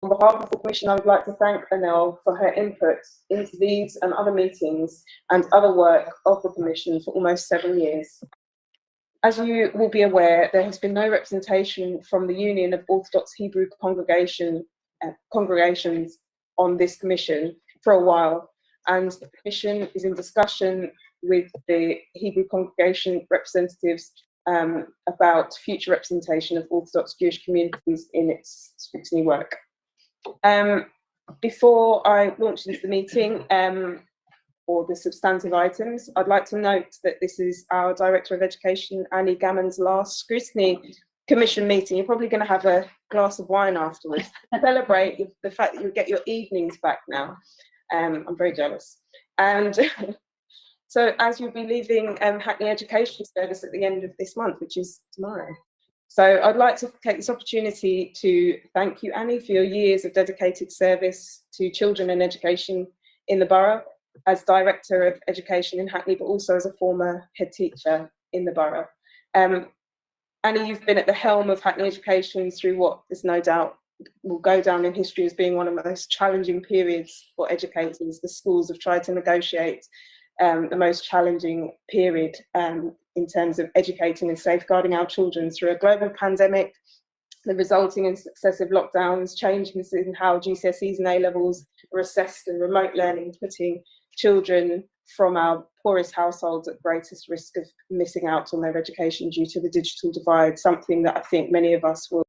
On behalf of the Commission, I would like to thank Anel for her input into these and other meetings and other work of the Commission for almost 7 years. As you will be aware, there has been no representation from the Union of Orthodox Hebrew congregations on this Commission for a while, and the Commission is in discussion with the Hebrew congregation representatives about future representation of Orthodox Jewish communities in its scrutiny work. Before I launch into the meeting, or the substantive items, I'd like to note that this is our Director of Education, Annie Gammon's last Scrutiny Commission meeting. You're probably going to have a glass of wine afterwards to celebrate the fact that you'll get your evenings back now. I'm very jealous. And so as you'll be leaving Hackney Education Service at the end of this month, which is tomorrow. So I'd like to take this opportunity to thank you, Annie, for your years of dedicated service to children and education in the borough, as Director of Education in Hackney, but also as a former head teacher in the borough. Annie, you've been at the helm of Hackney Education through what is no doubt will go down in history as being one of the most challenging periods for educators. The schools have tried to negotiate the most challenging period in terms of educating and safeguarding our children through a global pandemic, the resulting in successive lockdowns, changes in how GCSEs and A-levels were assessed, and remote learning, putting children from our poorest households at greatest risk of missing out on their education due to the digital divide, something that I think many of us will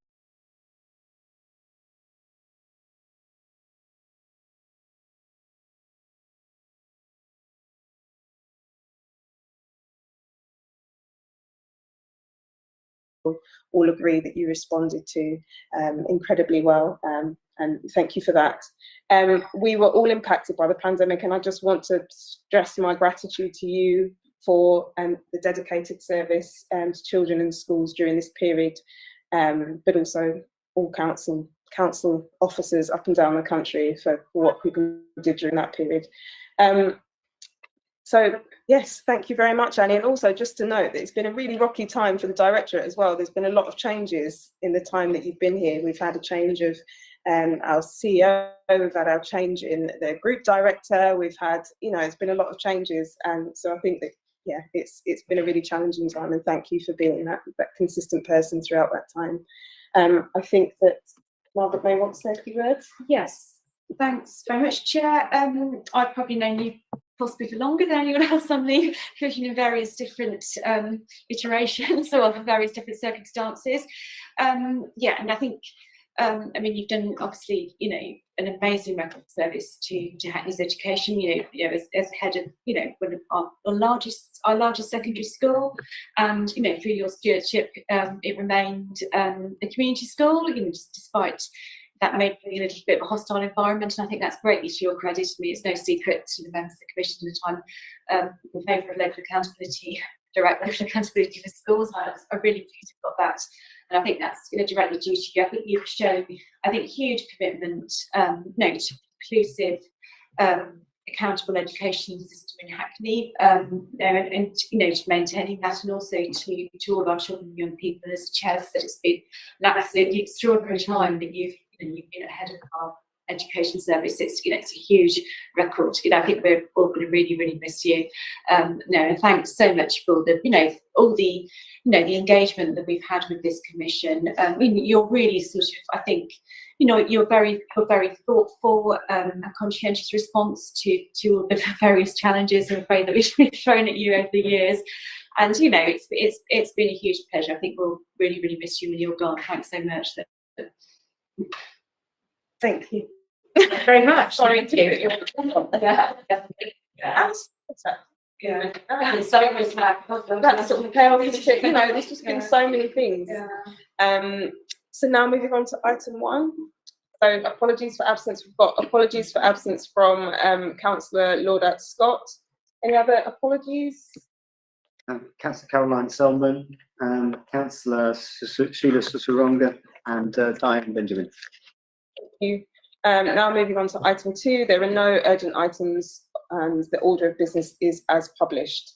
all agree that you responded to incredibly well, and thank you for that. We were all impacted by the pandemic, and I just want to stress my gratitude to you for the dedicated service to children in schools during this period, but also all council officers up and down the country for what people did during that period. So yes, thank you very much, Annie. And also just to note that it's been a really rocky time for the Directorate as well. There's been a lot of changes in the time that you've been here. We've had a change of our CEO, we've had our change in the Group Director, we've had, it's been a lot of changes. And so I think that, yeah, it's been a really challenging time, and thank you for being that consistent person throughout that time. I think that Margaret may want to say a few words. Yes, thanks very much, Chair. I've probably known you possibly for longer than anyone else on the Commission in various different iterations or various different circumstances. Yeah, and I think, I mean, you've done obviously, an amazing record service to Hackney's education. As head of, one of our largest secondary school, and through your stewardship, it remained a community school. Despite that made it a little bit of a hostile environment, and I think that's greatly to your credit. I mean, it's no secret to the members of the Commission at the time in favour of local accountability, direct local accountability for schools. I really pleased you've got that, and I think that's directly due to you. I think you've shown, huge commitment, to inclusive, accountable education system in Hackney, and to maintaining that, and also to all of our children and young people. As Chair said, it's been an absolutely extraordinary time that you've been ahead of our education service. It's a huge record. I think we're all going to really, really miss you. And thanks so much for the all the the engagement that we've had with this Commission. You're really sort of, I think, you're very thoughtful, a conscientious response to all the various challenges, I'm afraid, that we've thrown at you over the years. And it's been a huge pleasure. I think we'll really, really miss you when you're gone. Thanks so much. Thank you very much. Sorry to you. Yeah. So that's sort of there's just been so many things. So now moving on to item 1. So apologies for absence. We've got apologies for absence from Councillor Laudat Scott. Any other apologies? Councillor Caroline Selman, Councillor Sheila Susaronga, and Diane Benjamin. Thank you. Now moving on to item 2, there are no urgent items and the order of business is as published.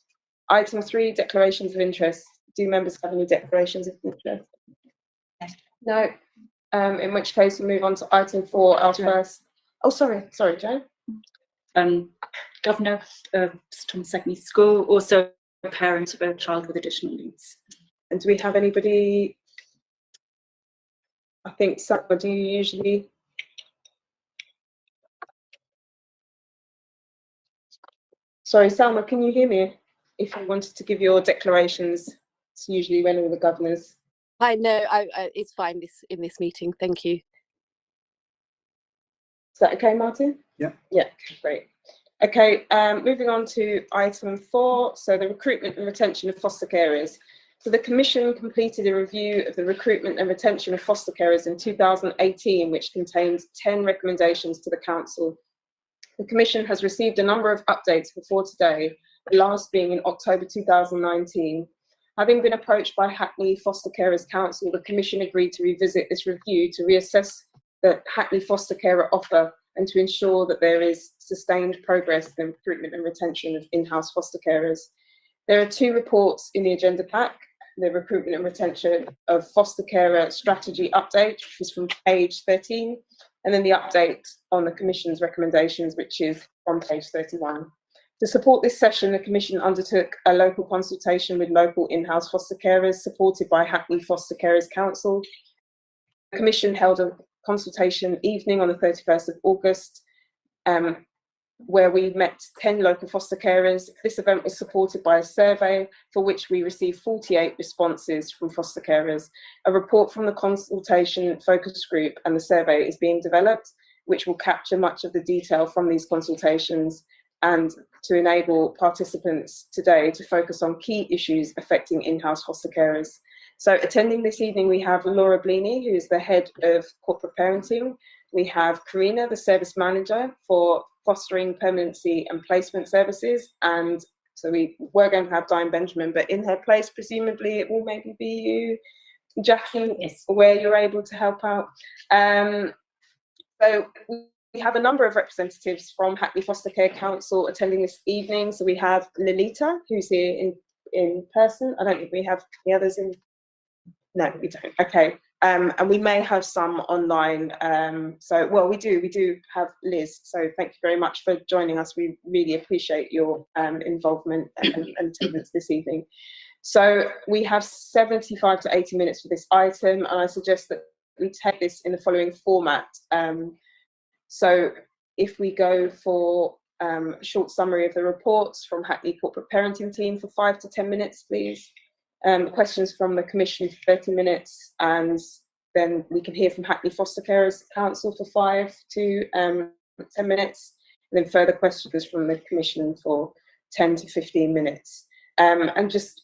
Item 3, declarations of interest. Do members have any declarations of interest? No. In which case we'll move on to item 4, our first. Oh, sorry, Joe. Governor of St Thomas Secondary School, also a parent of a child with additional needs. And do we have anybody? I think Salma, do you usually? Sorry, Salma, can you hear me? If you wanted to give your declarations, it's usually when all the governors. I know, it's fine in this meeting, thank you. Is that okay, Martin? Yeah. Yeah, great. Okay, moving on to item 4, so the recruitment and retention of foster carers. So the Commission completed a review of the recruitment and retention of foster carers in 2018, which contained 10 recommendations to the Council. The Commission has received a number of updates before today, the last being in October 2019. Having been approached by Hackney Foster Carers Council, the Commission agreed to revisit this review to reassess the Hackney foster carer offer and to ensure that there is sustained progress in the recruitment and retention of in-house foster carers. There are 2 reports in the agenda pack: the recruitment and retention of foster carer strategy update, which is from page 13, and then the update on the Commission's recommendations, which is on page 31. To support this session, the Commission undertook a local consultation with local in-house foster carers, supported by Hackney Foster Carers Council. The Commission held a consultation evening on the 31st of August, where we met 10 local foster carers. This event was supported by a survey for which we received 48 responses from foster carers. A report from the consultation focus group and the survey is being developed, which will capture much of the detail from these consultations and to enable participants today to focus on key issues affecting in-house foster carers. So attending this evening, we have Laura Bleaney, who is the head of corporate parenting. We have Karina, the service manager for fostering, permanency and placement services. And so we were going to have Diane Benjamin, but in her place, presumably it will maybe be you, Jackie, Yes. where you're able to help out. So we have a number of representatives from Hackney Foster Care Council attending this evening. So we have Lolita, who's here in person. I don't think we have the others in. No, we don't. Okay. And we may have some online. Well, we do have Liz. So thank you very much for joining us. We really appreciate your involvement and attendance this evening. So we have 75 to 80 minutes for this item, and I suggest that we take this in the following format. So if we go for a short summary of the reports from Hackney Corporate Parenting Team for 5 to 10 minutes, please. Questions from the Commission for 30 minutes, and then we can hear from Hackney Foster Carers Council for 5 to 10 minutes, and then further questions from the Commission for 10 to 15 minutes. And just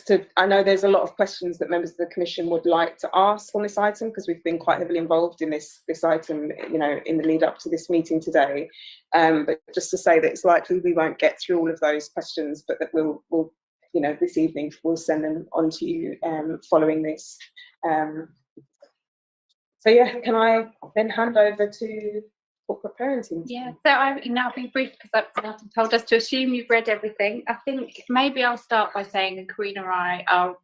to, I know there's a lot of questions that members of the Commission would like to ask on this item, because we've been quite heavily involved in this item, you know, in the lead up to this meeting today. But just to say that it's likely we won't get through all of those questions, but that we'll you know, this evening we'll send them on to you following this. So yeah, can I then hand over to corporate parenting? Yeah, so I'll be brief because I've told us to assume you've read everything. I think maybe I'll start by saying, and Karina and I are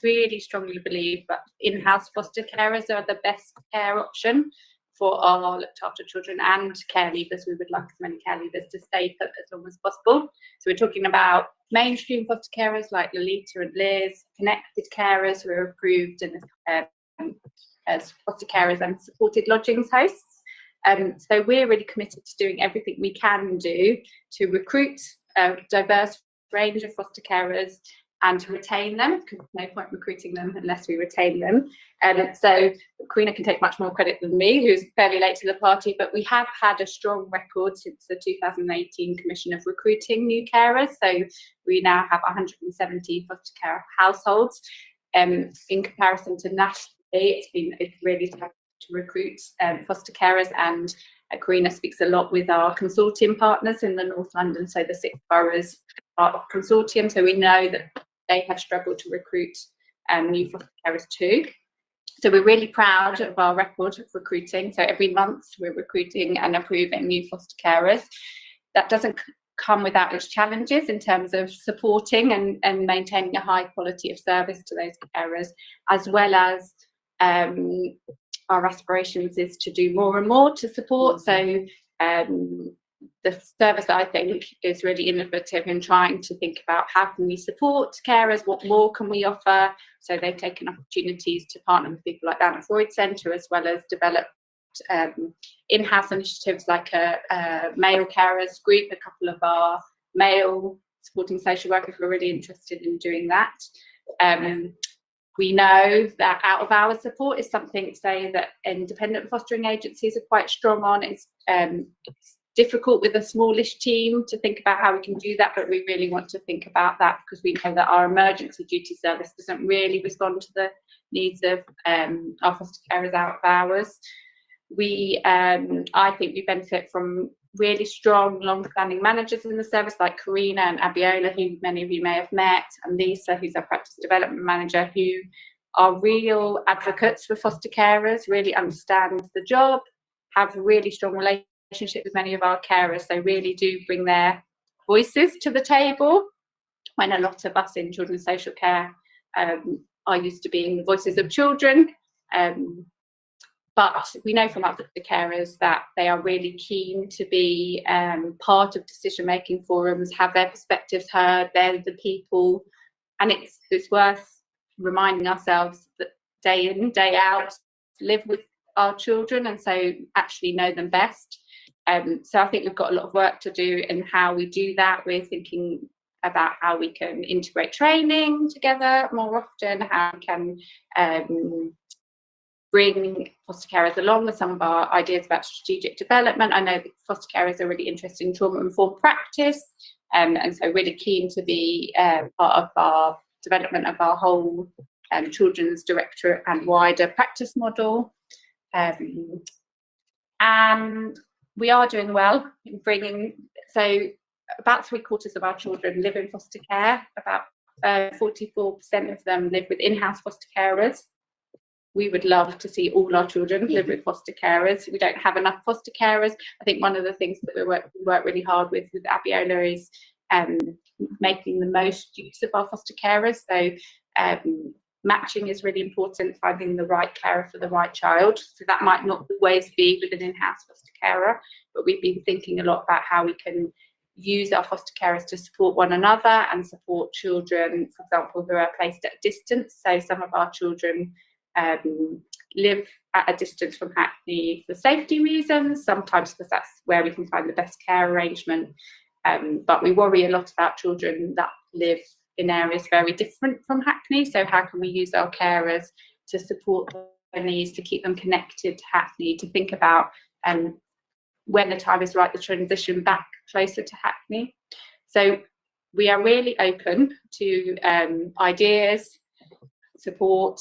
really strongly believe that in-house foster carers are the best care option for our looked after children and care leavers. We would like as many care leavers to stay put as long as possible. So we're talking about mainstream foster carers like Lolita and Liz, connected carers who are approved and as foster carers and supported lodgings hosts. So we're really committed to doing everything we can do to recruit a diverse range of foster carers and to retain them, because there's no point recruiting them unless we retain them. So Karina can take much more credit than me, who's fairly late to the party, but we have had a strong record since the 2018 Commission of recruiting new carers. So we now have 170 foster care households. In comparison to nationally, it's really tough to recruit foster carers, and Karina speaks a lot with our consortium partners in the North London, so the 6 boroughs are consortium, so we know that they have struggled to recruit new foster carers too. So we're really proud of our record of recruiting. So every month we're recruiting and approving new foster carers. That doesn't come without its challenges in terms of supporting and maintaining a high quality of service to those carers, as well as our aspirations is to do more and more to support. So the service, I think, is really innovative in trying to think about how can we support carers, what more can we offer. So they've taken opportunities to partner with people like Down at Freud Centre, as well as develop in-house initiatives like a male carers group. A couple of our male supporting social workers were really interested in doing that. We know that out-of-hours support is something, say, that independent fostering agencies are quite strong on. It's difficult with a smallish team to think about how we can do that, but we really want to think about that because we know that our emergency duty service doesn't really respond to the needs of our foster carers out of hours. I think we benefit from really strong, long-standing managers in the service like Karina and Abiola, who many of you may have met, and Lisa, who's our practice development manager, who are real advocates for foster carers, really understand the job, have a really strong relationship with many of our carers, so really do bring their voices to the table, when a lot of us in children's social care are used to being the voices of children. But we know from other carers that they are really keen to be part of decision-making forums, have their perspectives heard. They're the people, and it's worth reminding ourselves that day in, day out, live with our children, and so actually know them best. So I think we've got a lot of work to do in how we do that. We're thinking about how we can integrate training together more often, how we can bring foster carers along with some of our ideas about strategic development. I know that foster carers are really interested in trauma-informed practice, and so really keen to be part of our development of our whole children's directorate and wider practice model. And we are doing well in bringing, so about 3/4 of our children live in foster care, about 44% of them live with in-house foster carers. We would love to see all our children live with foster carers. We don't have enough foster carers. I think one of the things that we work really hard with Abiola is making the most use of our foster carers. So matching is really important, finding the right carer for the right child. So that might not always be with an in-house foster carer, but we've been thinking a lot about how we can use our foster carers to support one another and support children, for example, who are placed at a distance. So some of our children live at a distance from Hackney for safety reasons, sometimes because that's where we can find the best care arrangement. But we worry a lot about children that live in areas very different from Hackney. So how can we use our carers to support their needs, to keep them connected to Hackney, to think about when the time is right, the transition back closer to Hackney. So we are really open to ideas, support,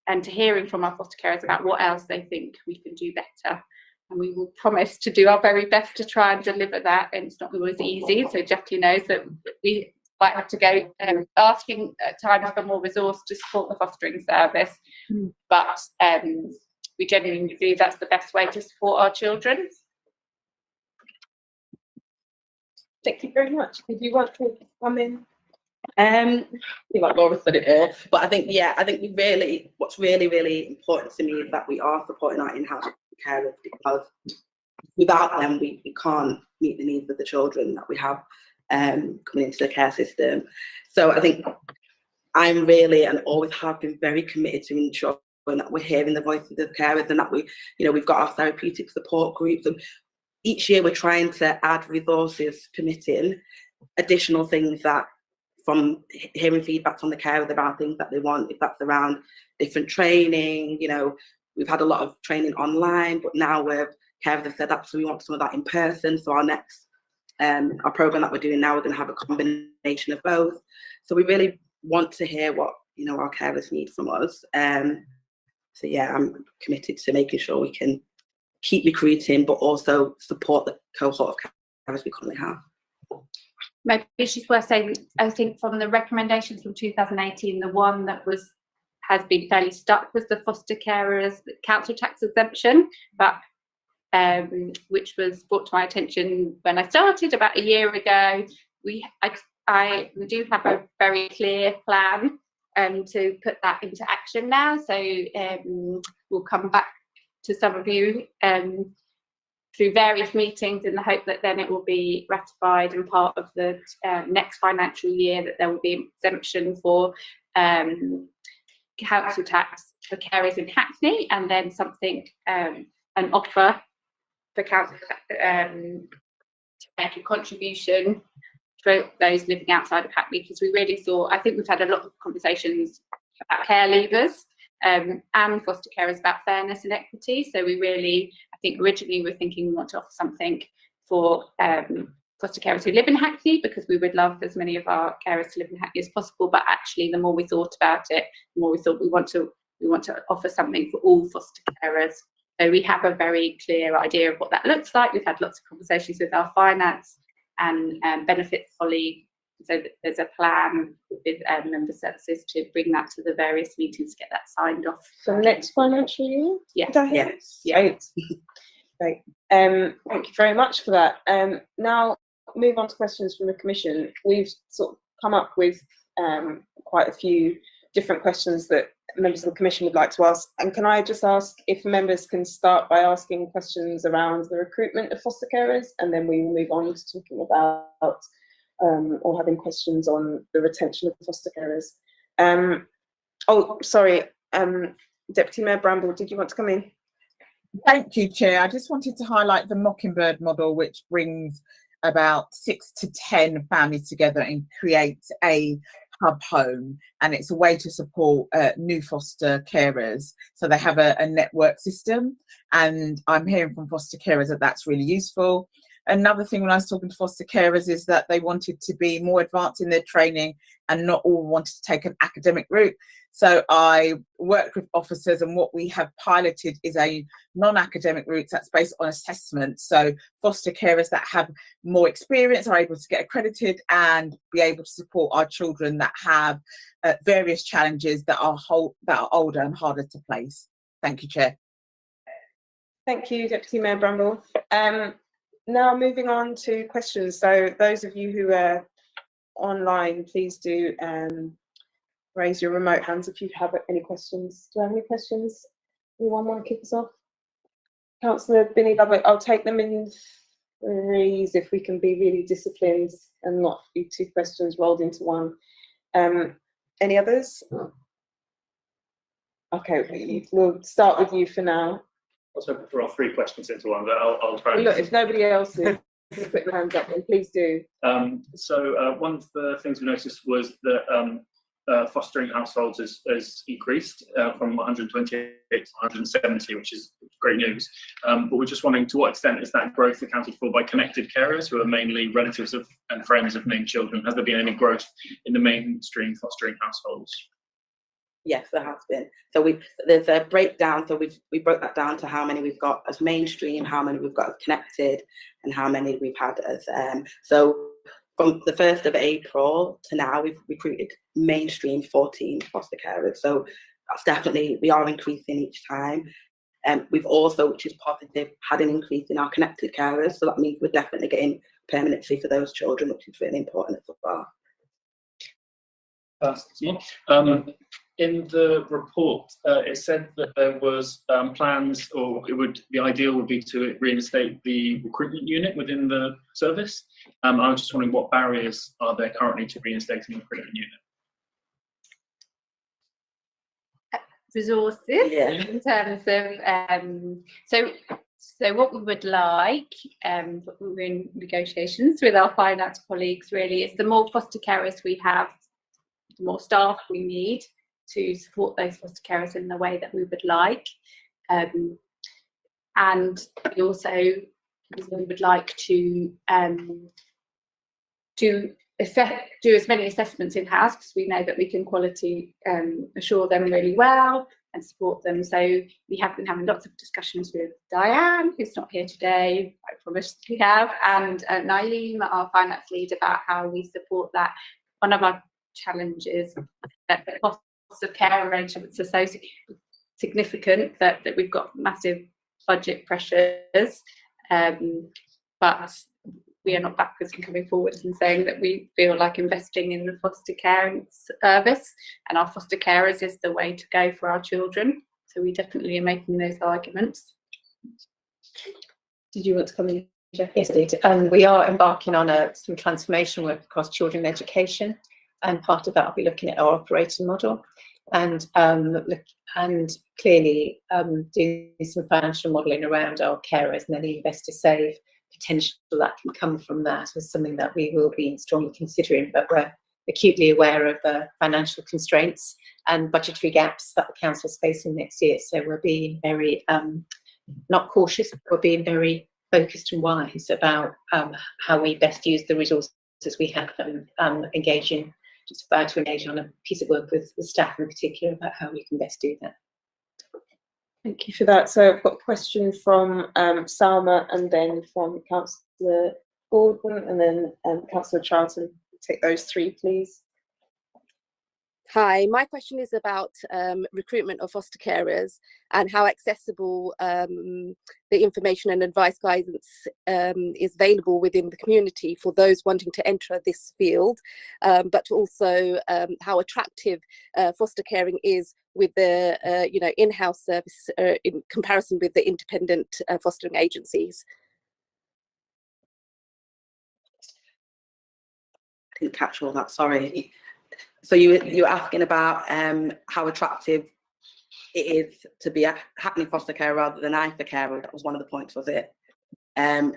and to hearing from our foster carers about what else they think we can do better. And we will promise to do our very best to try and deliver that. And it's not always easy. So Jackie knows that we might have to go asking at times for more resource to support the fostering service. But we genuinely believe that's the best way to support our children. Thank you very much. Did you want to come in? I think like Laura said it all, but I think we really, what's really, really important to me is that we are supporting our in-house carers, because without them we can't meet the needs of the children that we have coming into the care system. So I think I'm really, and always have been, very committed to ensuring that we're hearing the voices of carers, and that we've got our therapeutic support groups, and each year we're trying to add resources, permitting additional things, that from hearing feedback from the carers about things that they want, if that's around different training. We've had a lot of training online, but now carers have said actually we want some of that in person. So our next our program that we're doing now, we're going to have a combination of both. So we really want to hear what our carers need from us. So yeah, I'm committed to making sure we can keep recruiting, but also support the cohort of carers we currently have. Maybe it's just worth saying, I think from the recommendations from 2018, the one that has been fairly stuck was the foster carers council tax exemption, but which was brought to my attention when I started about a year ago. We do have a very clear plan to put that into action now. So we'll come back to some of you through various meetings in the hope that then it will be ratified and part of the next financial year, that there will be exemption for council tax for carers in Hackney, and then something, an offer for council to make a contribution for those living outside of Hackney, because we really thought, I think we've had a lot of conversations about care leavers and foster carers about fairness and equity. So we really, I think originally we were thinking we want to offer something for foster carers who live in Hackney, because we would love as many of our carers to live in Hackney as possible. But actually, the more we thought about it, the more we thought we want to offer something for all foster carers. So we have a very clear idea of what that looks like. We've had lots of conversations with our finance and benefits colleague. So there's a plan with member services to bring that to the various meetings to get that signed off. So next financial year? Yeah. Yes. Great. Great. Thank you very much for that. Now move on to questions from the Commission. We've sort of come up with quite a few different questions that members of the Commission would like to ask. And can I just ask if members can start by asking questions around the recruitment of foster carers, and then we will move on to talking about or having questions on the retention of foster carers. Oh, sorry, Deputy Mayor Bramble, did you want to come in? Thank you, Chair. I just wanted to highlight the Mockingbird model, which brings about 6 to 10 families together and creates a hub home, and it's a way to support new foster carers, so they have a network system, and I'm hearing from foster carers that that's really useful. Another thing when I was talking to foster carers is that they wanted to be more advanced in their training and not all wanted to take an academic route. So I worked with officers, and what we have piloted is a non-academic route that's based on assessment. So foster carers that have more experience are able to get accredited and be able to support our children that have various challenges that are older and harder to place. Thank you, Chair. Thank you, Deputy Mayor Bramble. Now moving on to questions. So those of you who are online, please do raise your remote hands if you have any questions. Do you have any questions? Anyone want to kick us off? Councillor Binny Lovett, I'll take them in threes if we can be really disciplined and not be 2 questions rolled into one. Any others? Okay, we'll start with you for now. I was hoping for all 3 questions into one, but I'll try. Look, if nobody else is put their hands up, then please do. So one of the things we noticed was that fostering households has increased from 128 to 170, which is great news. But we're just wondering, to what extent is that growth accounted for by connected carers, who are mainly relatives of and friends of named children? Has there been any growth in the mainstream fostering households? Yes, there has been. So there's a breakdown. So we broke that down to how many we've got as mainstream, how many we've got as connected, and how many we've had as so from the 1st of April to now, we've recruited mainstream 14 foster carers. So that's definitely, we are increasing each time. We've also, which is positive, had an increase in our connected carers. So that means we're definitely getting permanency for those children, which is really important as well. In the report, it said that there was plans, or the ideal would be to reinstate the recruitment unit within the service. I was just wondering, what barriers are there currently to reinstating the recruitment unit? Resources, in terms of so what we would like, we're in negotiations with our finance colleagues, really, is the more foster carers we have, the more staff we need to support those foster carers in the way that we would like. And we also would like to do as many assessments in-house, because we know that we can quality assure them really well and support them. So we have been having lots of discussions with Diane, who's not here today, I promise we have, and Naeem, our finance lead, about how we support that. One of our challenges that the costs of care arrangements are so significant that we've got massive budget pressures, but we are not backwards in coming forwards and saying that we feel like investing in the foster care service and our foster carers is the way to go for our children. So we definitely are making those arguments. Did you want to come in, Jeff? Yes, indeed. We are embarking on some transformation work across children education, and part of that will be looking at our operating model and clearly doing some financial modelling around our carers and any investor save potential that can come from that is something that we will be strongly considering, but we're acutely aware of the financial constraints and budgetary gaps that the council is facing next year. So we're being very not cautious, but we're being very focused and wise about how we best use the resources we have, and engaging, just about to engage on a piece of work with staff in particular about how we can best do that. Thank you for that. So I've got a question from Salma, and then from Councillor Gordon, and then Councillor Charlton. Take those three, please. Hi, my question is about recruitment of foster carers and how accessible the information and advice guidance is available within the community for those wanting to enter this field, but also how attractive foster caring is with the in-house service in comparison with the independent fostering agencies. I didn't catch all that, sorry. So you're asking about how attractive it is to be a happening foster care rather than IFA carer. That was one of the points, was it? Do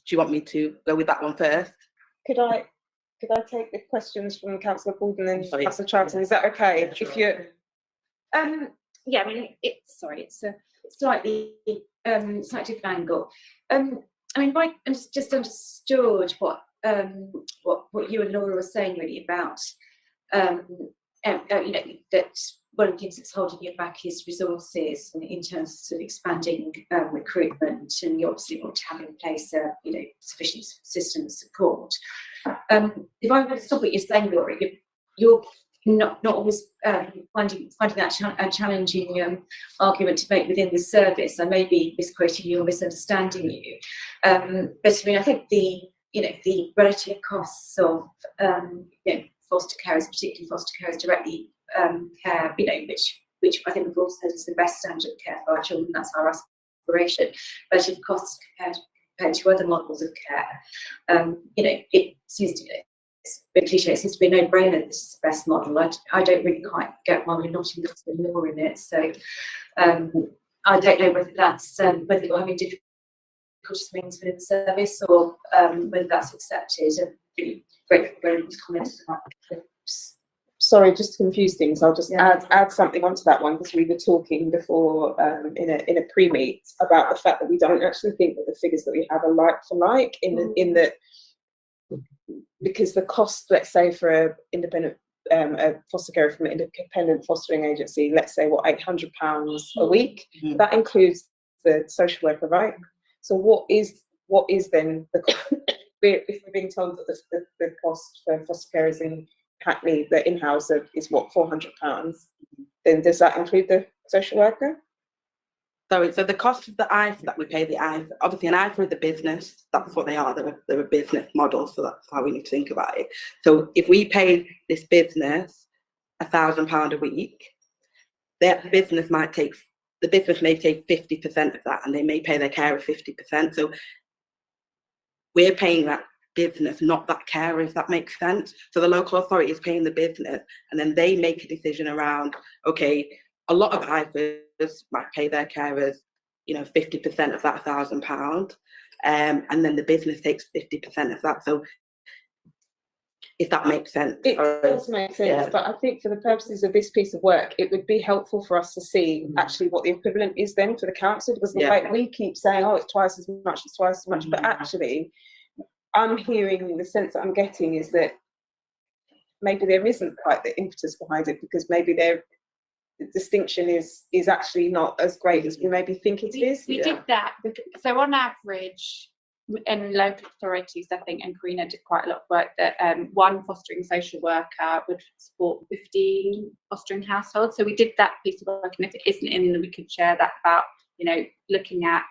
you want me to go with that one first? Could I take the questions from Councillor Gordon and Sorry. Councillor Charlton? Is that okay? Yeah, sure. If you're Yeah, I mean, it's a slightly different angle. I mean, I just understood what you and Laura were saying really about that one of the things that's holding you back is resources in terms of expanding recruitment, and you obviously want to have in place sufficient system support. If I were to stop what you're saying, Laura, you're not always finding that a challenging argument to make within the service. I may be misquoting you or misunderstanding you, but I mean, I think the relative costs of foster carers, particularly foster carers directly care, which I think we've all said is the best standard of care for our children. That's our aspiration. Relative costs compared to other models of care, it seems to be. It's a bit cliche, it seems to be a no-brainer that this is the best model. I don't really quite get why we're not investing more in it. So I don't know whether that's whether you're having difficulties means within the service, or whether that's accepted. I'm really grateful for everyone's comments on that. sorry, just to confuse things, I'll just add something onto that one, because we were talking before in a pre-meet about the fact that we don't actually think that the figures that we have are like for like in the because the cost, let's say, for a independent a foster care from an independent fostering agency, let's say what, £800 a week, that includes the social worker, right? So what is then the cost? If we're being told that the cost for foster carers in Hackney, the in-house is what, £400, then does that include the social worker? So the cost of the IFA that we pay, the IFA, obviously an IFA is a business, that's what they are, they're a business model, so that's how we need to think about it. So if we pay this business £1,000 a week, the business may take 50% of that, and they may pay their carer 50%. So we're paying that business, not that carer, if that makes sense. So the local authority is paying the business, and then they make a decision around, okay, a lot of IFAs might pay their carers, 50% of that £1,000, and then the business takes 50% of that. So if that makes sense. It does make sense, yeah. But I think for the purposes of this piece of work, it would be helpful for us to see actually what the equivalent is then for the council, because like we keep saying, oh, it's twice as much, but actually I'm hearing, the sense that I'm getting is that maybe there isn't quite the impetus behind it, because maybe the distinction is actually not as great as we maybe think it is. We did that. So on average, in local authorities, I think, and Karina did quite a lot of work, that one fostering social worker would support 15 fostering households. So we did that piece of work, and if it isn't in, we could share that about, looking at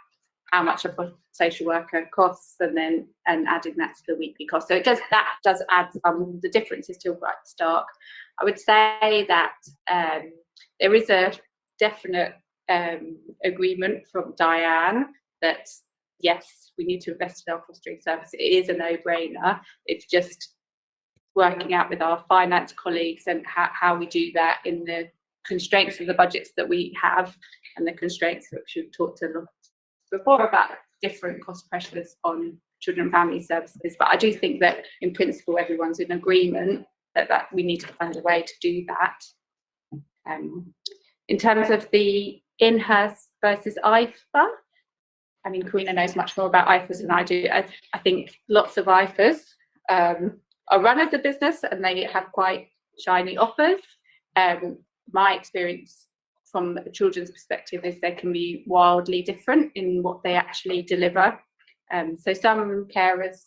how much a social worker costs, and adding that to the weekly cost. So that does add some. The difference is still quite stark. I would say that there is a definite agreement from Diane that yes, we need to invest in our fostering service. It is a no-brainer. It's just working out with our finance colleagues and how we do that in the constraints of the budgets that we have and the constraints that we've talked a lot before about different cost pressures on children and family services. But I do think that in principle everyone's in agreement that we need to find a way to do that. In terms of the in-house versus IFA, I mean, Karina knows much more about IFAs than I do. I think lots of IFAs are run as a business and they have quite shiny offers. My experience from a children's perspective is they can be wildly different in what they actually deliver. So some carers,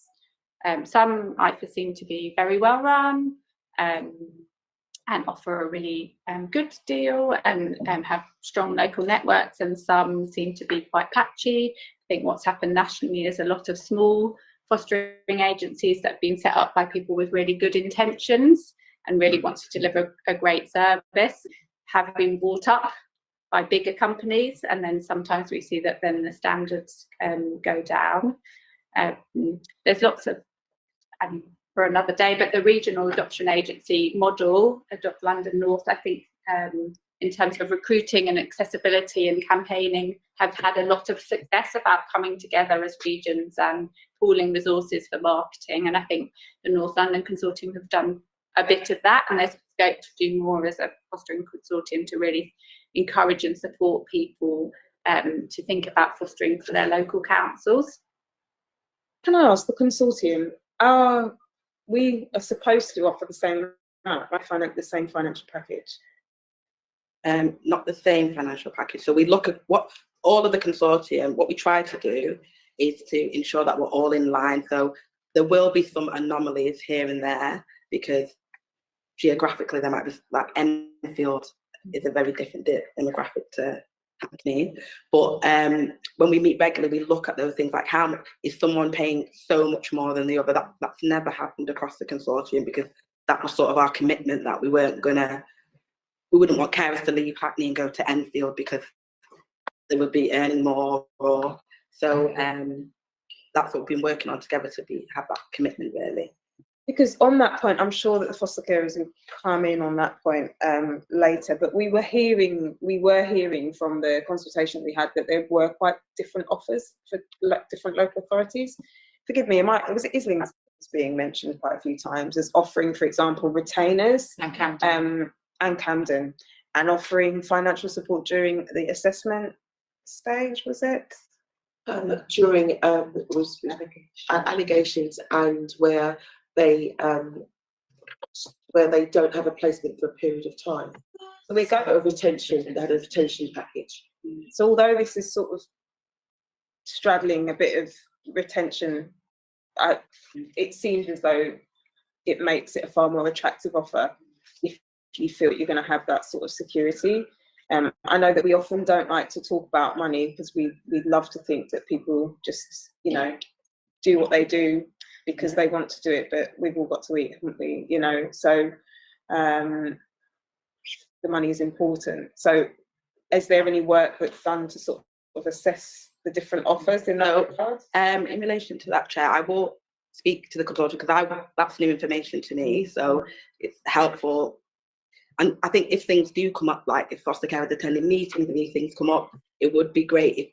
some IFAs seem to be very well run and offer a really good deal and have strong local networks, and some seem to be quite patchy. I think what's happened nationally is a lot of small fostering agencies that have been set up by people with really good intentions and really want to deliver a great service have been bought up by bigger companies, and then sometimes we see that then the standards go down. There's lots of for another day, but the regional adoption agency model, Adopt London North, I think in terms of recruiting and accessibility and campaigning have had a lot of success about coming together as regions and pooling resources for marketing. And I think the North London Consortium have done a bit of that, and there's scope to do more as a fostering consortium to really encourage and support people to think about fostering for their local councils. Can I ask the consortium, we are supposed to offer the same amount, the same financial package? Not the same financial package. So we look at what all of the consortium, what we try to do is to ensure that we're all in line. So there will be some anomalies here and there because geographically there might be, like Enfield is a very different demographic to Hackney. But when we meet regularly, we look at those things like how much is someone paying so much more than the other. That's never happened across the consortium because that was sort of our commitment that we wouldn't want carers to leave Hackney and go to Enfield because they would be earning more. So that's what we've been working on together to have that commitment really. Because on that point, I'm sure that the foster carers will come in on that point later, but we were hearing from the consultation we had that there were quite different offers for different local authorities. Forgive me, was it Islington being mentioned quite a few times as offering, for example, retainers And Camden. And Camden, and offering financial support during the assessment stage, was it? During was allegations and where they don't have a placement for a period of time. So we got a retention, they had a retention package. So although this is sort of straddling a bit of retention, it seems as though it makes it a far more attractive offer if you feel you're going to have that sort of security. I know that we often don't like to talk about money because we'd love to think that people just, do what they do because they want to do it, but we've all got to eat, haven't we? So the money is important. So is there any work that's done to sort of assess the different offers in that regard? In relation to that, Chair, I will speak to the consortium because that's new information to me, so it's helpful. And I think if things do come up, like if foster carers attending meetings and these things come up, it would be great if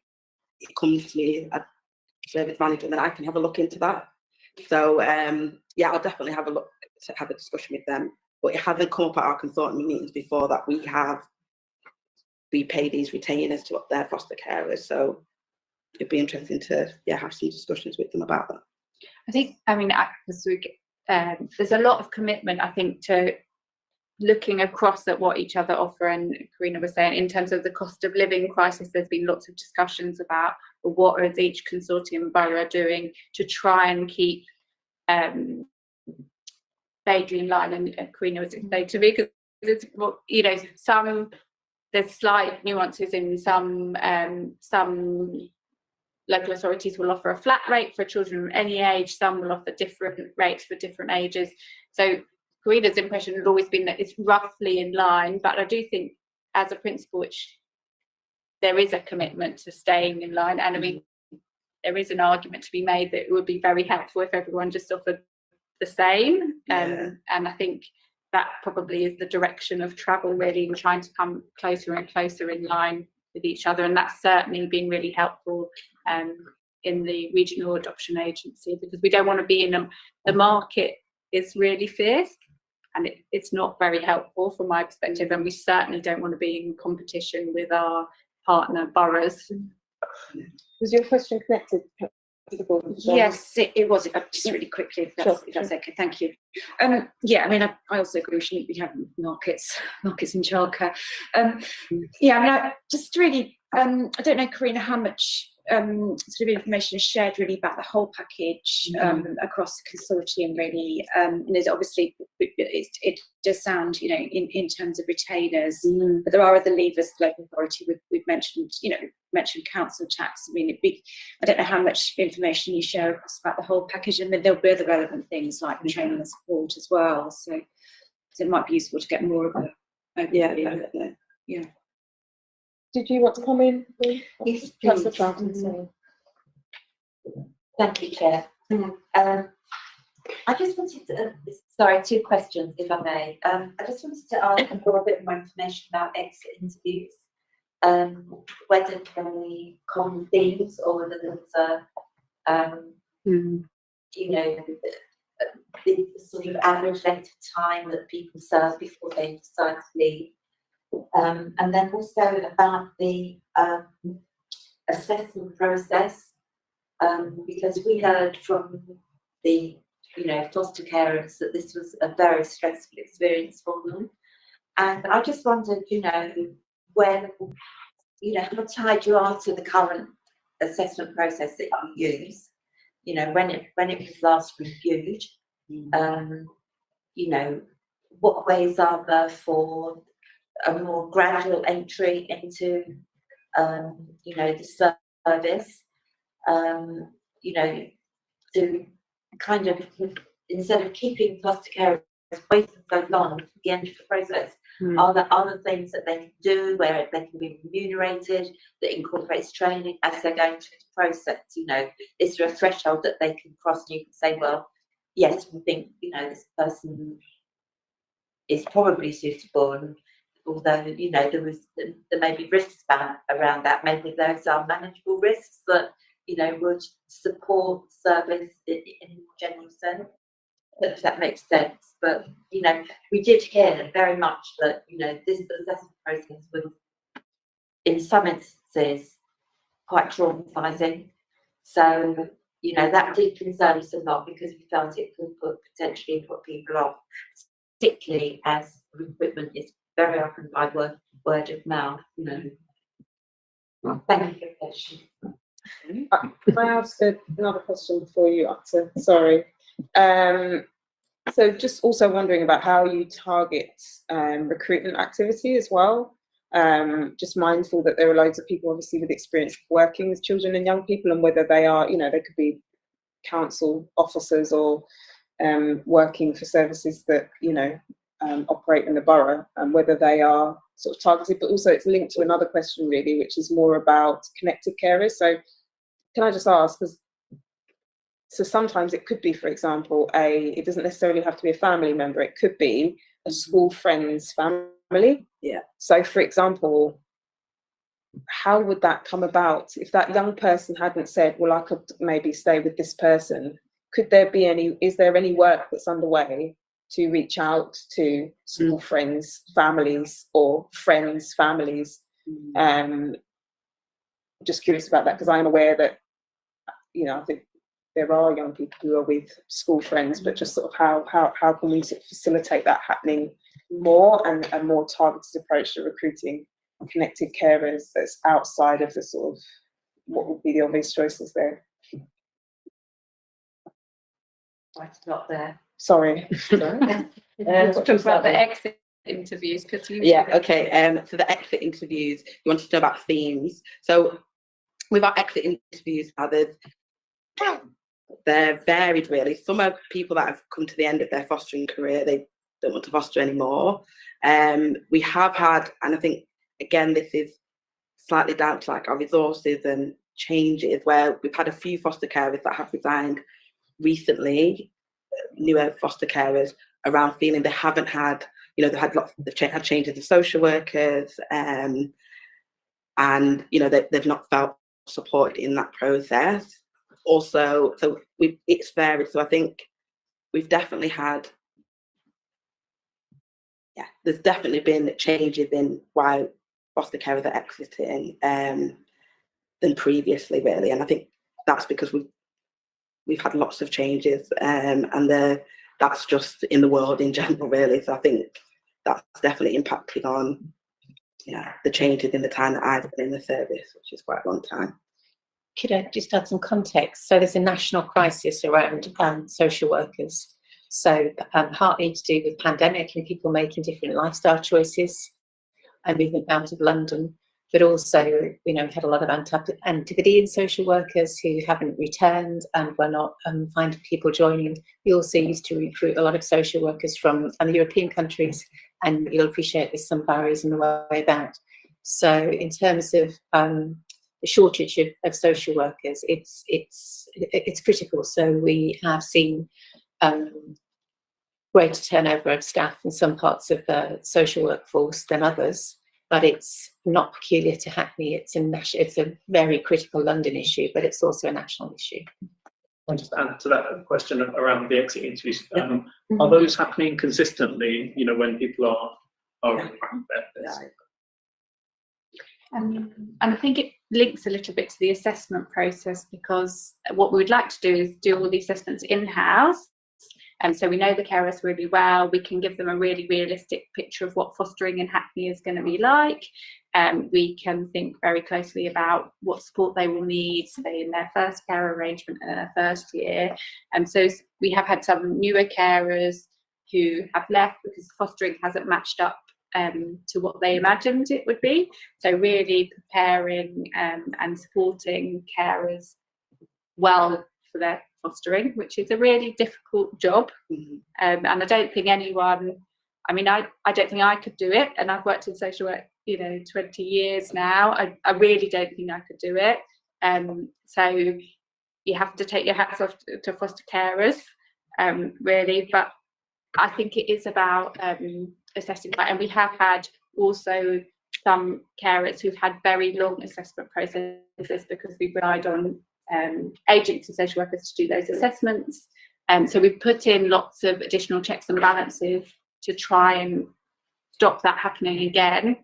it comes to me as service manager, and then I can have a look into that. So yeah, I'll definitely have a discussion with them. But it hasn't come up at our consortium meetings before that we pay these retainers to their foster carers. So it'd be interesting to have some discussions with them about that. There's a lot of commitment, I think, to looking across at what each other offer, and Karina was saying in terms of the cost of living crisis, there's been lots of discussions about what is each consortium borough doing to try and keep vaguely in line, and Karina was explaining to me because there's slight nuances in some local authorities will offer a flat rate for children of any age, some will offer different rates for different ages. So Karina's impression had always been that it's roughly in line, but I do think as a principle, which there is a commitment to staying in line. And I mean, there is an argument to be made that it would be very helpful if everyone just offered the same. And I think that probably is the direction of travel, really, in trying to come closer and closer in line with each other. And that's certainly been really helpful in the regional adoption agency, because we don't want to be in the market is really fierce, and it's not very helpful from my perspective, and we certainly don't want to be in competition with our partner boroughs. Was your question connected? Yes, it was. Just really quickly, if that's okay. Thank you. Yeah, I mean, I also agree we shouldn't be having markets in childcare. Yeah, I mean, I just really, I don't know, Karina, how much sort of information is shared really about the whole package across the consortium, really. And there's obviously, it does sound, you know, in terms of retainers, but there are other levers. The local authority, we've mentioned, you know, mentioned council tax. I mean, I don't know how much information you share across about the whole package, and then there'll be other relevant things like training and support as well. So it might be useful to get more of a overview. Yeah. Did you want to come in? Yes, Councillor please. Troughton. Thank you, Chair. I just wanted to, sorry, 2 questions, if I may. I just wanted to ask for a bit more information about exit interviews, whether there are any common themes or whether there's a, you know, the sort of average length of time that people serve before they decide to leave. And then also about the assessment process, because we heard from the, you know, foster carers that this was a very stressful experience for them. And I just wondered, you know, when, you know, how tied you are to the current assessment process that you use, you know, when it was last reviewed, you know, what ways are there for a more gradual entry into, you know, the service, you know, to kind of, instead of keeping foster carers waiting so long for the end of the process, are there other things that they can do where they can be remunerated, that incorporates training as they're going through the process? You know, is there a threshold that they can cross and you can say, well, yes, we think, you know, this person is probably suitable, and although, you know, there may be risks around that, maybe those are manageable risks that, you know, would support service in a more general sense, if that makes sense. But, you know, we did hear very much that, you know, this assessment process was, in some instances, quite traumatising. So, you know, that did concern us a lot, because we felt it could potentially put people off, particularly as recruitment is very often by word of mouth, you know. Well, thank you for your question. Can I ask another question before you answer? Sorry. So just also wondering about how you target recruitment activity as well. Just mindful that there are loads of people obviously with experience working with children and young people, and whether they are, you know, they could be council officers or working for services that, you know, operate in the borough, and whether they are sort of targeted. But also it's linked to another question really, which is more about connected carers. So can I just ask, because so sometimes it could be, for example, it doesn't necessarily have to be a family member, it could be a school friend's family. Yeah. So for example, how would that come about if that young person hadn't said, well, I could maybe stay with this person? Could there be is there any work that's underway to reach out to school friends, families, or friends' families? Just curious about that, because I'm aware that, you know, I think there are young people who are with school friends, but just sort of how can we sort of facilitate that happening more, and a more targeted approach to recruiting connected carers that's outside of the sort of what would be the obvious choices there? Right, not there. Sorry. Let's talk about the exit interviews, because you. Yeah, okay. So the exit interviews, you wanted to know about themes. So with our exit interviews, they're varied really. Some are people that have come to the end of their fostering career, they don't want to foster anymore. We have had, and I think again this is slightly down to like our resources and changes, where we've had a few foster carers that have resigned recently, newer foster carers, around feeling they haven't had, you know, they've had changes of social workers, and you know, they've not felt supported in that process. Also, so it's varied. So I think we've definitely had, yeah, there's definitely been changes in why foster carers are exiting than previously, really. And I think that's because we've had lots of changes, and that's just in the world in general, really. So I think that's definitely impacted on, you know, the changes in the time that I've been in the service, which is quite a long time. Could I just add some context? So there's a national crisis around social workers. So partly to do with pandemic and people making different lifestyle choices and moving out of London, but also, you know, we had a lot of antipathy in social workers who haven't returned and were not finding people joining. We also used to recruit a lot of social workers from other European countries, and you'll appreciate there's some barriers in the way back. So in terms of the shortage of social workers, it's critical. So we have seen greater turnover of staff in some parts of the social workforce than others, but it's not peculiar to Hackney. It's a very critical London issue, but it's also a national issue. I'll just add to that question around the exit interviews. Are those happening consistently, you know, when people are and I think it links a little bit to the assessment process, because what we would like to do is do all the assessments in-house. And so we know the carers really well. We can give them a really realistic picture of what fostering in Hackney is going to be like. We can think very closely about what support they will need, say, in their first care arrangement in their first year. And so we have had some newer carers who have left because fostering hasn't matched up to what they imagined it would be. So really preparing and supporting carers well for their fostering, which is a really difficult job. And I don't think anyone, I mean, I don't think I could do it, and I've worked in social work, you know, 20 years now. I really don't think I could do it. So you have to take your hats off to foster carers, really. But I think it is about assessing that, and we have had also some carers who've had very long assessment processes because we relied on agency social workers to do those assessments. So we've put in lots of additional checks and balances to try and stop that happening again.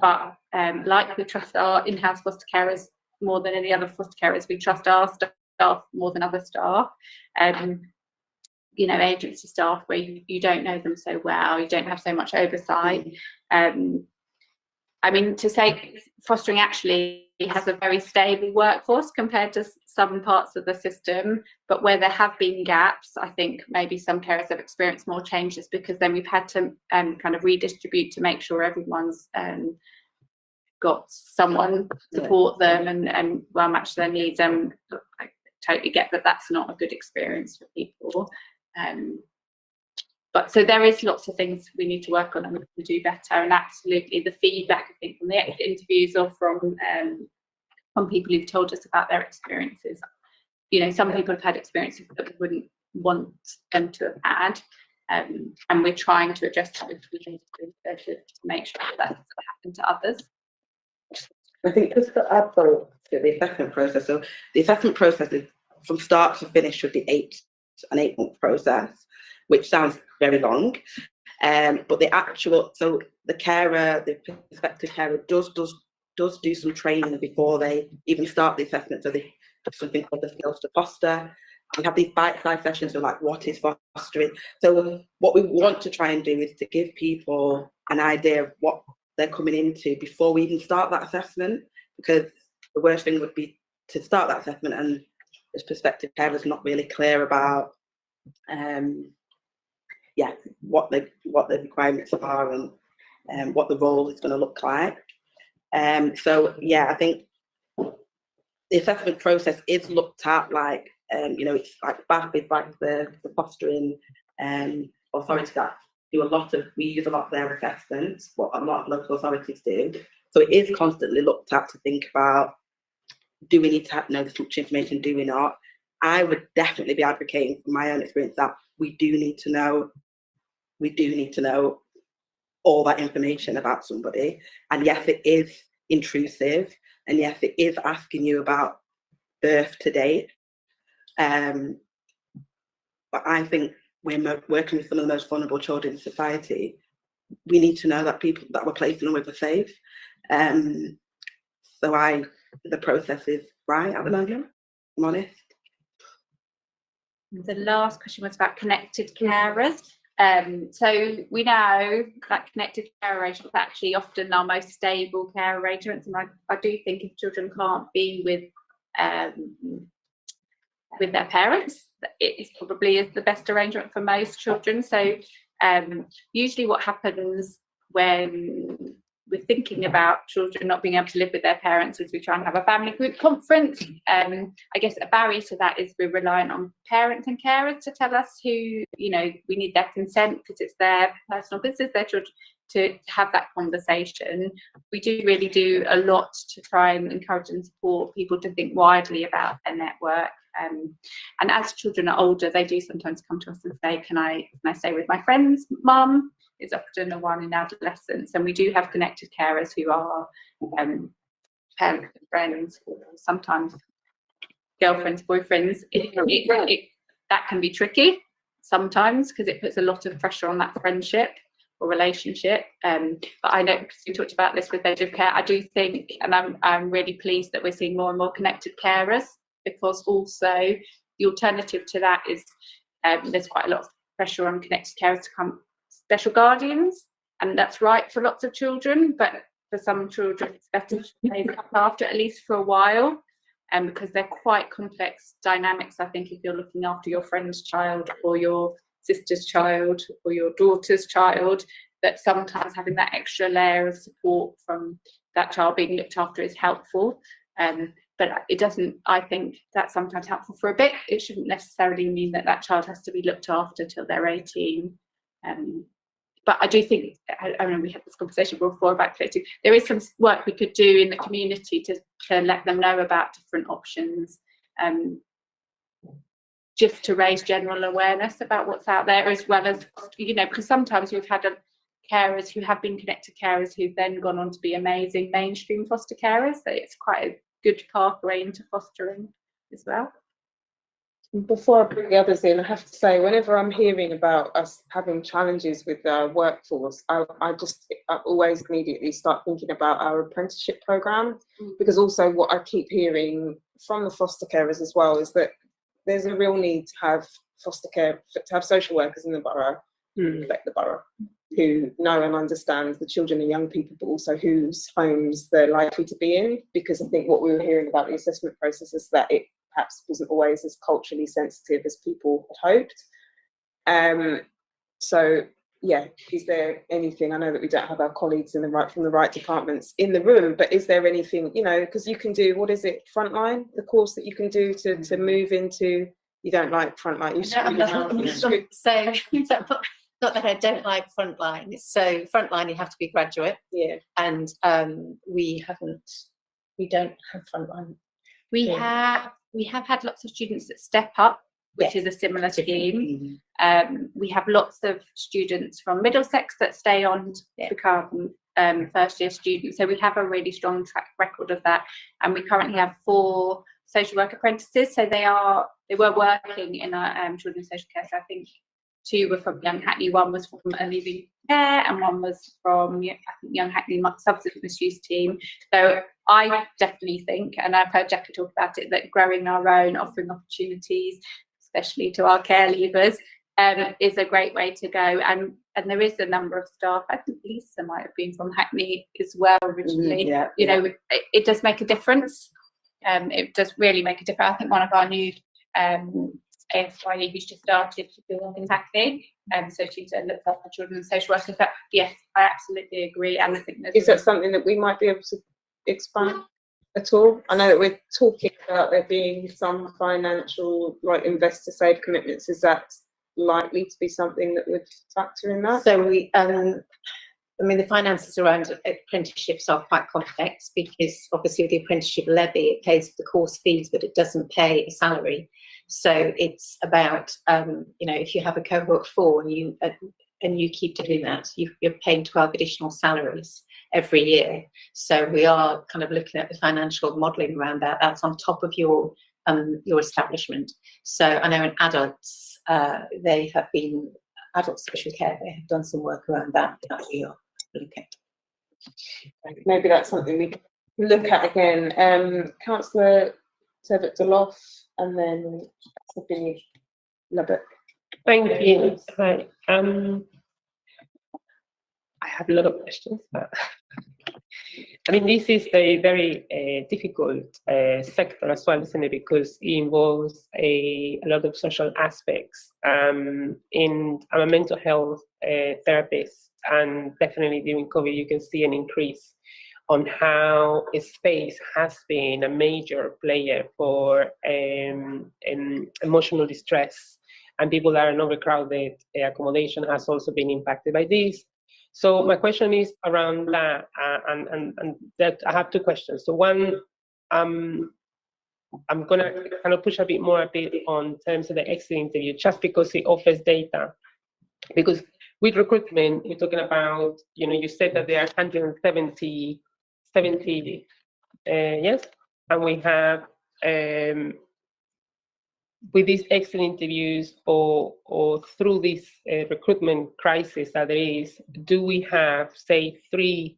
But like we trust our in-house foster carers more than any other foster carers, we trust our staff more than other staff. You know, agency staff where you don't know them so well, you don't have so much oversight. I mean, to say fostering actually has a very stable workforce compared to some parts of the system, but where there have been gaps, I think maybe some carers have experienced more changes, because then we've had to kind of redistribute to make sure everyone's got someone to support them and well match their needs. And I totally get that that's not a good experience for people. But so there is lots of things we need to work on and we can do better. And absolutely, the feedback, I think, from the exit interviews or from people who've told us about their experiences, you know, some people have had experiences that we wouldn't want them to have had, and we're trying to address that to make sure that doesn't happen to others. I think just to add to the assessment process. So the assessment process is from start to finish should be an 8-month process, which sounds very long, but the actual, so the carer, the prospective carer does do some training before they even start the assessment. So they do something called the skills to foster. We have these bite-sized sessions of like, what is fostering? So what we want to try and do is to give people an idea of what they're coming into before we even start that assessment, because the worst thing would be to start that assessment and this prospective carer is not really clear about what the requirements are and what the role is going to look like. So yeah, I think the assessment process is looked at like you know, it's like BAF is like the fostering authority that do we use a lot of their assessments, what a lot of local authorities do, So it is constantly looked at to think about, do we need to know this much information, do we not? I would definitely be advocating from my own experience that we do need to know all that information about somebody. And yes, it is intrusive, and yes, it is asking you about birth to date. But I think we're working with some of the most vulnerable children in society. We need to know that people that we're placing them with are safe. So the process is right at the moment, I'm honest. The last question was about connected carers. So we know that connected care arrangements are actually often our most stable care arrangements, and I do think if children can't be with their parents, it probably is the best arrangement for most children. So usually what happens when we're thinking about children not being able to live with their parents is we try and have a family group conference. I guess a barrier to that is we're reliant on parents and carers to tell us who, you know, we need their consent because it's their personal business, their children, to have that conversation. We do really do a lot to try and encourage and support people to think widely about their network. And as children are older, they do sometimes come to us and say, can I stay with my friend's mum? Is often the one in adolescence, and we do have connected carers who are parents and friends, or sometimes girlfriends, boyfriends. That can be tricky sometimes because it puts a lot of pressure on that friendship or relationship. But I know, because we talked about this with Edge of Care, I do think, and I'm really pleased that we're seeing more and more connected carers, because also the alternative to that is there's quite a lot of pressure on connected carers to become special guardians, and that's right for lots of children, but for some children it's better to stay looked after at least for a while, because they're quite complex dynamics. I think if you're looking after your friend's child or your sister's child or your daughter's child, that sometimes having that extra layer of support from that child being looked after is helpful. But it doesn't, I think that's sometimes helpful for a bit. It shouldn't necessarily mean that that child has to be looked after till they're 18. But I do think, I mean, we had this conversation before about collecting. There is some work we could do in the community to let them know about different options, just to raise general awareness about what's out there, as well as, you know, because sometimes we've had carers who have been connected carers who've then gone on to be amazing mainstream foster carers. So it's quite a good pathway into fostering as well. Before I bring the others in, I have to say, whenever I'm hearing about us having challenges with our workforce, I always immediately start thinking about our apprenticeship programme, because also what I keep hearing from the foster carers as well is that there's a real need to have foster care, to have social workers in the borough, reflect the borough, who know and understand the children and young people, but also whose homes they're likely to be in. Because I think what we were hearing about the assessment process is that it perhaps wasn't always as culturally sensitive as people had hoped. So yeah, is there anything, I know that we don't have our colleagues from the right departments in the room, but is there anything, you know, because you can do, what is it, frontline, the course that you can do to move into, you don't like frontline, Not that I don't like frontline. So frontline, you have to be graduate. Yeah. And we don't have frontline. We have had lots of students that step up, which is a similar scheme. We have lots of students from Middlesex that stay on to become first year students. So we have a really strong track record of that. And we currently have 4 social work apprentices. So they were working in our children's social care. So I think 2 were from Young Hackney, 1 was from Early Leaving Care, and 1 was from Young Hackney Substance Misuse team. So I definitely think, and I've heard Jackie talk about it, that growing our own, offering opportunities, especially to our care leavers, is a great way to go. And there is a number of staff, I think Lisa might have been from Hackney as well originally. You know, it does make a difference. It does really make a difference. I think one of our new ASYE who's just started to do in Hackney, so she's looked after children and social workers. But yes, I absolutely agree. And I think is that something that we might be able to expand at all? I know that we're talking about there being some financial, like, investor save commitments. Is that likely to be something that would factor in that? So we I mean, the finances around apprenticeships are quite complex because obviously the apprenticeship levy, it pays for the course fees, but it doesn't pay a salary. So it's about, you know, if you have a cohort 4 and you keep doing that, you're paying 12 additional salaries every year. So we are kind of looking at the financial modelling around that. That's on top of your establishment. So I know in adults, they have been, adult special care, they have done some work around that we are looking at. Maybe that's something we can look at again. Councillor Tevitt-Deloff and then Sabine Lubbock. Thank you. Hi. I have a lot of questions, but I mean, this is a very difficult sector as well, isn't it? Because it involves a lot of social aspects. I'm a mental health therapist, and definitely during COVID, you can see an increase on how space has been a major player for emotional distress, and people that are in overcrowded accommodation has also been impacted by this. So my question is around that, and that I have 2 questions. So one, I'm gonna kind of push a bit on terms of the exit interview, just because it offers data. Because with recruitment, we're talking about, you know, you said that there are 170, yes, and we have with these exit interviews or through this recruitment crisis that there is, do we have, say, three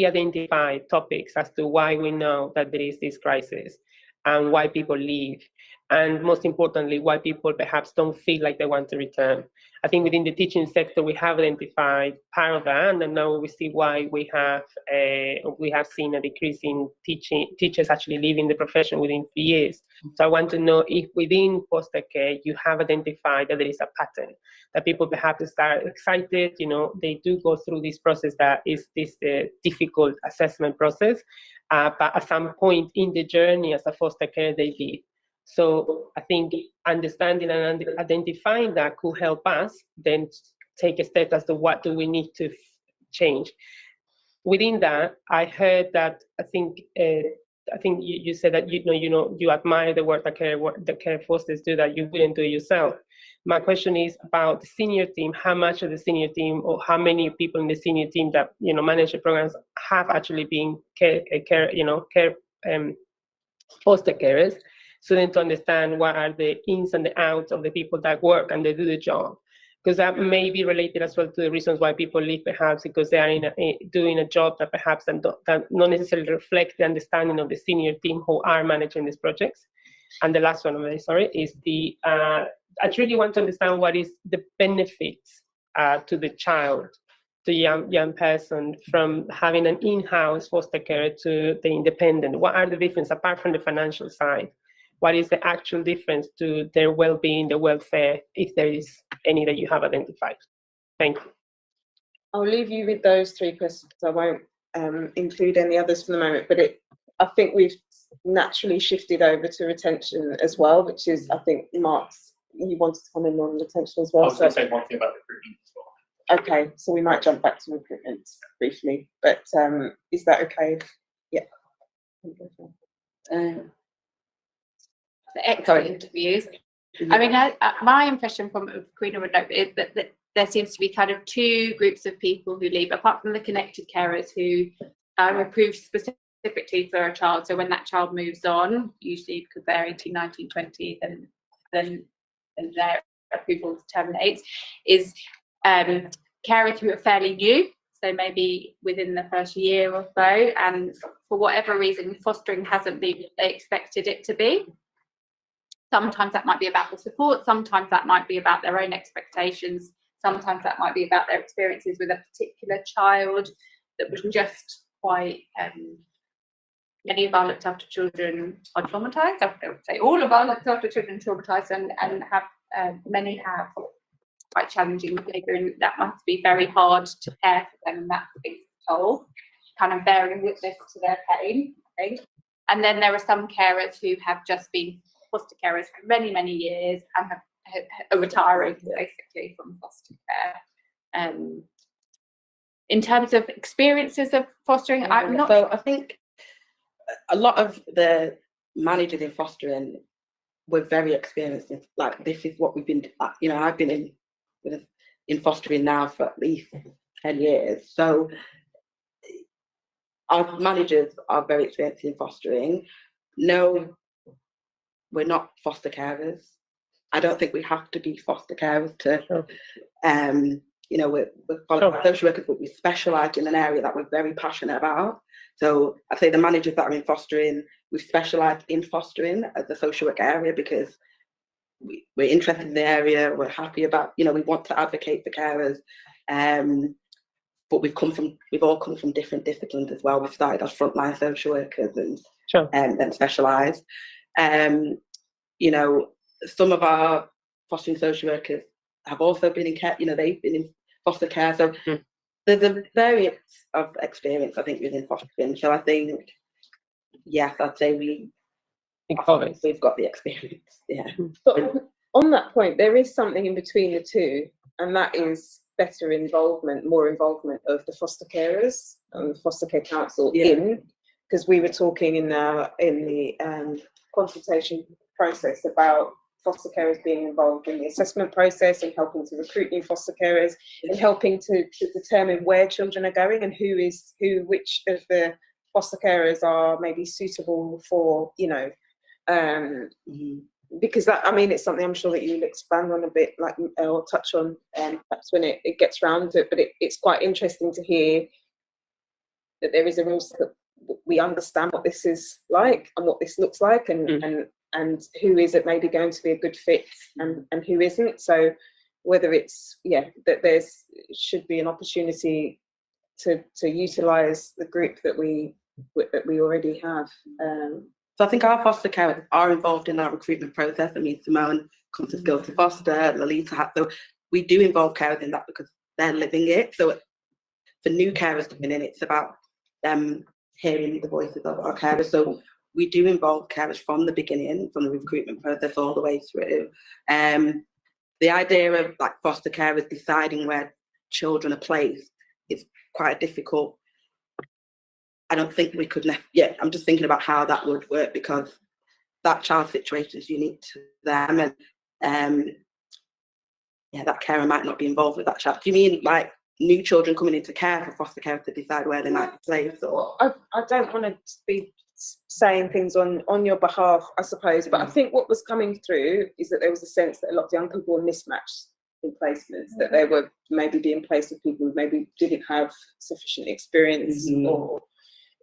identified topics as to why we know that there is this crisis and why people leave? And most importantly, why people perhaps don't feel like they want to return. I think within the teaching sector, we have identified part of that, and then now we see why we have seen a decrease in teachers actually leaving the profession within 3 years. So I want to know if within foster care, you have identified that there is a pattern, that people perhaps start excited, you know, they do go through this process that is this difficult assessment process, but at some point in the journey as a foster care, they leave. So I think understanding and identifying that could help us then take a step as to what do we need to change. Within that, I heard that I think you said that you admire the work that the care fosters do, that you wouldn't do it yourself. My question is about the senior team. How much of the senior team, or how many people in the senior team that manage the programs have actually been foster carers? So then to understand what are the ins and the outs of the people that work and they do the job, because that may be related as well to the reasons why people leave, perhaps because they are doing a job that perhaps that not necessarily reflect the understanding of the senior team who are managing these projects. And the last one, I'm very sorry, is I truly want to understand what is the benefits to the child, to young person, from having an in-house foster care to the independent. What are the differences apart from the financial side? What is the actual difference to their well-being, their welfare, if there is any that you have identified? Thank you. I'll leave you with those 3 questions. I won't include any others for the moment, but I think we've naturally shifted over to retention as well, which is, I think, Mark's, you wanted to come in on retention as well. I was going to say one thing about recruitment as well. Okay, so we might jump back to recruitment briefly, but is that okay? Yeah. The exit interviews. I mean, my impression from Queen would know is that there seems to be kind of 2 groups of people who leave, apart from the connected carers who are approved specifically for a child. So when that child moves on, usually because they're 18, 19, 20, then their approval terminates, is carers who are fairly new. So maybe within the first year or so, and for whatever reason, fostering hasn't been what they expected it to be. Sometimes that might be about the support, sometimes that might be about their own expectations, sometimes that might be about their experiences with a particular child that was just quite, many of our looked after children are traumatised. I would say all of our looked after children are traumatised, and have many have quite challenging behaviour, and that must be very hard to care for them, and that's a big toll, kind of bearing witness to their pain, I think. And then there are some carers who have just been foster carers for many, many years and are retiring basically from foster care. in terms of experiences of fostering, I'm not. So I think a lot of the managers in fostering were very experienced. Like, this is what we've been, you know, I've been in fostering now for at least 10 years. So our managers are very experienced in fostering. No, we're not foster carers. I don't think we have to be foster carers to, you know, we're qualified social workers, but we specialise in an area that we're very passionate about. So I'd say the managers that are in fostering, we specialise in fostering as a social work area because we're interested in the area, we're happy about, you know, we want to advocate for carers. But we've all come from different disciplines as well. We've started as frontline social workers and then specialised. You know, some of our fostering social workers have also been in care, you know, they've been in foster care. So there's a variance of experience, I think, within fostering. So I think, yes, I'd say we've got the experience, yeah. But on that point, there is something in between the two, and that is better involvement, more involvement of the foster carers and the foster care council because we were talking in the consultation process about foster carers being involved in the assessment process and helping to recruit new foster carers and helping to determine where children are going and which of the foster carers are maybe suitable for, you know, because that, I mean, it's something I'm sure that you'll expand on a bit, like, or touch on perhaps when it gets round to it, but it's quite interesting to hear that there is a real, we understand what this is like and what this looks like and who is it maybe going to be a good fit and who isn't. So whether it's, that there's should be an opportunity to utilise the group that we already have. So I think our foster carers are involved in our recruitment process. I mean, Simone comes to Skills to Foster, Lolita, so we do involve carers in that because they're living it. So for new carers coming in, it's about them hearing the voices of our carers. So we do involve carers from the beginning, from the recruitment process all the way through. The idea of like foster carers deciding where children are placed is quite difficult. I don't think we could, I'm just thinking about how that would work because that child's situation is unique to them and that carer might not be involved with that child. Do you mean like new children coming into care for foster care to decide where they might be placed? Or I don't want to be saying things on your behalf, I suppose, but I think what was coming through is that there was a sense that a lot of young people were mismatched in placements, that they were maybe being placed with people who maybe didn't have sufficient experience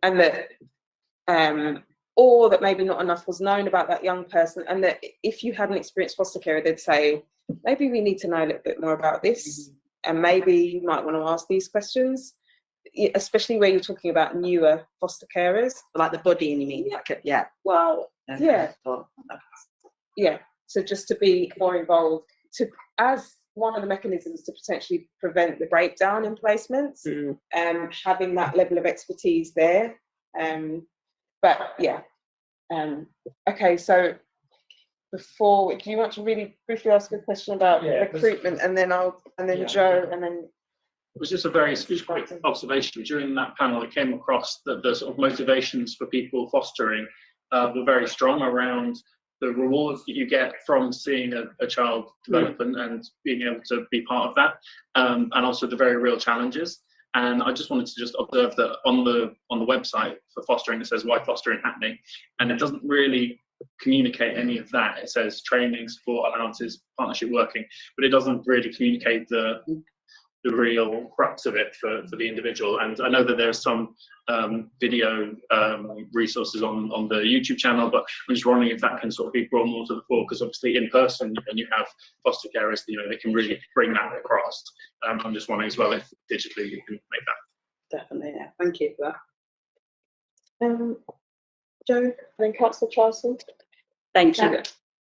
and that or that maybe not enough was known about that young person, and that if you had an experienced foster carer, they'd say, maybe we need to know a little bit more about this, and maybe you might want to ask these questions, especially where you're talking about newer foster carers. Like the buddying, you mean? Well, so just to be more involved, as one of the mechanisms to potentially prevent the breakdown in placements, having that level of expertise there. Okay, so before, do you want to really briefly ask a question about recruitment, and then Joe, and then it was just a very quick observation. During that panel, I came across that the sort of motivations for people fostering were very strong around the rewards that you get from seeing a child develop and being able to be part of that, and also the very real challenges. And I just wanted to just observe that on the website for fostering, it says why fostering happening, and it doesn't really communicate any of that. It says training, support, allowances, partnership working, but it doesn't really communicate the real crux of it for the individual. And I know that there's some video resources on the YouTube channel, but I'm just wondering if that can sort of be brought more to the fore, because obviously in person, when you have foster carers, you know, they can really bring that across. I'm just wondering as well if digitally you can make that. Definitely, yeah. Thank you for that. Joe, and then Councillor Charlson. Thank you.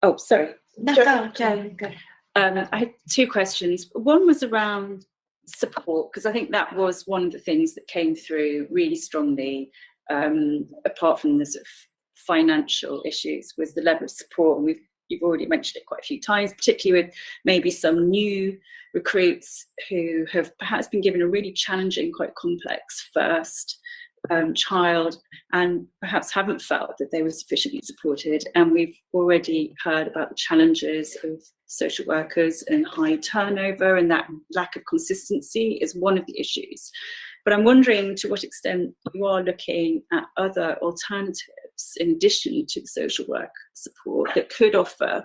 Oh, sorry. No, Joe, go. I had two questions. One was around support, because I think that was one of the things that came through really strongly, apart from the sort of financial issues, was the level of support. And we've you've already mentioned it quite a few times, particularly with maybe some new recruits who have perhaps been given a really challenging, quite complex first child, and perhaps haven't felt that they were sufficiently supported. And we've already heard about the challenges of social workers and high turnover, and that lack of consistency is one of the issues. But I'm wondering to what extent you are looking at other alternatives in addition to the social work support that could offer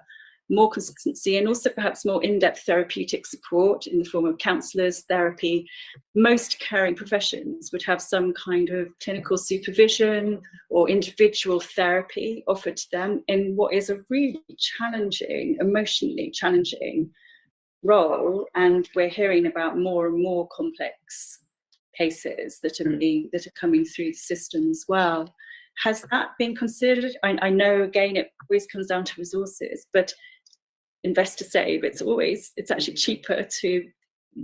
more consistency and also perhaps more in-depth therapeutic support in the form of counsellors, therapy. Most caring professions would have some kind of clinical supervision or individual therapy offered to them in what is a really challenging, emotionally challenging role. And we're hearing about more and more complex cases that are coming through the system as well. Has that been considered? I know, again, it always comes down to resources, but investor save, it's actually cheaper to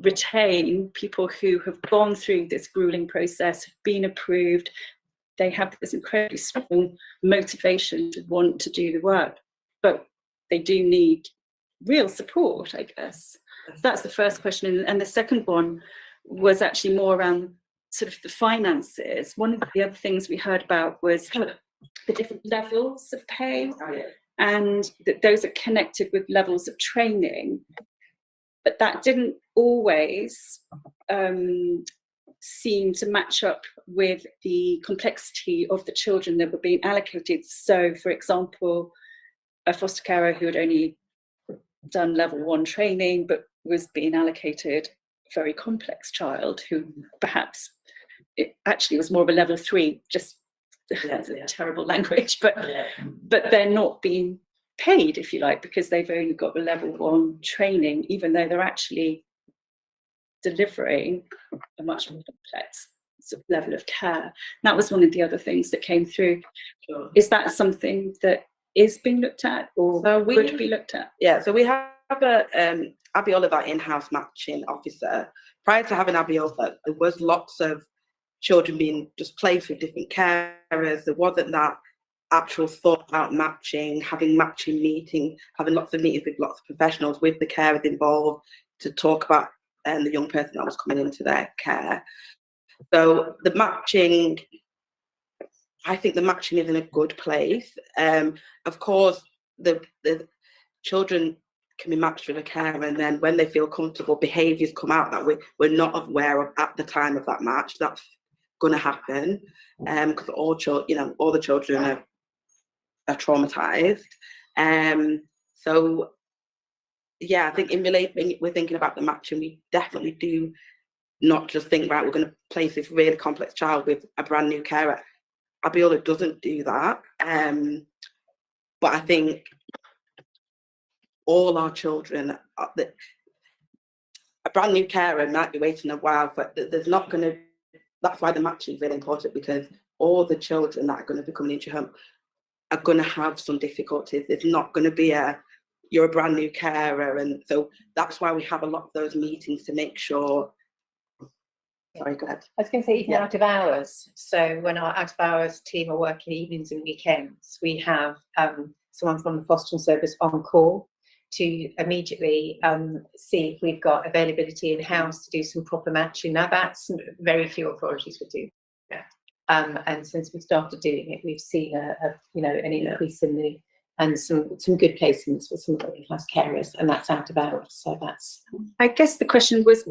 retain people who have gone through this grueling process, have been approved. They have this incredibly strong motivation to want to do the work, but they do need real support, I guess. That's the first question. And the second one was actually more around sort of the finances. One of the other things we heard about was the different levels of pay, and that those are connected with levels of training, but that didn't always seem to match up with the complexity of the children that were being allocated. So, for example, a foster carer who had only done level 1 training but was being allocated a very complex child who perhaps it actually was more of a level 3, just terrible language, but they're not being paid, if you like, because they've only got the level 1 training, even though they're actually delivering a much more complex sort of level of care. That was one of the other things that came through. Is that something that is being looked at or could be looked at? Yeah, so we have Abiola, our in-house matching officer. Prior to having Abiola, there was lots of children being just placed with different carers. There wasn't that actual thought about matching, having matching meetings, having lots of meetings with lots of professionals, with the carers involved to talk about the young person that was coming into their care. So the matching, I think the matching is in a good place. Of course, the children can be matched with a carer, and then when they feel comfortable, behaviours come out that we're not aware of at the time of that match. That's going to happen because all the children are traumatized. So yeah, I think in relation, we're thinking about the matching, we definitely do not just think, right, we're going to place this really complex child with a brand new carer. Abiola doesn't do that. But I think all our children, a brand new carer might be waiting a while, but there's not going to, that's why the matching is really important, because all the children that are going to be coming into your home are going to have some difficulties. There's not going to be you're a brand new carer. And so that's why we have a lot of those meetings to make sure. Sorry, go ahead. I was going to say, even out of hours. So when our out of hours team are working evenings and weekends, we have someone from the fostering service on call to immediately see if we've got availability in house to do some proper matching. Now that's very few authorities would do that. And since we started doing it, we've seen an increase in and some good placements for some working-class carers, and that's out of hours. So that's. I guess the question was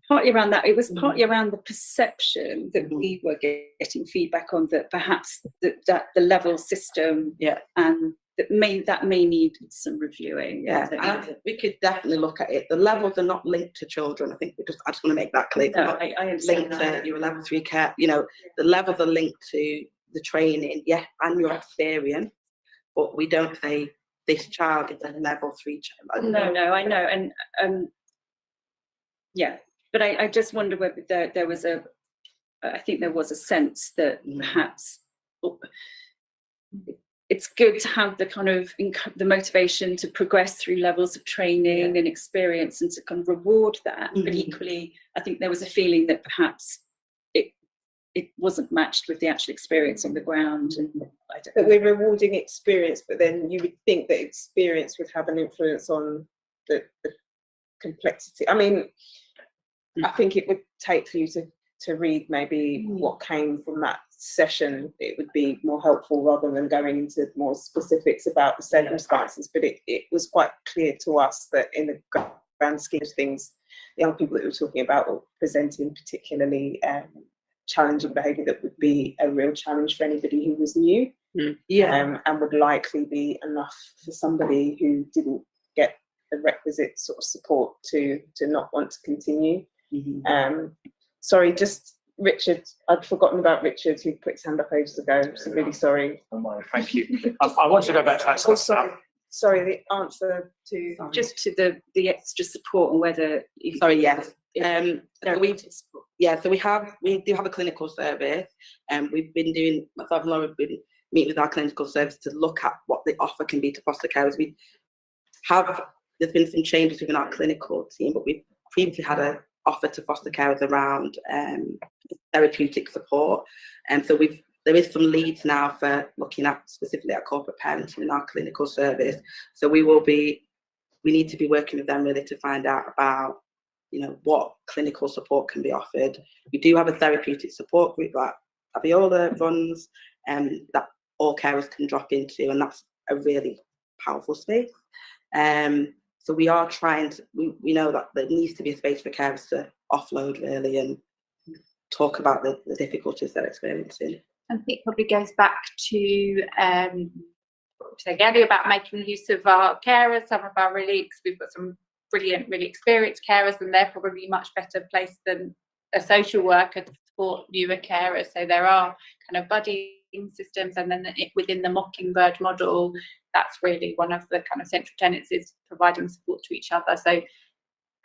partly around that. It was partly around the perception that we were getting feedback on, that perhaps that the level system, and that may need some reviewing. Yeah, we could definitely look at it. The levels are not linked to children. I just want to make that clear. No, I understand linked to your level 3 care. The levels are linked to the training, and your experience. But we don't say this child is a level 3 child. No, I know, and but I just wonder whether there was I think there was a sense that perhaps it's good to have the kind of the motivation to progress through levels of training and experience and to kind of reward that. But equally, I think there was a feeling that perhaps it wasn't matched with the actual experience on the ground. And I don't But know. we're rewarding experience, but then you would think that experience would have an influence on the complexity. I mean, I think it would take for you to read maybe what came from that session. It would be more helpful rather than going into more specifics about the circumstances. But it was quite clear to us that in the grand scheme of things, the young people that we were talking about were presenting particularly challenging behaviour that would be a real challenge for anybody who was new. And would likely be enough for somebody who didn't get the requisite sort of support to not want to continue. Sorry, just Richard, I'd forgotten about Richard, who put his hand up ages ago. So really sorry. Thank you. I want to go back to that. Oh, sorry, the answer to Just to the extra support and whether Sorry, yes. So we do have a clinical service, and we've been doing, myself and Laura have been meeting with our clinical service to look at what the offer can be to foster carers. There's been some changes within our clinical team, but we've previously had an offer to foster carers around therapeutic support, and so there is some leads now for looking at specifically at corporate parenting in our clinical service. So we need to be working with them really to find out about, you know, what clinical support can be offered. We do have a therapeutic support group that Aviola runs, and that all carers can drop into, and that's a really powerful space. So we are trying to, we know that there needs to be a space for carers to offload really and talk about the difficulties they're experiencing. I think it probably goes back to what we said earlier about making use of our carers. Some of our we've got some brilliant, really experienced carers, and they're probably much better placed than a social worker to support newer carers. So there are kind of buddying systems, and then within the Mockingbird model, that's really one of the kind of central tenets is providing support to each other. So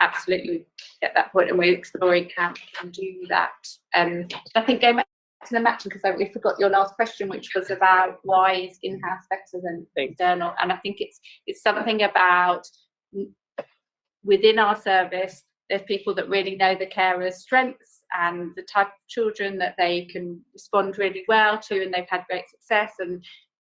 absolutely get that point, and we're exploring how we can do that. I think going back to the matching, because we forgot your last question, which was about why is in-house better than external, and I think it's something about within our service, there's people that really know the carers' strengths and the type of children that they can respond really well to, and they've had great success,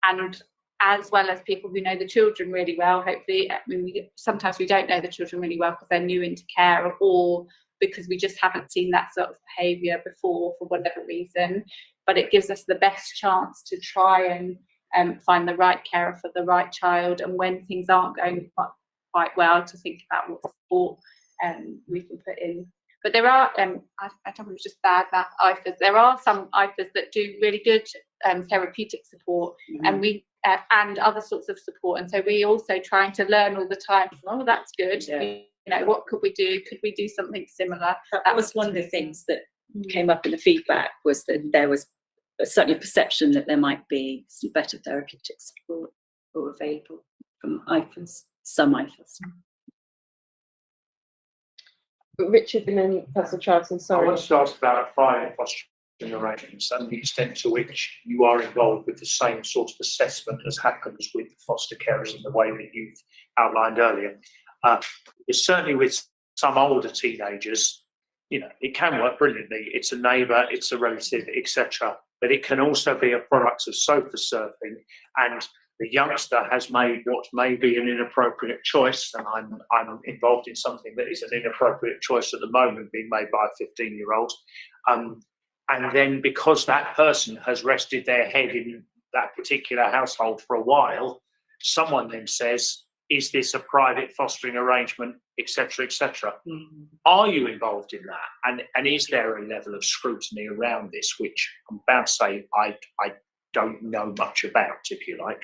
and as well as people who know the children really well. Hopefully, I mean, sometimes we don't know the children really well because they're new into care, or because we just haven't seen that sort of behaviour before for whatever reason. But it gives us the best chance to try and find the right carer for the right child, and when things aren't going quite well, to think about what support we can put in. But there are, I don't want to just bad that IFAs. There are some IFAs that do really good therapeutic support, and and other sorts of support. And so we also trying to learn all the time. Oh, that's good. Yeah. You know, what could we do? Could we do something similar? That was one of the things that came up in the feedback, was that there was certainly a perception that there might be some better therapeutic support available from IFAs, some IFAs. Richard and then Professor Charlton. I Sorry. want to ask about private fostering arrangements and the extent to which you are involved with the same sort of assessment as happens with foster carers in the way that you've outlined earlier. It's certainly with some older teenagers, you know, it can work brilliantly. It's a neighbour, it's a relative, etc. But it can also be a product of sofa surfing, and the youngster has made what may be an inappropriate choice, and I'm involved in something that is an inappropriate choice at the moment being made by a 15-year-old. And then because that person has rested their head in that particular household for a while, someone then says, is this a private fostering arrangement, etc., etc. Are you involved in that? And is there a level of scrutiny around this, which I'm about to say I don't know much about, if you like?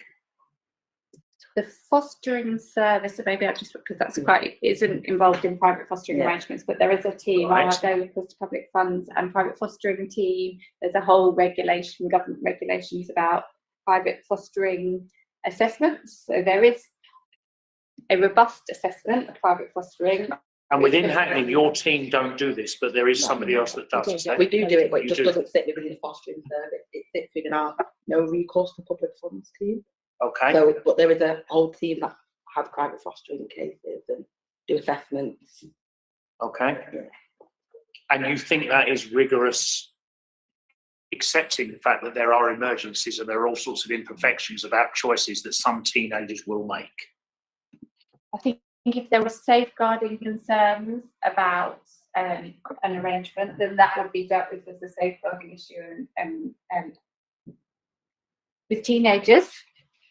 The fostering service, so maybe I just, because that's quite, isn't involved in private fostering arrangements, but there is a team, I go with public funds and private fostering team. There's a whole regulation, government regulations about private fostering assessments. So there is a robust assessment of private fostering. And within Hackney, your team don't do this, but there is somebody else that does. We do it, but it just doesn't sit within the fostering service. It sits within our no recourse to public funds team. Okay. So, but there is a whole team that have private fostering cases and do assessments. Okay. And you think that is rigorous accepting the fact that there are emergencies and there are all sorts of imperfections about choices that some teenagers will make. I think if there were safeguarding concerns about an arrangement, then that would be dealt with as a safeguarding issue. And with teenagers,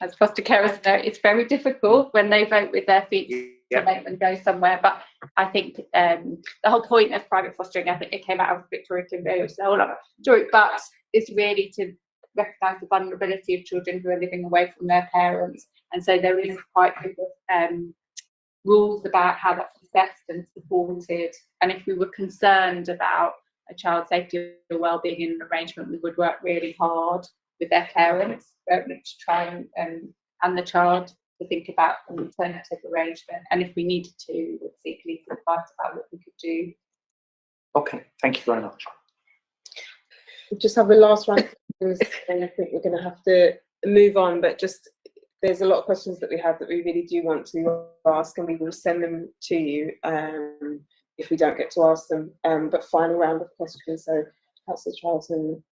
as foster carers know, it's very difficult when they vote with their feet to make them go somewhere. But I think the whole point of private fostering, I think it came out of Victoria Kimberley, which is a whole lot of story, but it's really to recognise the vulnerability of children who are living away from their parents. And so there is quite good rules about how that's assessed and supported. And if we were concerned about a child's safety or well-being in an arrangement, we would work really hard with their parents to try and the child to think about an alternative arrangement. And if we needed to, we would seek legal advice about what we could do. Okay, thank you very much. We'll just have a last round of questions, and I think we're going to have to move on, but just there's a lot of questions that we have that we really do want to ask, and we will send them to you if we don't get to ask them. But final round of questions. So, Councillor Charlton,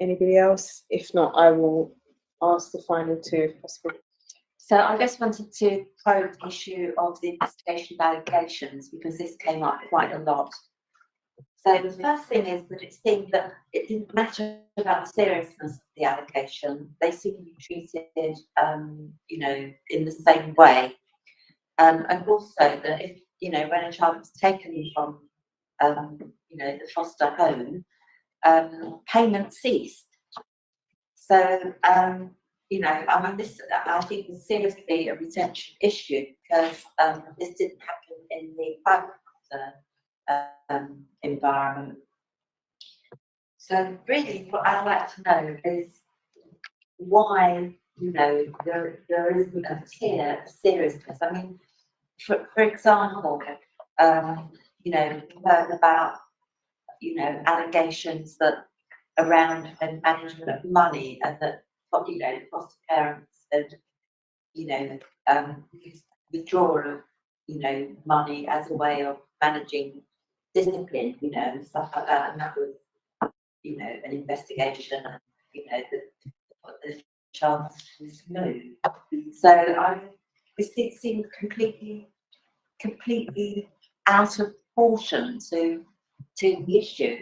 anybody else? If not, I will ask the final two if possible. So I just wanted to probe the issue of the investigation of allegations, because this came up quite a lot. So the first thing is that it seemed that it didn't matter about the seriousness of the allegation. They seemed to be treated, you know, in the same way. And also that if, you know, when a child was taken from, you know, the foster home, payment ceased. So, you know, I mean, this, I think, is seriously a retention issue, because this didn't happen in the private environment. So really what I'd like to know is why, you know, there isn't a tier of seriousness. I mean, for example, you know, we heard about, you know, allegations that around management of money, and that, you know, foster parents had, you know, withdrawal of, you know, money as a way of managing discipline, you know, and stuff like that. And that was, you know, an investigation, and, you know, the child was moved. So it seems completely out of proportion to the issue.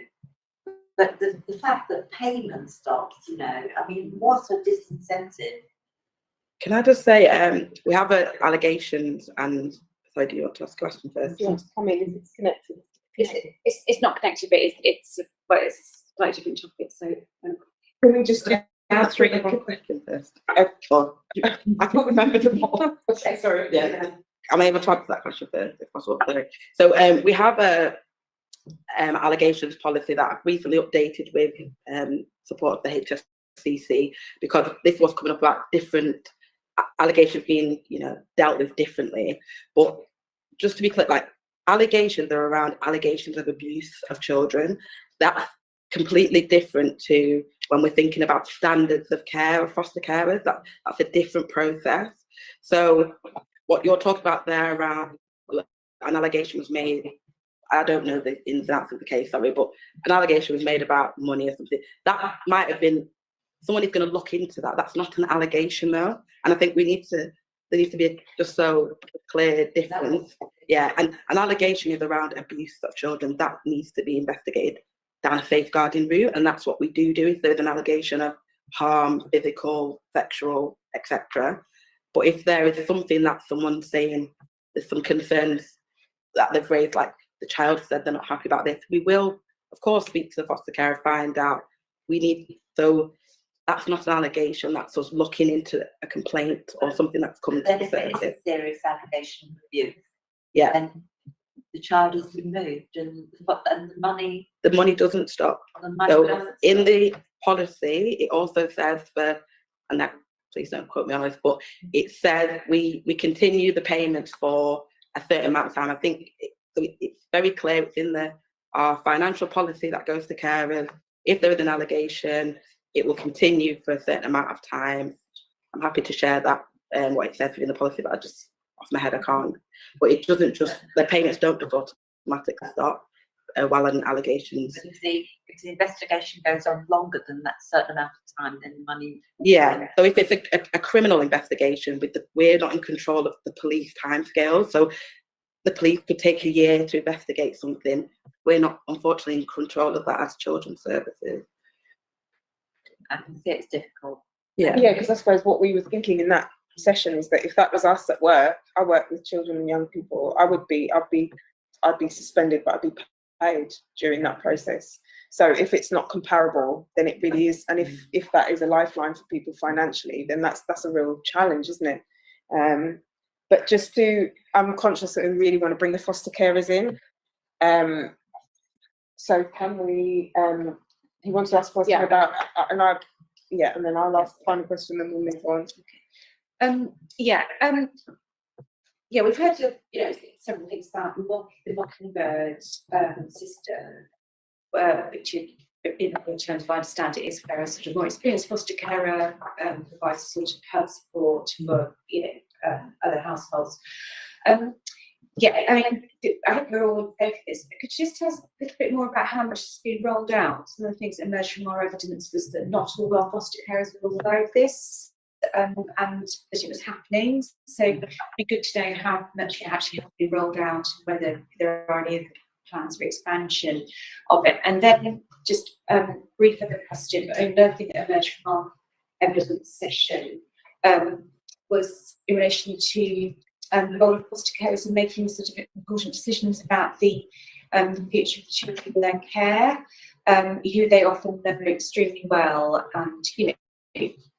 But the fact that payment stops, you know, I mean, what a disincentive. Can I just say, we have allegations, and sorry, do you want to ask a question first? Yes, I mean, it's connected. It's not connected, but it's slightly different topic. So Can we just do Answer one question first. Or, I can't remember them all. Okay, sorry. Yeah, I'm able to answer that question first, if possible. Sorry. So we have a allegations policy that I've recently updated with support of the HSCC, because this was coming up about different allegations being, you know, dealt with differently. But just to be clear, like, allegations are around allegations of abuse of children. That's completely different to when we're thinking about standards of care of foster carers. That's a different process. So what you're talking about there around, well, an allegation was made, I don't know the ins and outs of the case, sorry, but an allegation was made about money or something. That might have been, someone is going to look into that. That's not an allegation though. And I think there needs to be just so clear difference. Yeah, and an allegation is around abuse of children. That needs to be investigated down a safeguarding route, and that's what we do if there's an allegation of harm, physical, sexual, etc. But if there is something that someone's saying, there's some concerns that they've raised, like the child said they're not happy about this, we will, of course, speak to the foster carer, find out. So that's not an allegation, that's us looking into a complaint or something that's come to the surface. It's a serious allegation of abuse. Yeah. And the child is removed, and the money. The money doesn't stop. So in the policy, it also says and that, please don't quote me on this, but it says we continue the payments for a certain amount of time. I think it's very clear, it's in our financial policy that goes to carers. If there is an allegation, it will continue for a certain amount of time. I'm happy to share that, what it says within the policy, but I just, off my head, I can't. But it doesn't just, the payments don't just automatically stop. while an allegations. If the investigation goes on longer than that certain amount of time, then the money. Yeah, so if it's a criminal investigation, we're not in control of the police timescale. So the police could take a year to investigate something. We're not, unfortunately, in control of that as children's services. I can see it's difficult. Yeah. Yeah, because I suppose what we were thinking in that session is that if that was us at work, I work with children and young people, I'd be suspended, but I'd be paid during that process. So if it's not comparable, then it really is. And if that is a lifeline for people financially, then that's a real challenge, isn't it? But I'm conscious that we really want to bring the foster carers in. So can we? He wants to ask a question about, and then I'll ask the final question, and we'll move on. We've heard of, several things about the Mockingbird system, which in terms of I understand it is where a sort of more experienced foster carer provides sort of help support for other households. I hope we're all in favour of this, but could you just tell us a little bit more about how much has been rolled out? Some of the things that emerged from our evidence was that not all our foster carers were aware of this. And that it was happening, so it'd be good to know how much it actually has been rolled out, whether there are any plans for expansion of it. And then just brief other question, another thing that emerged from our evidence session was in relation to the role of foster carers in making sort of important decisions about the future of the children in their care, who they often know extremely well, and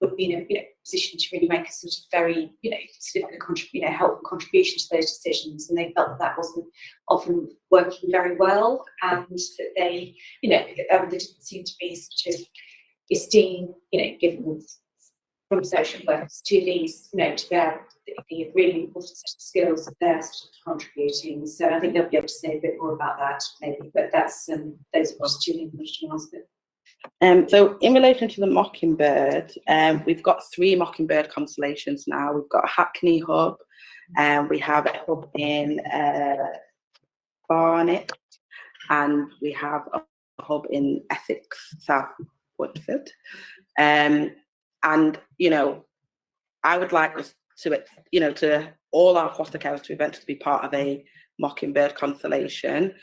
would be in a position to really make a sort of very significant helpful contribution to those decisions, and they felt that wasn't often working very well, and that they there didn't seem to be sort of esteem given from social workers to these to their the really important set of skills that they're sort of contributing. So I think they'll be able to say a bit more about that maybe, but that's those are just two English answers. So in relation to the Mockingbird, we've got 3 Mockingbird constellations now. We've got a Hackney hub, and we have a hub in Barnet, and we have a hub in Essex, South Woodford. And I would like us to all our foster carers to eventually be part of a Mockingbird constellation,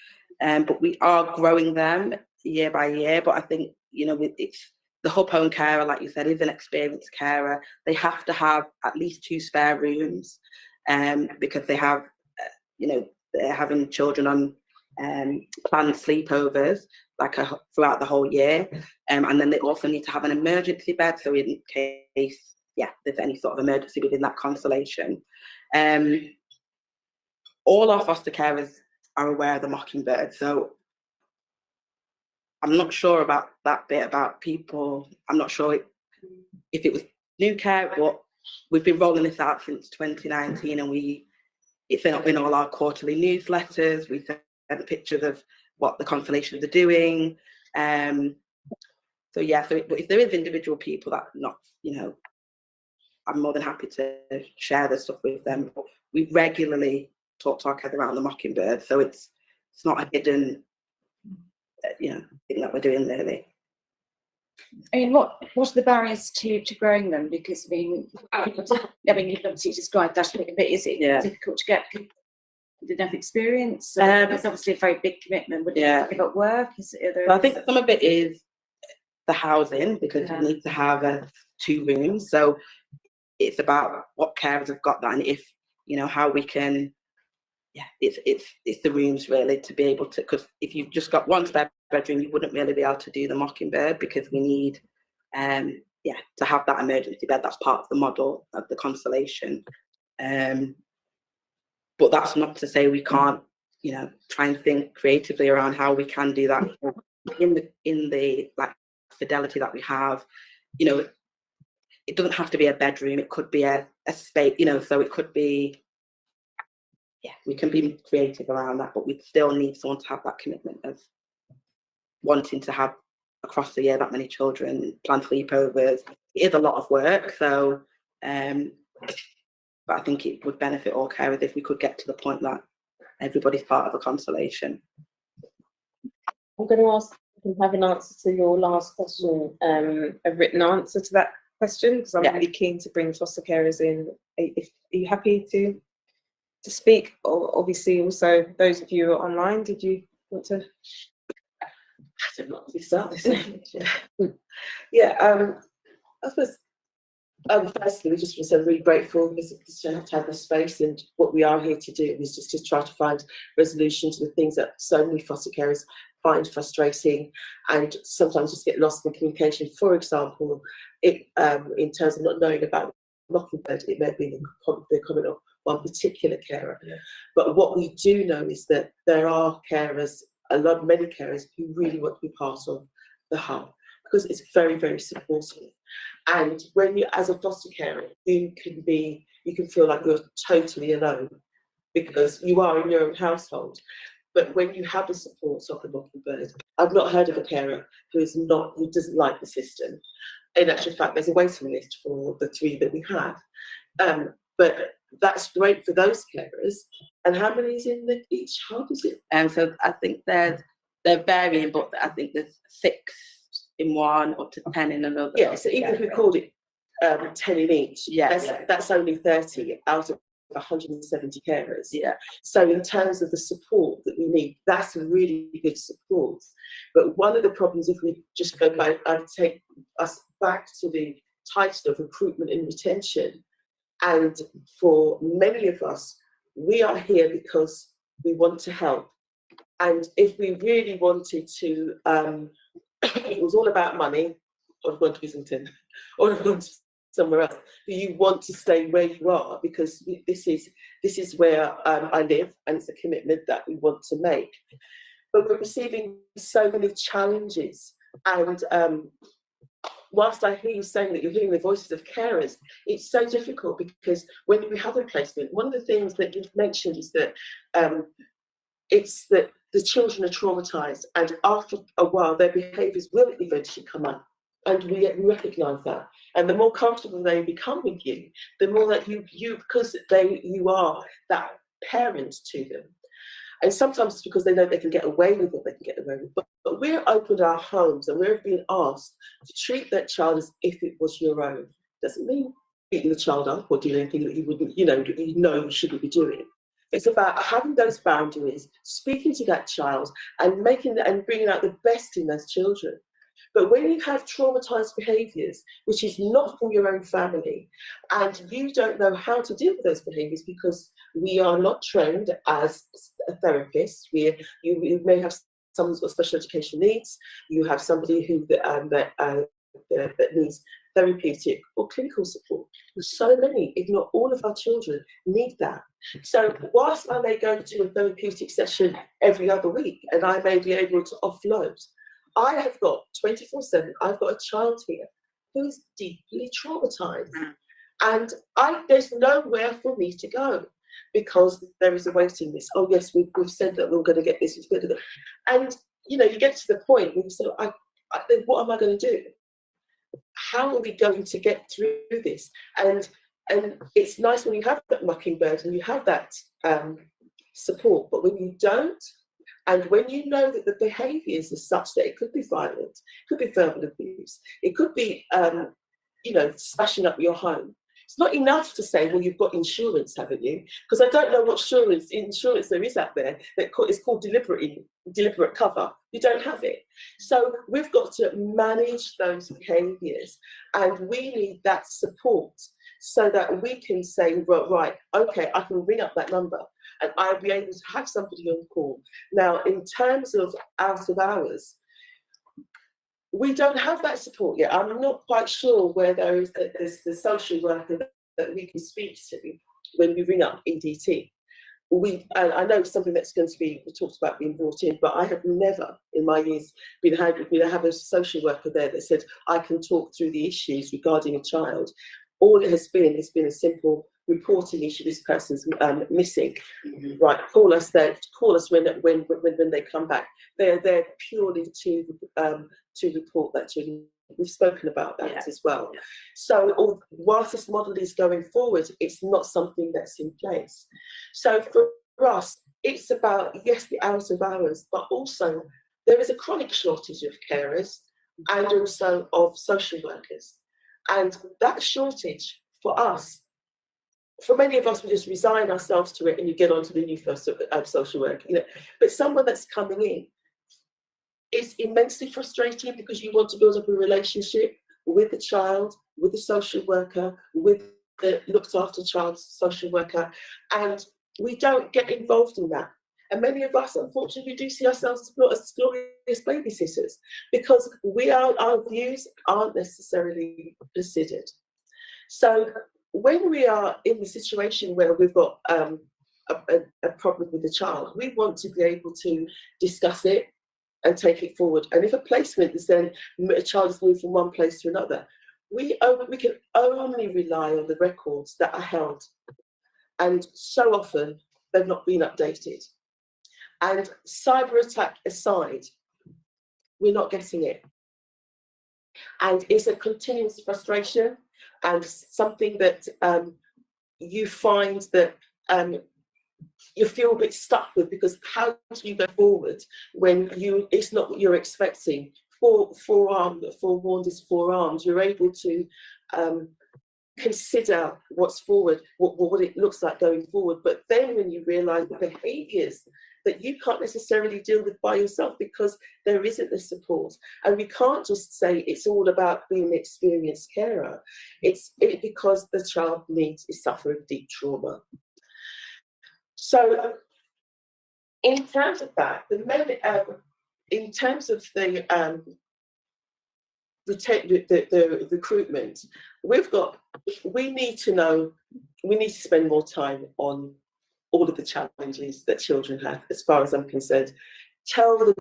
but we are growing them year by year. But I think it's the hub home carer, like you said, is an experienced carer. They have to have at least 2 spare rooms, because they have, they're having children on planned sleepovers throughout the whole year, and then they also need to have an emergency bed, so in case there's any sort of emergency within that constellation. All our foster carers are aware of the Mockingbird, so I'm not sure about that bit about people. I'm not sure if it was new care, but we've been rolling this out since 2019, and it's in all our quarterly newsletters. We sent pictures of what the constellations are doing. But if there is individual people that not, I'm more than happy to share this stuff with them. But we regularly talk to our kids around the Mockingbird, so it's not a hidden thing that we're doing really. I mean, what are the barriers to growing them? Because you've obviously described that a little bit. Is it difficult to get people with enough experience? It's obviously a very big commitment. Would it give up work? I think some of it is the housing, because you need to have 2 rooms. So it's about what carers have got that, and if how we can. It's the rooms really, to be able to, because if you've just got 1 spare bedroom, you wouldn't really be able to do the Mockingbird, because we need to have that emergency bed. That's part of the model of the constellation. But that's not to say we can't try and think creatively around how we can do that in the fidelity that we have. It doesn't have to be a bedroom, it could be a space, so it could be. We can be creative around that, but we still need someone to have that commitment of wanting to have across the year that many children, plan sleepovers. It is a lot of work, so but I think it would benefit all carers if we could get to the point that everybody's part of a constellation. I'm going to ask if you have an answer to your last question, a written answer to that question, because I'm really keen to bring foster carers in. Are you happy to speak? Or obviously, also those of you who are online, did you want to? I don't know if start this. Yeah, I suppose. Firstly, we just want to say really grateful to have this space, and what we are here to do is just to try to find resolution to the things that so many foster carers find frustrating and sometimes just get lost in communication. For example, in terms of not knowing about Mockingbird, it may have been the comment of one particular carer. Yeah. But what we do know is that there are carers, many carers who really want to be part of the hub, because it's very, very supportive. And when you, as a foster carer, you can feel like you're totally alone because you are in your own household. But when you have the support of the Mockingbird, I've not heard of a carer who doesn't like the system. In actual fact, there's a waiting list for the 3 that we have. But that's great for those carers. And how many is in each hub, is it? So I think they're varying, but I think there's 6 in one, up to 10 in another. Yeah, so even if we called it 10 in each, that's only 30 out of 170 carers. Yeah. So in terms of the support that we need, that's a really good support. But one of the problems, if we just go back, I'd take us back to the title of recruitment and retention. And for many of us, we are here because we want to help. And if we really wanted to, it was all about money, or I've gone to Islington, or I've gone to somewhere else. But you want to stay where you are because this is where I live, and it's a commitment that we want to make. But we're receiving so many challenges, and whilst I hear you saying that you're hearing the voices of carers, it's so difficult because when we have a placement, one of the things that you've mentioned is that it's that the children are traumatised, and after a while their behaviours will eventually come up, and we recognise that. And the more comfortable they become with you, the more that you because you are that parent to them. And sometimes it's because they know they can get away with what they can get away with. But we're opened our homes and we're being asked to treat that child as if it was your own. Doesn't mean beating the child up or doing anything that you wouldn't, you shouldn't be doing. It's about having those boundaries, speaking to that child and bringing out the best in those children. But when you have traumatized behaviors, which is not from your own family, and you don't know how to deal with those behaviors because we are not trained as a therapist, you may have someone who's got special education needs, you have somebody who that needs therapeutic or clinical support. So many, if not all of our children need that. So whilst I may go to a therapeutic session every other week and I may be able to offload, I have got 24/7, I've got a child here who is deeply traumatized. And there's nowhere for me to go because there is a waiting list. Oh yes, we've said that we're going to get this, and you get to the point where you say, what am I going to do? How are we going to get through this? And it's nice when you have that Mockingbird and you have that support, but when you don't, and when you know that the behaviours are such that it could be violent, it could be verbal abuse, it could be, smashing up your home. It's not enough to say, well, you've got insurance, haven't you? Because I don't know what insurance there is out there that is called deliberate cover. You don't have it. So we've got to manage those behaviours, and we need that support so that we can say, well, right, okay, I can ring up that number and I'll be able to have somebody on call. Now, in terms of out of hours, we don't have that support yet. I'm not quite sure where there's the social worker that we can speak to when we ring up EDT. I know something that's going to be talked about being brought in, but I have never in my years have a social worker there that said, I can talk through the issues regarding a child. All it has been a simple reporting issue. This person's missing. Right, call us when they come back. They're there purely to report that children. We've spoken about that as well. So whilst this model is going forward, it's not something that's in place. So for us, it's about, yes, the out of hours, but also there is a chronic shortage of carers and also of social workers. And that shortage for us, for many of us, we just resign ourselves to it and you get on to the new first social work. You know, but someone that's coming in, it's immensely frustrating because you want to build up a relationship with the child, with the social worker, with the looked after child's social worker, and we don't get involved in that. And many of us, unfortunately, do see ourselves as glorious babysitters because our views aren't necessarily considered. So when we are in the situation where we've got a problem with the child, we want to be able to discuss it and take it forward. And if a placement is then a child is moved from one place to another, we can only rely on the records that are held. And so often they've not been updated. And cyber attack aside, we're not getting it. And it's a continuous frustration and something that you find that you feel a bit stuck with, because how do you go forward when it's not what you're expecting? Forewarned is forearmed. You're able to consider what's forward, what it looks like going forward. But then when you realise the behaviours that you can't necessarily deal with by yourself because there isn't the support. And we can't just say it's all about being an experienced carer. It's because the child is suffering deep trauma. So in terms of that, in terms of the recruitment, we need to spend more time on all of the challenges that children have, as far as I'm concerned. Tell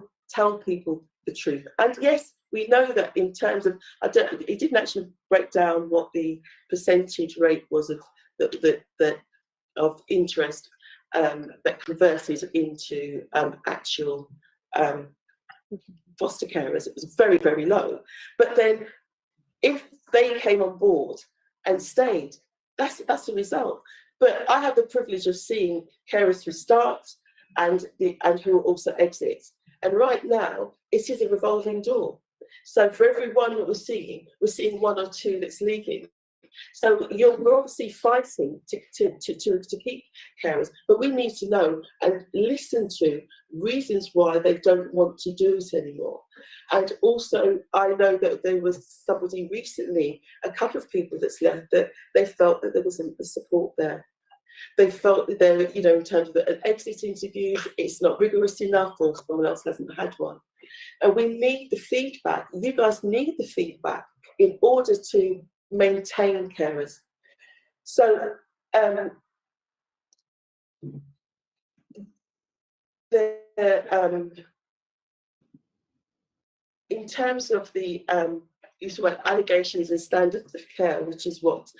people the truth. And yes, we know that in terms of, it didn't actually break down what the percentage rate was of interest that converted into actual foster carers. It was very, very low. But then if they came on board and stayed, that's the result. But I have the privilege of seeing carers who start and who also exit. And right now, it is a revolving door. So for every one that we're seeing one or two that's leaving. So we're obviously fighting to keep carers, but we need to know and listen to reasons why they don't want to do it anymore. And also, I know that there was somebody recently, a couple of people that's left, that they felt that there wasn't the support there. They felt that they're, in terms of an exit interview, it's not rigorous enough, or someone else hasn't had one. And we need the feedback. You guys need the feedback in order to maintain carers. So in terms of the allegations and standards of care, which is what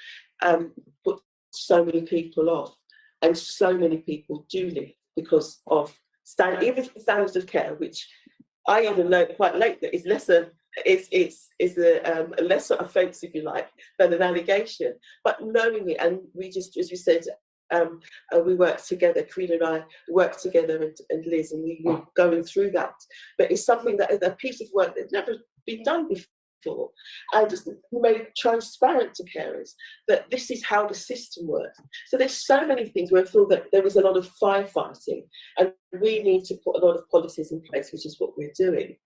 put so many people off, and so many people do leave because of even standards of care, which I even learned quite late that is lesser. It's a lesser offence, if you like, than an allegation. But knowing it, and we just, as we said, we worked together. Karina and I worked together, and Liz, and we were going through that. But it's something that is a piece of work that's never been done before, and just made transparent to carers that this is how the system works. So there's so many things where I feel that there is a lot of firefighting, and we need to put a lot of policies in place, which is what we're doing.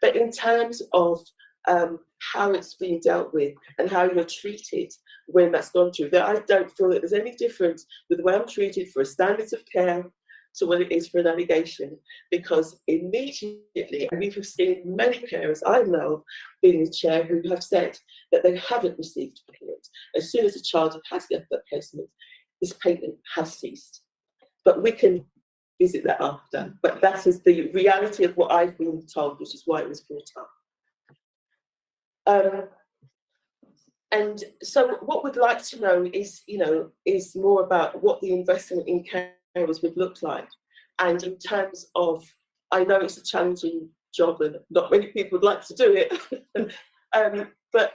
But in terms of how it's being dealt with and how you're treated when that's gone through, that I don't feel that there's any difference with the way I'm treated for a standards of care to what it is for an allegation, because immediately, and we've seen many carers I know being the chair who have said that they haven't received payment. As soon as a child has left that placement, this payment has ceased. But we can visit that after. But that is the reality of what I've been told, which is why it was brought up. And so what we'd like to know is more about what the investment in carers would look like. And in terms of, I know it's a challenging job and not many people would like to do it, but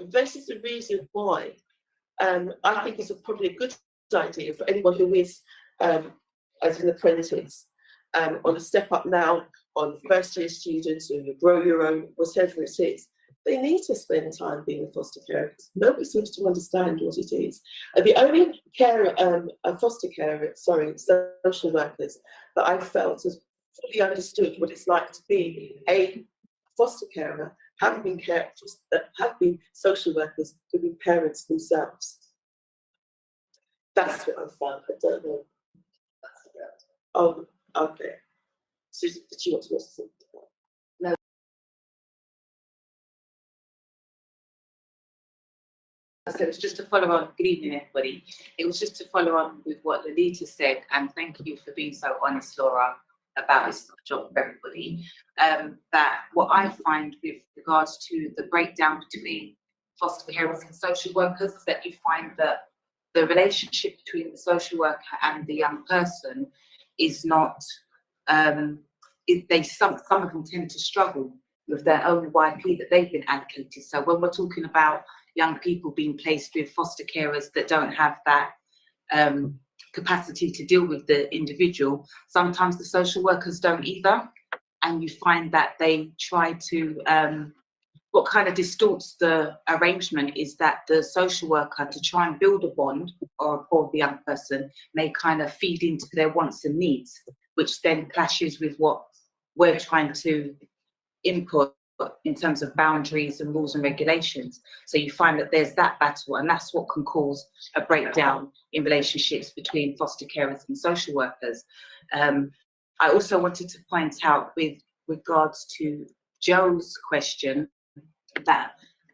this is the reason why I think it's probably a good idea for anyone who is as an apprentice on a step up now on first year students, or you grow your own, whatever it is. They need to spend time being a foster carer because nobody seems to understand what it is. And the only carer, foster carer, social workers that I felt has fully understood what it's like to be a foster carer have been social workers who've been parents themselves. That's what I found. I don't know. Oh, okay. Susan, did you want to say something? No. So it was just to follow on. Good evening, everybody. It was just to follow on with what Lolita said, and thank you for being so honest, Laura, about this job for everybody. That what I find with regards to the breakdown between foster carers and social workers is that you find that the relationship between the social worker and the young person is not. Some of them tend to struggle with their own YP that they've been allocated. So when we're talking about young people being placed with foster carers that don't have that capacity to deal with the individual, sometimes the social workers don't either. And you find that they try to, what kind of distorts the arrangement is that the social worker, to try and build a bond or rapport with the young person, may kind of feed into their wants and needs, which then clashes with what we're trying to input in terms of boundaries and rules and regulations. So you find that there's that battle, and that's what can cause a breakdown in relationships between foster carers and social workers. I also wanted to point out with regards to Joe's question that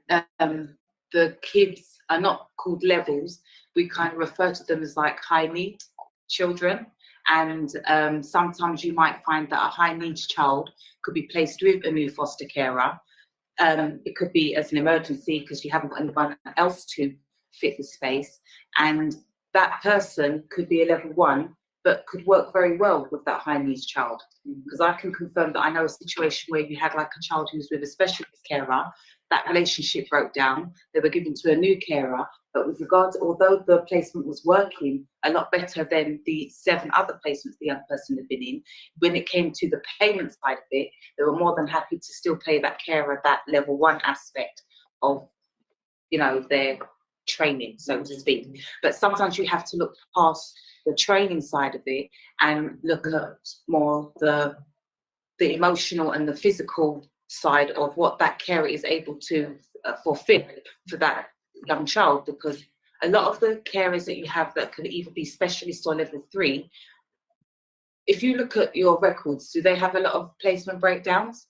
the kids are not called levels. We kind of refer to them as like high need children. And sometimes you might find that a high needs child could be placed with a new foster carer. It could be as an emergency because you haven't got anyone else to fit the space. And that person could be a level 1, but could work very well with that high needs child. Because I can confirm that I know a situation where you had like a child who's with a specialist carer, that relationship broke down, they were given to a new carer, but with regards, although the placement was working a lot better than the 7 other placements the young person had been in, when it came to the payment side of it, they were more than happy to still pay that carer that level 1 aspect of, you know, their training, so to speak. But sometimes you have to look past the training side of it and look at more the emotional and the physical side of what that carer is able to fulfill for that young child, because a lot of the carers that you have that could either be specialists or level 3, if you look at your records, do they have a lot of placement breakdowns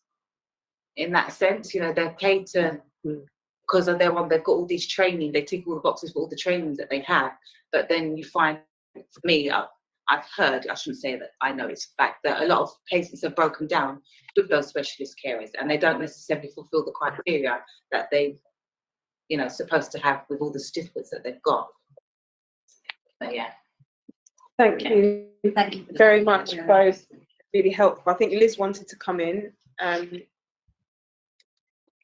in that sense? You know, they're paid to, because they've got all these training, they tick all the boxes for all the trainings that they have, but then you find, for me, I've heard, I shouldn't say that I know it's a fact, that a lot of places are broken down with those specialist carers, and they don't necessarily fulfill the criteria that they, you know, supposed to have with all the certificates that they've got. But yeah. Thank you. Thank you very much, both. Really helpful. I think Liz wanted to come in.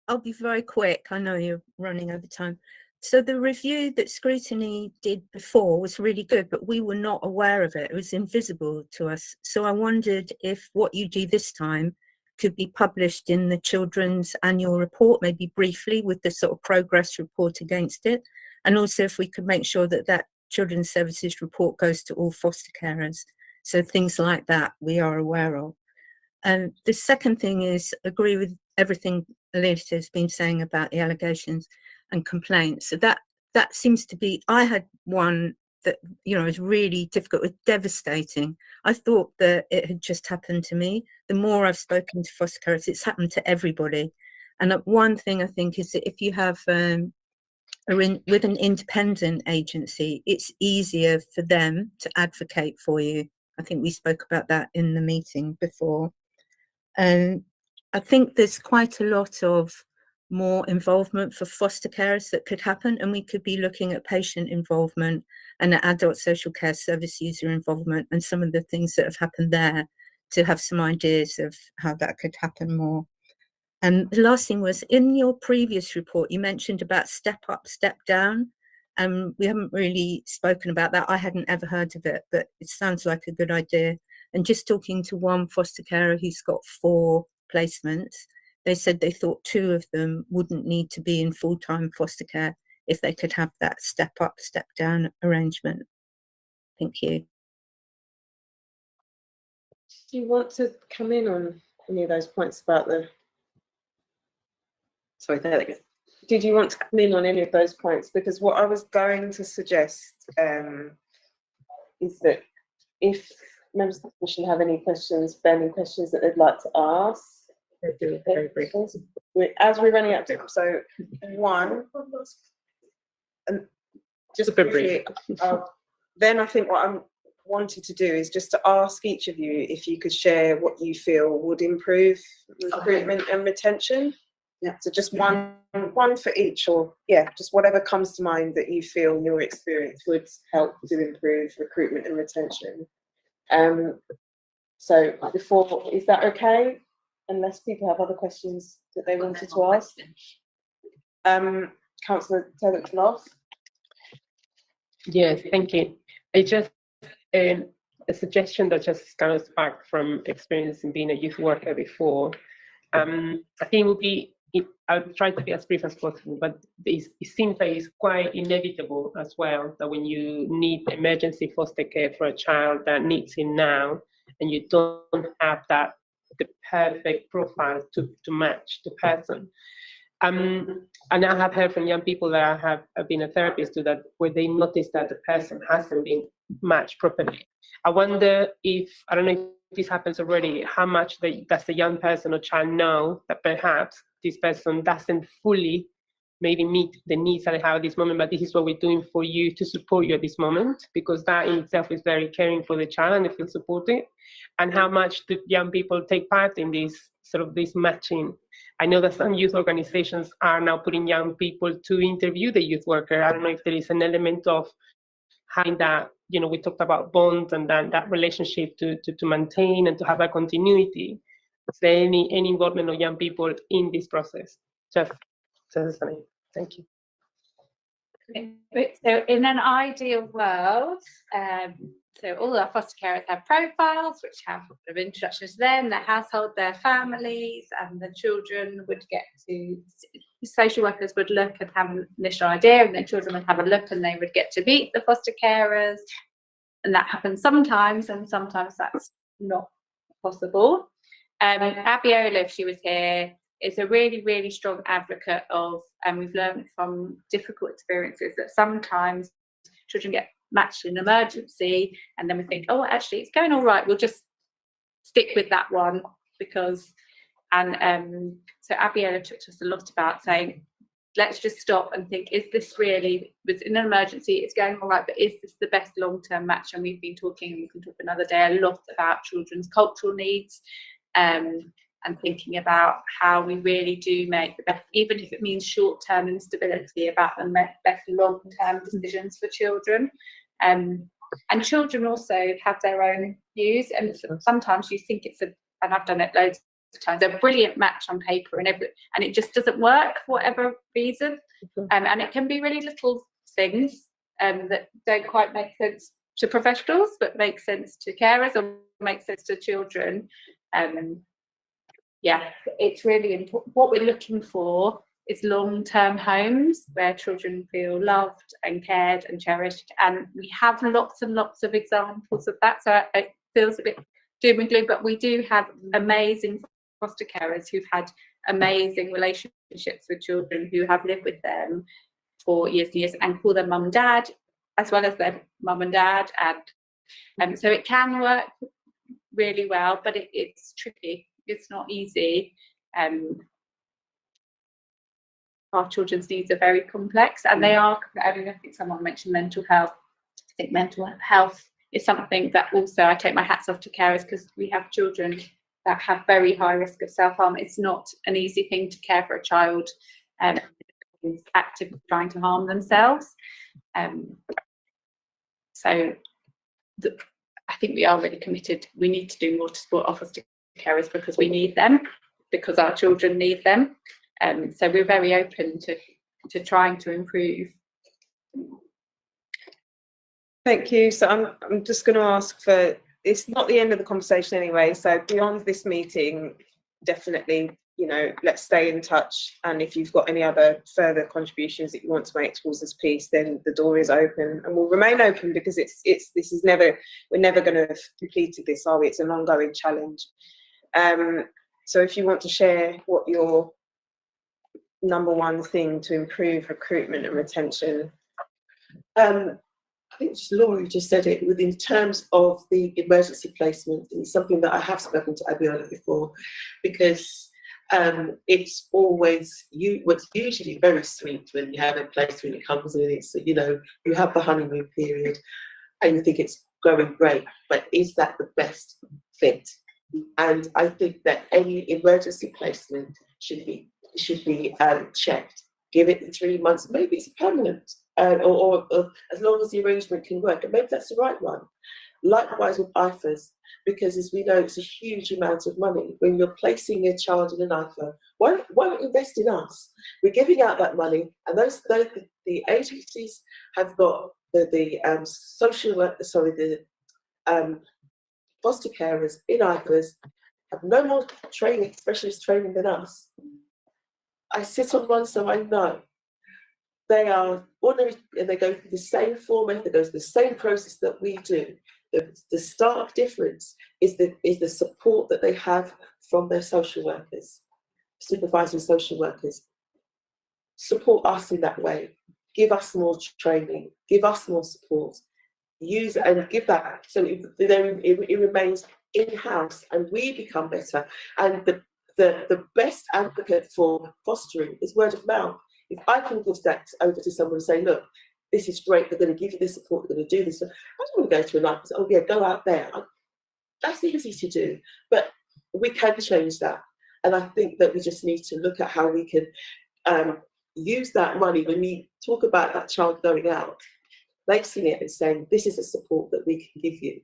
I'll be very quick. I know you're running over time. So the review that Scrutiny did before was really good, but we were not aware of it. It was invisible to us. So I wondered if what you do this time could be published in the children's annual report, maybe briefly, with the sort of progress report against it. And also if we could make sure that that children's services report goes to all foster carers. So things like that we are aware of. And the second thing is agree with everything Lolita has been saying about the allegations and complaints. So that seems to be, I had one that, you know, is really difficult, it was devastating. I thought that it had just happened to me. The more I've spoken to foster carers, it's happened to everybody. And one thing I think is that if you have with an independent agency, it's easier for them to advocate for you. I think we spoke about that in the meeting before. And I think there's quite a lot of more involvement for foster carers that could happen, and we could be looking at patient involvement and at adult social care service user involvement and some of the things that have happened there to have some ideas of how that could happen more. And the last thing was, in your previous report, you mentioned about step up, step down. We haven't really spoken about that. I hadn't ever heard of it, but it sounds like a good idea. And just talking to one foster carer who's got 4 placements, they said they thought 2 of them wouldn't need to be in full-time foster care if they could have that step up, step down arrangement. Thank you. Do you want to come in on any of those points about the? Sorry, there we go. Did you want to come in on any of those points? Because what I was going to suggest is that if members of the commission have any questions, burning questions that they'd like to ask, as we're running out of time. So one, just a bit brief. Then I think what I wanted to do is just to ask each of you if you could share what you feel would improve recruitment and retention. Yeah. So just one for each, or just whatever comes to mind that you feel in your experience would help to improve recruitment and retention. So is that okay? Unless people have other questions that they wanted to ask. Councillor Taylor-Loss. Yes, thank you. It's just a suggestion that just kind of sparked from experience in being a youth worker before. I think it would be, I'll try to be as brief as possible, but it seems like it's quite inevitable as well that when you need emergency foster care for a child that needs it now, and you don't have the perfect profile to match the person. And I have heard from young people that have been a therapist to that, where they notice that the person hasn't been matched properly. I wonder if, I don't know if this happens already, how much does the young person or child know that perhaps this person doesn't fully maybe meet the needs that I have at this moment, but this is what we're doing for you to support you at this moment, because that in itself is very caring for the child and they feel supported. And how much do young people take part in this this matching? I know that some youth organizations are now putting young people to interview the youth worker. I don't know if there is an element of having that, we talked about bonds and that relationship to maintain and to have a continuity. Is there any involvement of young people in this process? Just something. Thank you. So in an ideal world, so all our foster carers have profiles which have introductions to them, their household, their families, and the children would get to, social workers would look and have an initial idea, and the children would have a look and they would get to meet the foster carers. And that happens sometimes, and sometimes that's not possible. Abiola, if she was here, is a really, really strong advocate of, and we've learned from difficult experiences that sometimes children get matched in an emergency, and then we think, oh, actually, it's going all right. We'll just stick with that one because, and so Abiola talked to us a lot about saying, let's just stop and think, is this really, it's in an emergency, it's going all right, but is this the best long-term match? And we've been talking, we can talk another day, a lot about children's cultural needs, and thinking about how we really do make the best, even if it means short-term instability, about the best long-term decisions for children. And children also have their own views, and sometimes you think it's and I've done it loads of times, a brilliant match on paper and it just doesn't work for whatever reason. And it can be really little things that don't quite make sense to professionals, but make sense to carers or make sense to children. It's really important. What we're looking for is long-term homes where children feel loved and cared and cherished, and we have lots and lots of examples of that. So it feels a bit doom and gloom, but we do have amazing foster carers who've had amazing relationships with children who have lived with them for years and years and call them mum and dad, as well as their mum and dad, and so it can work really well, but it's tricky. It's not easy. Our children's needs are very complex, and they are. I think someone mentioned mental health. I think mental health is something that also I take my hats off to carers, because we have children that have very high risk of self-harm. It's not an easy thing to care for a child who's actively trying to harm themselves. So I think we are really committed. We need to do more to support our foster carers because we need them, because our children need them. So we're very open to trying to improve. Thank you. So I'm just going to ask for it's not the end of the conversation anyway. So beyond this meeting, definitely, you know, let's stay in touch. And if you've got any other further contributions that you want to make towards this piece, then the door is open and will remain open, because we're never going to have completed this, are we? It's an ongoing challenge. So if you want to share what your number one thing to improve recruitment and retention. I think Laura just said it within terms of the emergency placement. It's something that I have spoken to Abiola before, because it's always what's usually very sweet when you have a placement, it comes in, it's, you know, you have the honeymoon period and you think it's going great, but is that the best fit? And I think that any emergency placement should be checked. Give it the 3 months, maybe it's permanent, or as long as the arrangement can work, and maybe that's the right one. Likewise with IFAs, because as we know, it's a huge amount of money. When you're placing a child in an IFA, why not invest in us? We're giving out that money, and the agencies have got the foster carers in IFAs have no more training, specialist training than us. I sit on one, so I know. They are ordinary, and they go through the same format, they go through the same process that we do. The stark difference is the support that they have from their social workers, supervising social workers. Support us in that way. Give us more training, give us more support. Use it and give that, so it remains in-house and we become better. And the best advocate for fostering is word of mouth. If I can give that over to someone and say, look, this is great, they're going to give you this support, they're going to do this. I don't want to go to a night and say, oh yeah, go out there. That's easy to do, but we can change that. And I think that we just need to look at how we can use that money when we talk about that child going out, placing it and saying, this is the support that we can give you.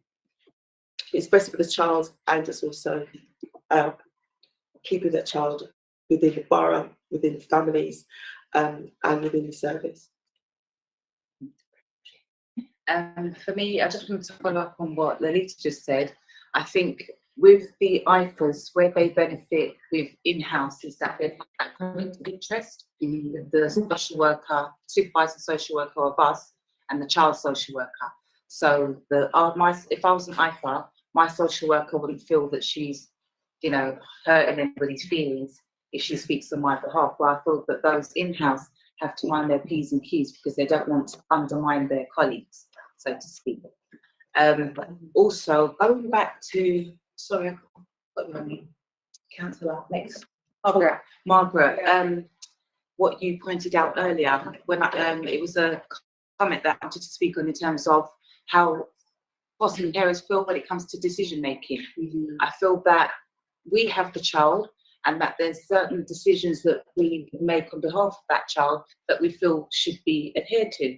It's best for the child, and it's also keeping that child within the borough, within the families, and within the service. For me, I just wanted to follow up on what Lolita just said. I think with the IFAs, where they benefit with in-house is that they have that community interest in the social worker, supervisor social worker of us, and the child social worker. So if I was an IFA, my social worker wouldn't feel that she's, you know, hurting anybody's feelings if she speaks on my behalf. But I feel that those in-house have to mind their P's and Q's because they don't want to undermine their colleagues, so to speak. Also, going back to, sorry, I've got my name. Councillor, next. Margaret, what you pointed out earlier, when it was a comment that I wanted to speak on in terms of how foster carers feel when it comes to decision making. I feel that we have the child and that there's certain decisions that we make on behalf of that child that we feel should be adhered to.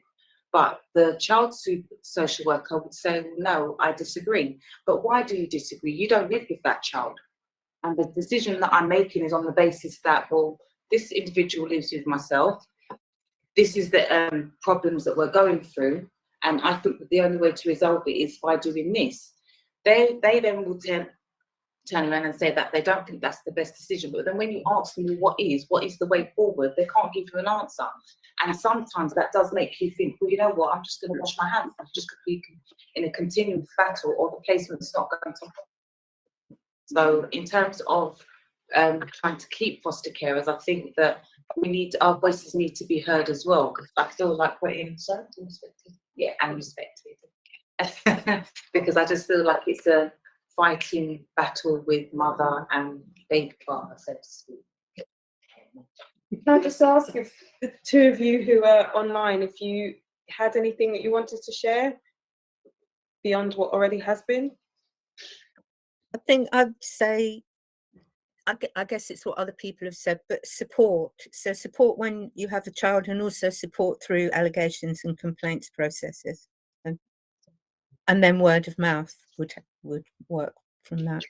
But the child social worker would say, well, no, I disagree. But why do you disagree? You don't live with that child. And the decision that I'm making is on the basis that, well, this individual lives with myself. This is the problems that we're going through. And I think that the only way to resolve it is by doing this. They then will turn around and say that they don't think that's the best decision. But then when you ask them what is the way forward, they can't give you an answer. And sometimes that does make you think, well, you know what, I'm just going to wash my hands. I'm just going to be in a continued battle, or the placement's not going to happen. So in terms of trying to keep foster carers, I think that our voices need to be heard as well. Because I feel like we're in respected. Yeah, and respected. Because I just feel like it's a fighting battle with mother and baby father, so to speak. Can I just ask if the two of you who are online, if you had anything that you wanted to share beyond what already has been? I think I'd say, I guess it's what other people have said, but support. So support when you have a child, and also support through allegations and complaints processes. And then word of mouth would work from that.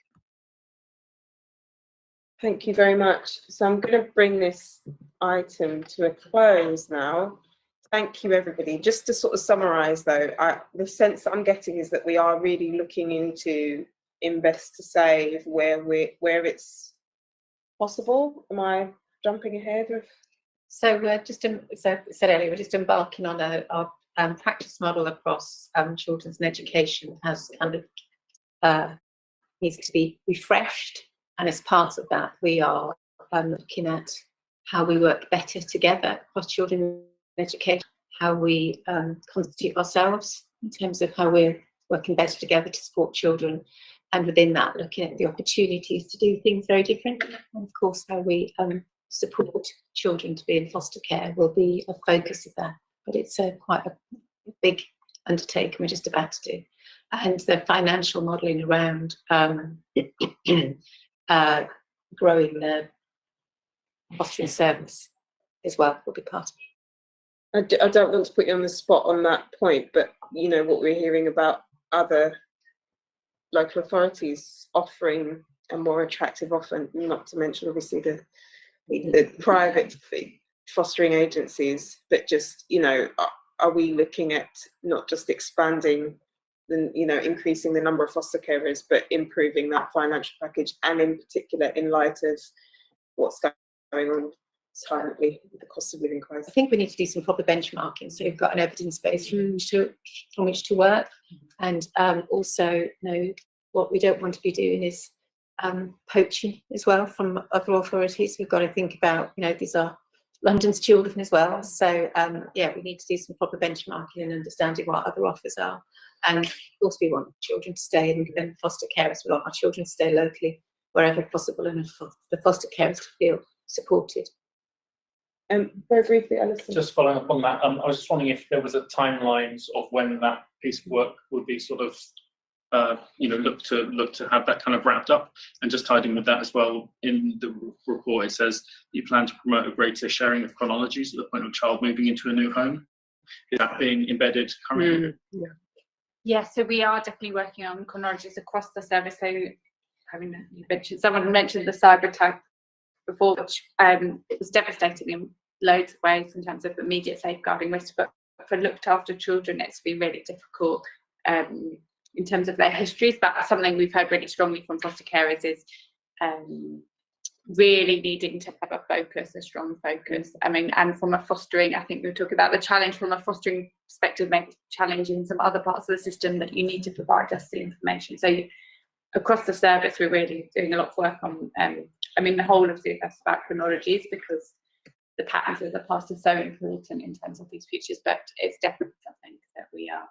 Thank you very much. So I'm going to bring this item to a close now. Thank you, everybody. Just to sort of summarise, though, the sense that I'm getting is that we are really looking into invest to save where it's possible. Am I jumping ahead of? So we're just, so I said earlier, we're just embarking on our practice model across children's and education as kind of needs to be refreshed. And as part of that, we are looking at how we work better together across children and education, how we constitute ourselves in terms of how we're working better together to support children. And within that, looking at the opportunities to do things very differently. And of course, how we support children to be in foster care will be a focus of that. But it's quite a big undertaking we're just about to do. And the financial modelling around growing the fostering service as well will be part of it. I don't want to put you on the spot on that point, but you know what we're hearing about other local authorities offering a more attractive offer, not to mention obviously the private fostering agencies, but just, you know, are we looking at not just expanding the, you know, increasing the number of foster carers, but improving that financial package, and in particular in light of what's going on currently with the cost of living crisis? I think we need to do some proper benchmarking, so we've got an evidence base from which to work, and also, you know, what we don't want to be doing is poaching as well from other authorities. We've got to think about, you know, these are London's children as well, so yeah, we need to do some proper benchmarking and understanding what other offers are. And of course we want children to stay in foster carers. We want our children to stay locally wherever possible, and the foster carers to feel supported. Very briefly, Alison. Just following up on that, I was just wondering if there was a timelines of when that piece of work would be sort of, you know, look to have that kind of wrapped up. And just tied in with that as well, in the report it says you plan to promote a greater sharing of chronologies at the point of child moving into a new home. Is that being embedded currently? Yeah, so we are definitely working on chronologies across the service. So, I mean, someone mentioned the cyber attack before, which it was devastating in loads of ways in terms of immediate safeguarding risk, but for looked after children, it's been really difficult in terms of their histories. But something we've heard really strongly from foster carers is really needing to have a focus, a strong focus. I mean, and from a fostering, I think we were talking about the challenge from a fostering perspective, maybe challenging some other parts of the system that you need to provide us the information. So across the service, we're really doing a lot of work on, I mean, the whole of the invest about chronologies, because the patterns of the past are so important in terms of these futures, but it's definitely something that we are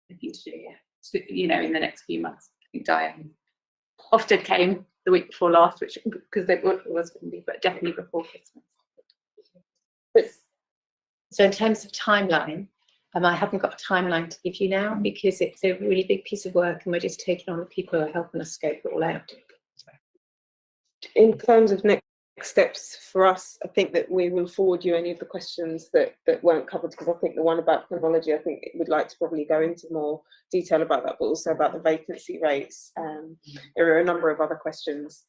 looking to do, so, you know, in the next few months. I think Diane Ofsted came the week before last, which because it was going to be, but definitely before Christmas. So in terms of timeline, I haven't got a timeline to give you now because it's a really big piece of work and we're just taking on the people who are helping us scope it all out. In terms of next steps for us, I think that we will forward you any of the questions that weren't covered, because I think the one about chronology, I think we'd like to probably go into more detail about that, but also about the vacancy rates. There are a number of other questions.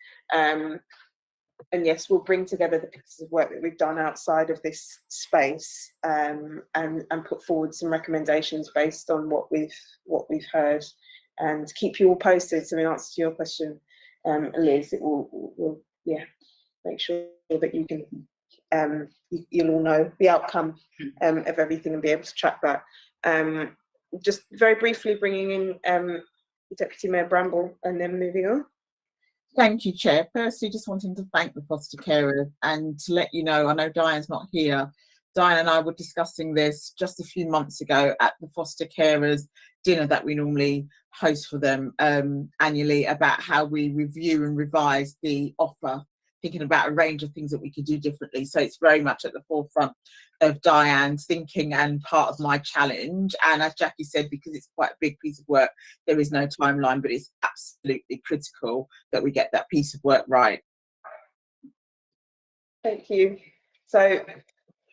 And yes, we'll bring together the pieces of work that we've done outside of this space, and put forward some recommendations based on what we've heard, and keep you all posted. So in answer to your question, Liz, it will make sure that you can you'll all know the outcome of everything and be able to track that. Just very briefly bringing in Deputy Mayor Bramble and then moving on. Thank you, Chair. Firstly, just wanting to thank the foster carer and to let you know, I know Diane's not here. Diane and I were discussing this just a few months ago at the foster carers dinner that we normally host for them annually, about how we review and revise the offer, thinking about a range of things that we could do differently. So it's very much at the forefront of Diane's thinking and part of my challenge. And as Jackie said, because it's quite a big piece of work, there is no timeline, but it's absolutely critical that we get that piece of work right. Thank you. So,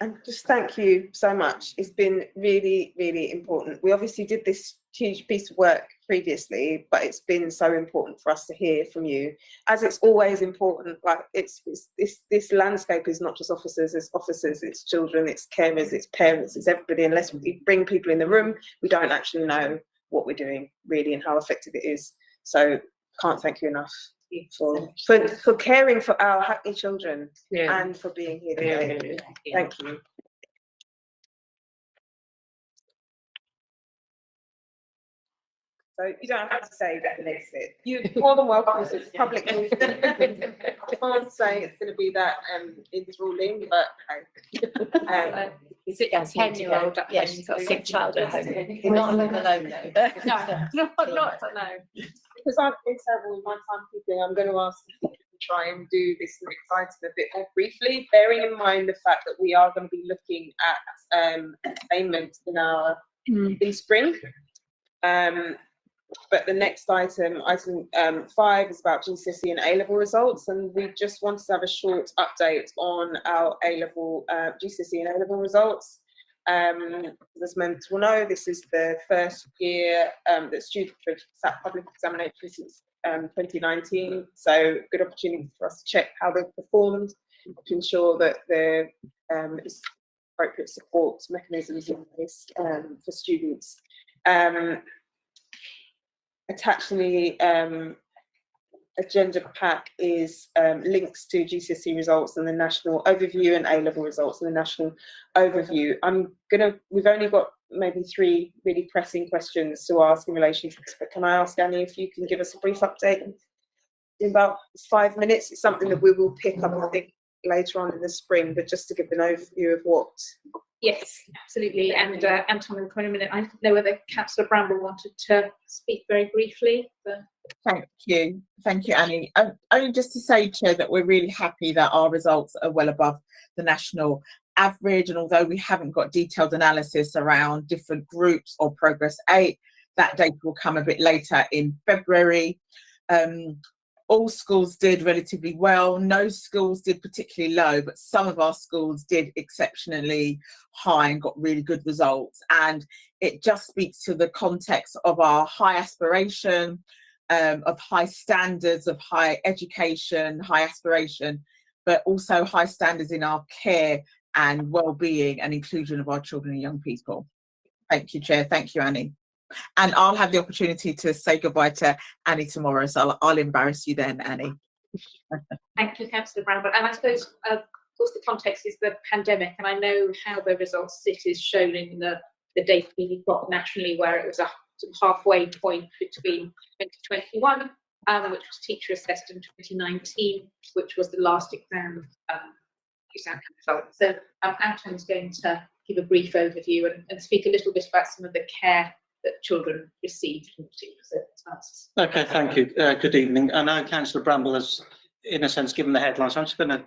and just thank you so much. It's been really, really important. We obviously did this huge piece of work previously, but it's been so important for us to hear from you, as it's always important. Like this landscape is not just officers, it's children, it's carers, it's parents, it's everybody. Unless we bring people in the room, we don't actually know what we're doing really and how effective it is. So can't thank you enough for caring for our Hackney children and for being here today. Thank you. So you don't have to say that next bit. You're more than welcome to it's public. I can't say it's going to be that enthralling, but is it a 10-year-old? Yes, she's got a sick child at home. You're not alone though. No, not alone. Because I've been terrible with my timekeeping, I'm going to ask you to try and do this exciting a bit more briefly, bearing in mind the fact that we are going to be looking at entertainment in spring. But the next item 5, is about GCSE and A-level results, and we just wanted to have a short update on our A-level, GCSE and A-level results. As members will know, this is the first year that students have sat public examinations since 2019, so good opportunity for us to check how they've performed, to ensure that there is appropriate support mechanisms in place for students. Attached to the agenda pack is links to GCSE results and the national overview and A-level results and the national overview. We've only got maybe 3 really pressing questions to ask in relation to this, but can I ask Annie if you can give us a brief update in about 5 minutes? It's something that we will pick up, I think, later on in the spring, but just to give an overview of what. Yes, absolutely. And Anton, in a minute, I don't know whether Councillor Bramble wanted to speak very briefly. But... Thank you, Annie. Only just to say, Chair, that we're really happy that our results are well above the national average, and although we haven't got detailed analysis around different groups or Progress 8, that data will come a bit later in February. All schools did relatively well. No schools did particularly low, but some of our schools did exceptionally high and got really good results. And it just speaks to the context of our high aspiration, of high standards, of high education, high aspiration, but also high standards in our care and well-being and inclusion of our children and young people. Thank you, Chair. Thank you, Annie. And I'll have the opportunity to say goodbye to Annie tomorrow, so I'll embarrass you then, Annie. Thank you, Councillor Bramble. And I suppose, of course, the context is the pandemic, and I know how the results sit is shown in the data we've got nationally, where it was a sort of halfway point between 2021, which was teacher assessed, and 2019, which was the last exam result. So Anton's going to give a brief overview and speak a little bit about some of the care that children received in particular circumstances. Okay, thank you. Good evening. I know Councillor Bramble has, in a sense, given the headlines. I'm just going to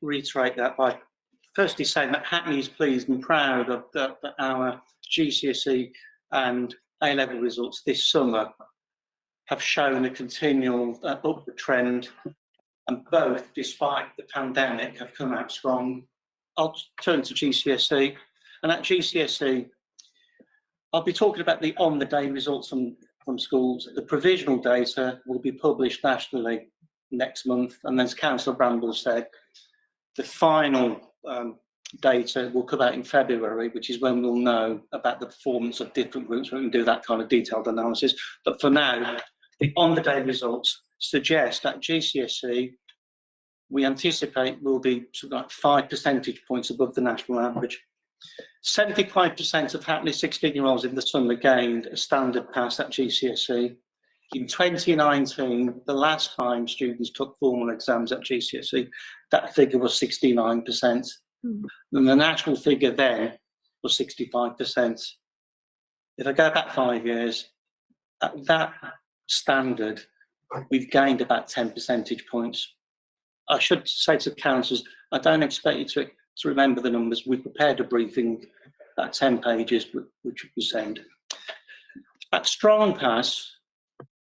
reiterate that by firstly saying that Hackney is pleased and proud of our GCSE and A-level results this summer have shown a continual upward trend, and both, despite the pandemic, have come out strong. I'll turn to GCSE, and at GCSE, I'll be talking about the on-the-day results from schools. The provisional data will be published nationally next month, and as Councillor Bramble said, the final data will come out in February, which is when we'll know about the performance of different groups. We can do that kind of detailed analysis. But for now, the on-the-day results suggest that GCSE, we anticipate, will be sort of like 5 percentage points above the national average. 75% of Hackney 16-year-olds in the summer gained a standard pass at GCSE. In 2019, the last time students took formal exams at GCSE, that figure was 69%. And the national figure then was 65%. If I go back 5 years, at that standard, we've gained about 10 percentage points. I should say to councillors, I don't expect you to remember the numbers. We prepared a briefing, about 10 pages, which we send. At strong pass,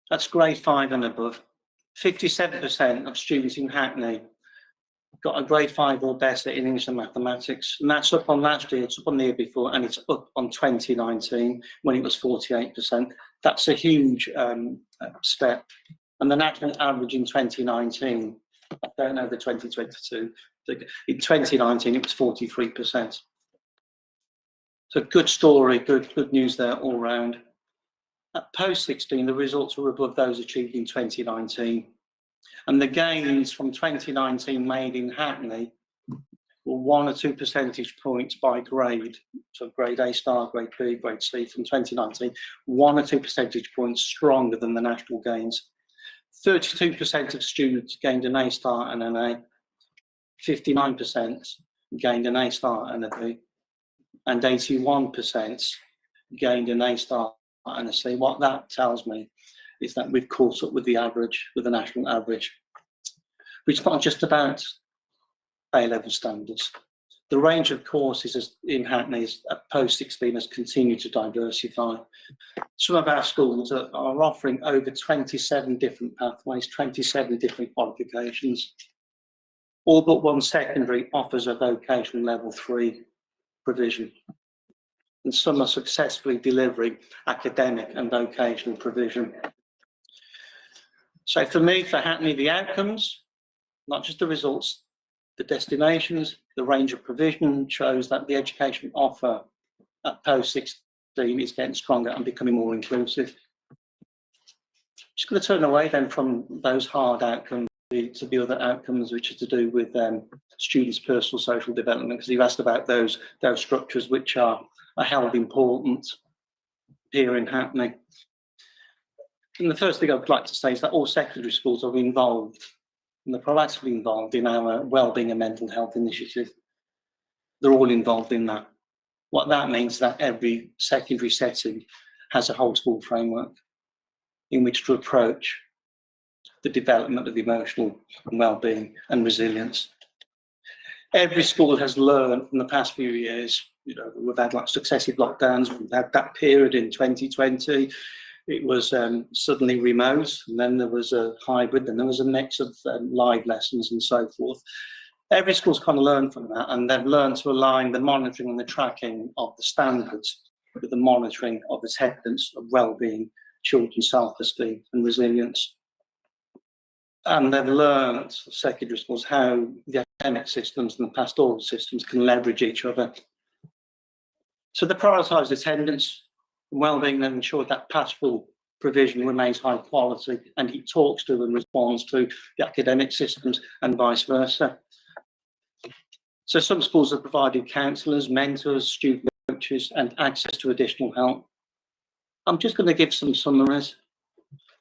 that's grade 5 and above, 57% of students in Hackney got a grade 5 or better in English and mathematics, and that's up on last year, it's up on the year before, and it's up on 2019 when it was 48%. That's a huge step. And the national average in 2019, I don't know the 2022, in 2019 it was 43%. So good story, good news there all round. At post-16, the results were above those achieved in 2019. And the gains from 2019 made in Hackney were 1 or 2 percentage points by grade. So grade A star, grade B, grade C from 2019, 1 or 2 percentage points stronger than the national gains. 32% of students gained an A star and an A. 59% gained an A star and a B. And 81% gained an A star and a C. What that tells me is that we've caught up with the average, with the national average. But it's not just about A-level standards. The range of courses in Hackney at post-16 has continued to diversify. Some of our schools are offering over 27 different pathways, 27 different qualifications. All but one secondary offers a vocational level 3 provision. And some are successfully delivering academic and vocational provision. So for me, for Hackney, the outcomes, not just the results, the destinations, the range of provision shows that the education offer at post-16 is getting stronger and becoming more inclusive. Just going to turn away then from those hard outcomes to the other outcomes, which are to do with students' personal social development, because you've asked about those structures which are held important here in Hackney. And the first thing I would like to say is that all secondary schools are involved, and they're proactively involved in our wellbeing and mental health initiative. They're all involved in that. What that means is that every secondary setting has a whole school framework in which to approach the development of emotional well-being and resilience. Every school has learned from the past few years. You know, we've had like successive lockdowns. We've had that period in 2020. It was suddenly remote, and then there was a hybrid, and there was a mix of live lessons and so forth. Every school's kind of learned from that, and they've learned to align the monitoring and the tracking of the standards with the monitoring of attendance, of well-being, children's self-esteem and resilience. And they've learned, secondary schools, how the academic systems and the pastoral systems can leverage each other. So they prioritise attendance and well-being and ensure that pastoral provision remains high quality, and it talks to and responds to the academic systems and vice versa. So some schools have provided counsellors, mentors, student coaches and access to additional help. I'm just going to give some summaries.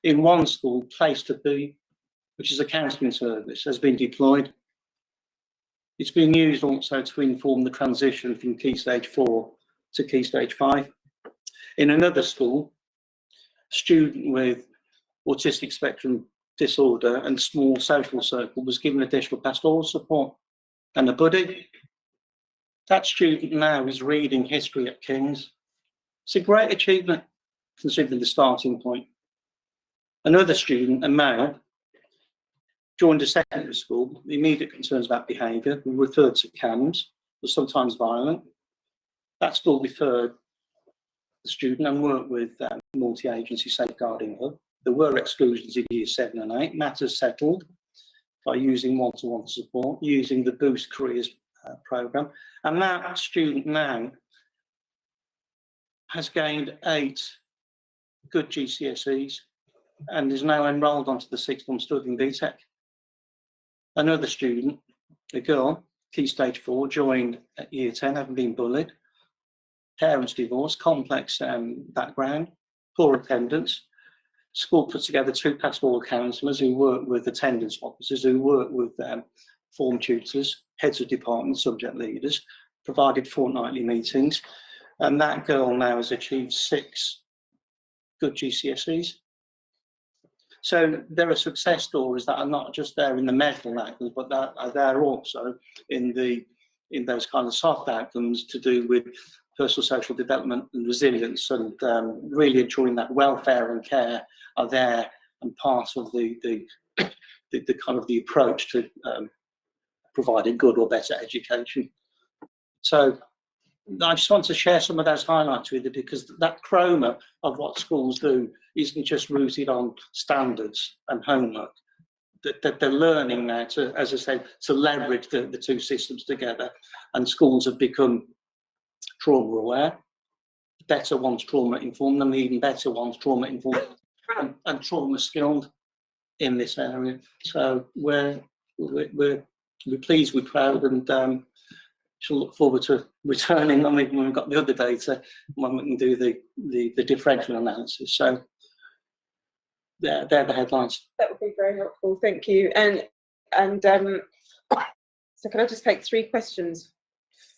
In one school, Place to Be, which is a counselling service, has been deployed. It's been used also to inform the transition from Key Stage 4 to Key Stage 5. In another school, a student with autistic spectrum disorder and small social circle was given additional pastoral support and a buddy. That student now is reading history at King's. It's a great achievement considering the starting point. Another student, a male, joined a secondary school, the immediate concerns about behaviour were referred to CAMS, was sometimes violent. That school referred the student and worked with multi-agency safeguarding hub. There were exclusions in years 7 and 8, matters settled by using one-to-one support, using the Boost Careers programme. And that student now has gained 8 good GCSEs and is now enrolled onto the 6th-month studying BTEC. Another student, a girl, Key Stage 4, joined at Year 10, having been bullied. Parents divorced, complex background, poor attendance. School put together 2 pastoral counsellors who work with attendance officers, who work with form tutors, heads of department, subject leaders, provided fortnightly meetings. And that girl now has achieved 6 good GCSEs. So there are success stories that are not just there in the medical outcomes, but that are there also in those kind of soft outcomes to do with personal social development and resilience, and really ensuring that welfare and care are there and part of the kind of the approach to provide a good or better education. So I just want to share some of those highlights with you, because that chroma of what schools do isn't just rooted on standards and homework. That they're learning now to, as I said, to leverage the two systems together, and schools have become trauma aware, better ones trauma informed, and even better ones trauma informed and trauma skilled in this area. So we're pleased, we're proud, and shall look forward to returning when we've got the other data, when we can do the differential analysis. So they're the headlines. That would be very helpful, thank you. And so can I just take 3 questions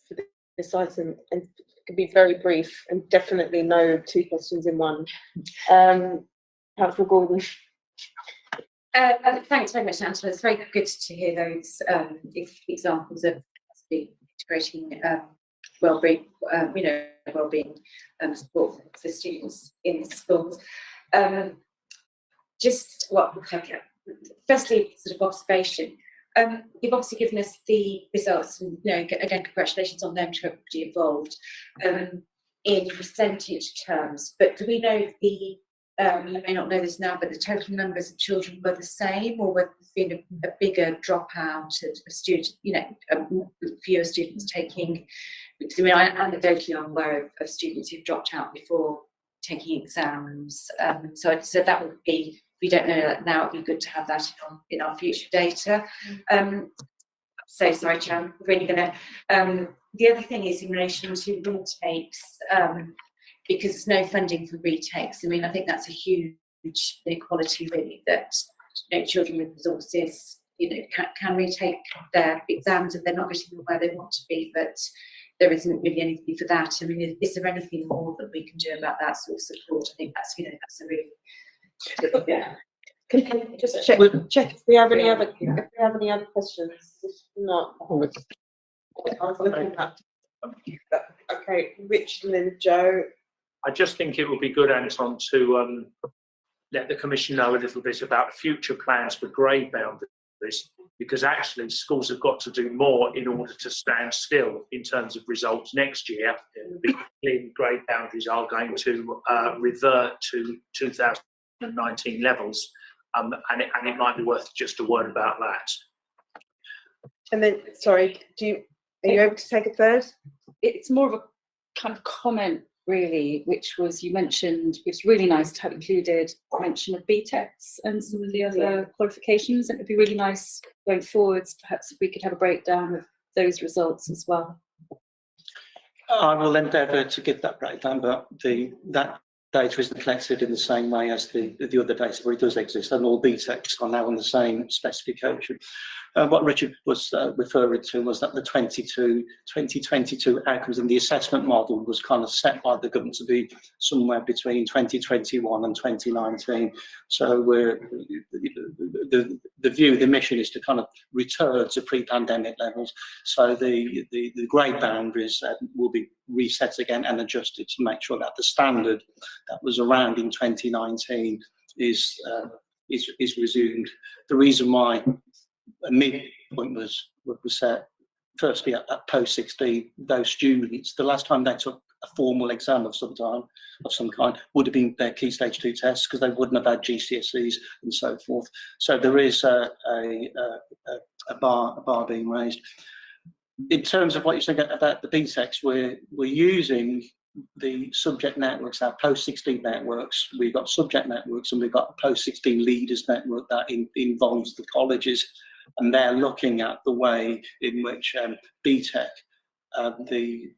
for this item, and it can be very brief, and definitely no 2 questions in one. Councillor Gordon. Thanks very much, Angela. It's very good to hear those examples of integrating well-being, well-being support for students in schools. Firstly, sort of observation. You've obviously given us the results, and again, congratulations on them to everybody involved in percentage terms. But do we know you may not know this now, but the total numbers of children were the same, or whether there's been a bigger dropout of students, fewer students taking? Because anecdotally, I'm aware of students who've dropped out before taking exams. So that would be, if we don't know that now, it'd be good to have that in our future data. So sorry, Chair, I'm really going to. The other thing is in relation to retakes, because there's no funding for retakes. I mean, I think that's a huge inequality, really, that children with resources, can retake their exams if they're not getting where they want to be, but there isn't really anything for that. I mean, is there anything more that we can do about that sort of support? I think that's a really Can you just check if we have any other questions? If not, I was looking at. Okay, Richard and then Joe. I just think it would be good, Anton, to let the Commission know a little bit about future plans for grade boundaries, because actually schools have got to do more in order to stand still in terms of results next year. Because grade boundaries are going to revert to 2019 levels, and it might be worth just a word about that. And then, sorry, are you able to take a third? It's more of a kind of comment, really, which was, you mentioned, it's really nice to have included mention of BTECs and some of the other qualifications. It would be really nice going forwards, perhaps if we could have a breakdown of those results as well. I will endeavour to give that breakdown, but that data isn't collected in the same way as the other data, where it does exist, and all BTECs are now on the same specification. What Richard was referring to was that the 2022 outcomes in the assessment model was kind of set by the government to be somewhere between 2021 and 2019. So the mission is to kind of return to pre-pandemic levels. So the grade boundaries will be reset again and adjusted to make sure that the standard that was around in 2019 is resumed. The reason why a midpoint was set, firstly at post-16, those students, the last time they took a formal exam of some kind would have been their Key Stage 2 tests, because they wouldn't have had GCSEs and so forth. So there is a bar being raised. In terms of what you're saying about the BTECs, we're using the subject networks, our post-16 networks. We've got subject networks, and we've got a post-16 leaders network that involves the colleges, and they're looking at the way in which BTEC the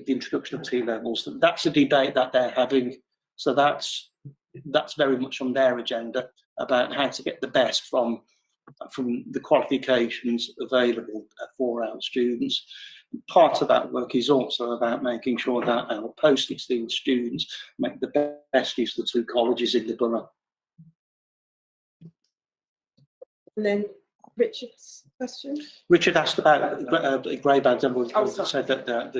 introduction of T levels. That's a debate that they're having. So that's very much on their agenda, about how to get the best from the qualifications available for our students. Part of that work is also about making sure that our post-16 students make the best use of the 2 colleges in the borough. And then Richard's question. Richard asked about grey bands, and we said that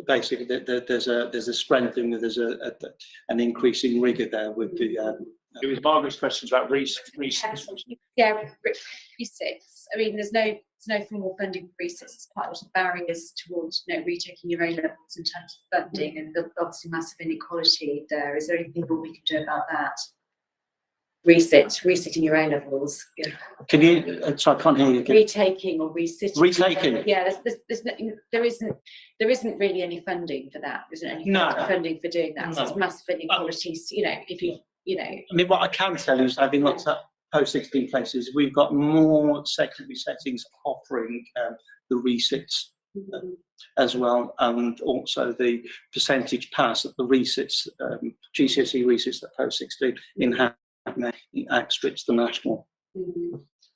basically there's a strengthening, there's an increasing rigour there with the. It was Margaret's questions about research. Yeah, research. I mean, there's no there's no formal funding for resits. There's quite a lot of barriers towards, retaking your A levels in terms of funding, and obviously massive inequality there. Is there anything more we can do about that? Resitting your A levels. Yeah. Can you? So I can't hear you again. Retaking or resitting. Retaking. Yeah, there isn't really any funding for that. There isn't any funding for doing that. So No. it's massive inequalities. If you I mean, what I can tell you is, having looked at post-16 places, we've got more secondary settings offering the resits as well, and also the percentage pass that the resits, GCSE resits at post-16 in outstrips the national.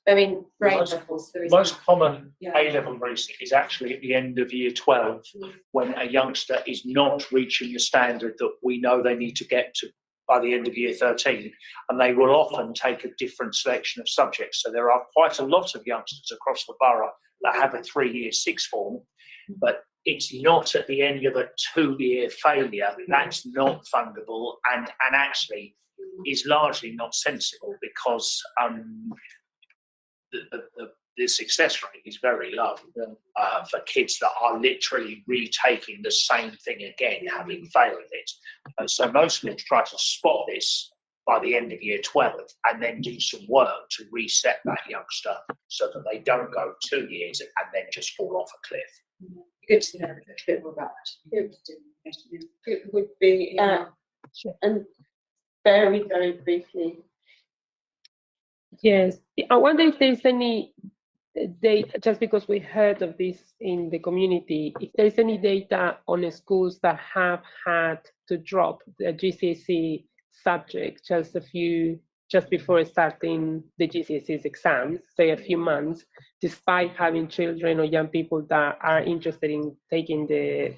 I mean, for A Most- levels, there is Most common Yeah. A-level resit is actually at the end of year 12, when a youngster is not reaching the standard that we know they need to get to by the end of year 13, and they will often take a different selection of subjects. So there are quite a lot of youngsters across the borough that have a 3-year sixth form, but it's not at the end of a 2-year failure. That's not fundable, and actually is largely not sensible, because the success rate is very low for kids that are literally retaking the same thing again, having failed it. So most schools try to spot this by the end of year 12 and then do some work to reset that youngster so that they don't go 2 years and then just fall off a cliff. good to know a bit more about that. It would be, and very, very briefly. Yes, I wonder if there's any data, just because we heard of this in the community, if there's any data on schools that have had to drop the GCSE subject just before starting the GCSE exams, say a few months, despite having children or young people that are interested in taking the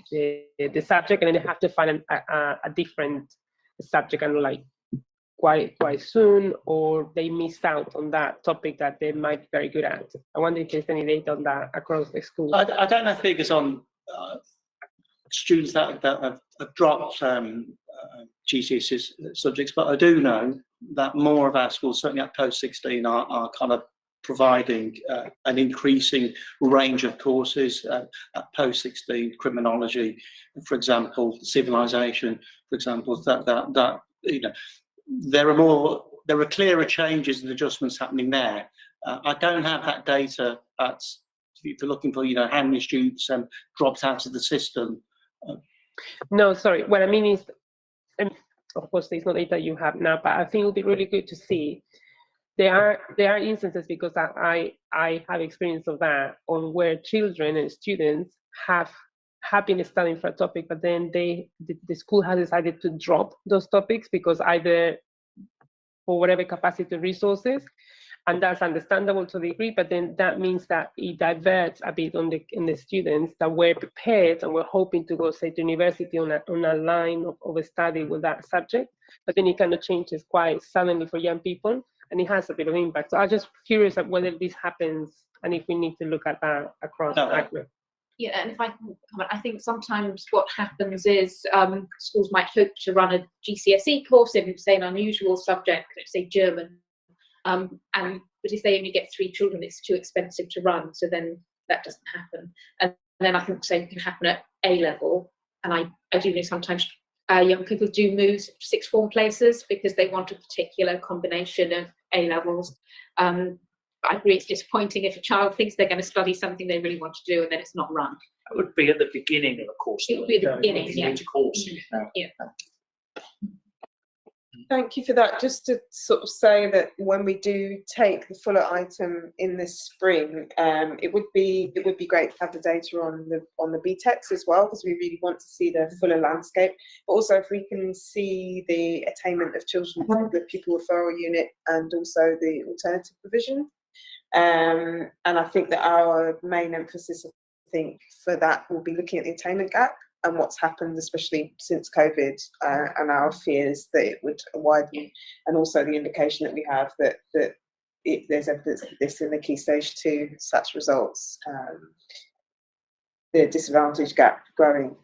subject, and then they have to find a different subject and like quite soon, or they missed out on that topic that they might be very good at. I wonder if there's any data on that across the school. I don't know figures on students that have dropped GCSE subjects, but I do know that more of our schools, certainly at post-16, are kind of providing an increasing range of courses at post-16, criminology, for example, civilization, for example, that there are clearer changes and adjustments happening there. I don't have that data if you're looking for, how many students dropped out of the system. No, sorry. What I mean is, of course, there's no data you have now, but I think it would be really good to see. There are instances, because I have experience of that, on where children and students have been studying for a topic, but then the school has decided to drop those topics because either for whatever capacity or resources, and that's understandable to a degree, but then that means that it diverts a bit in the students that were prepared and were hoping to go, say, to university on a line of a study with that subject, but then it kind of changes quite suddenly for young people, and it has a bit of impact. So I'm just curious of whether this happens and if we need to look at that across ACME. Yeah, and if I can comment, I think sometimes what happens is schools might hope to run a GCSE course in, say, an unusual subject, let's say German, but if they only get 3 children, it's too expensive to run, so then that doesn't happen. And then I think the same can happen at A level, and I do know sometimes young people do move sixth form places because they want a particular combination of A levels. I agree it's disappointing if a child thinks they're going to study something they really want to do and then it's not run. It would be at the beginning of a course. It would be at the beginning, yeah. Course. Yeah. Thank you for that. Just to sort of say that when we do take the fuller item in the spring, it would be great to have the data on the BTECs as well, because we really want to see the fuller landscape. But also, if we can see the attainment of children from the pupil referral unit and also the alternative provision, and I think that our main emphasis, I think, for that will be looking at the attainment gap and what's happened, especially since COVID, and our fears that it would widen, and also the indication that we have that there's evidence that this in the Key Stage 2 SATS results, the disadvantage gap growing.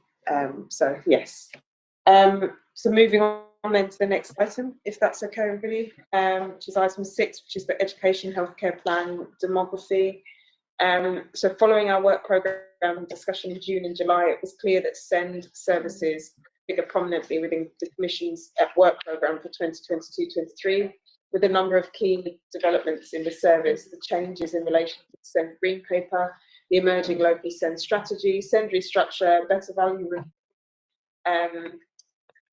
So yes. So moving on then to the next item, if that's okay, everybody, which is item 6, which is the Education Healthcare Plan Demography. So following our work programme discussion in June and July, it was clear that SEND services figure prominently within the Commission's work programme for 2022-23, with a number of key developments in the service, the changes in relation to the SEND Green Paper, the emerging local SEND strategy, SEND restructure, better value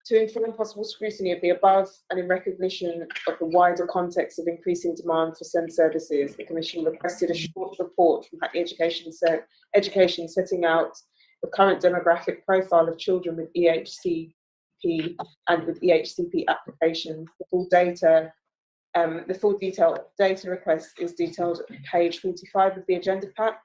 to inform possible scrutiny of the above and in recognition of the wider context of increasing demand for SEND services, the Commission requested a short report from Hackney Education setting out the current demographic profile of children with EHCP and with EHCP applications. The full detailed data request is detailed on page 45 of the agenda pack.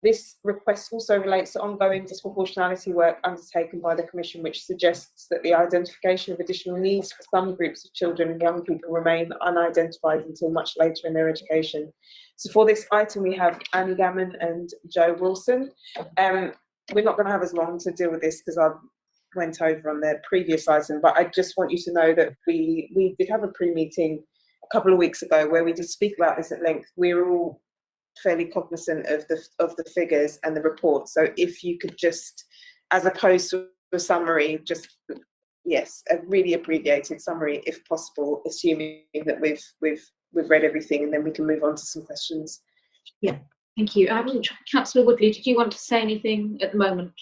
This request also relates to ongoing disproportionality work undertaken by the Commission, which suggests that the identification of additional needs for some groups of children and young people remain unidentified until much later in their education. So for this item, we have Annie Gammon and Joe Wilson. We're not going to have as long to deal with this because I went over on their previous item, but I just want you to know that we did have a pre-meeting a couple of weeks ago where we did speak about this at length. We're all fairly cognizant of the figures and the report. So if you could just, as opposed to a summary, just yes, a really abbreviated summary if possible, assuming that we've read everything, and then we can move on to some questions. Yeah, thank you. Councillor Woodley, did you want to say anything at the moment?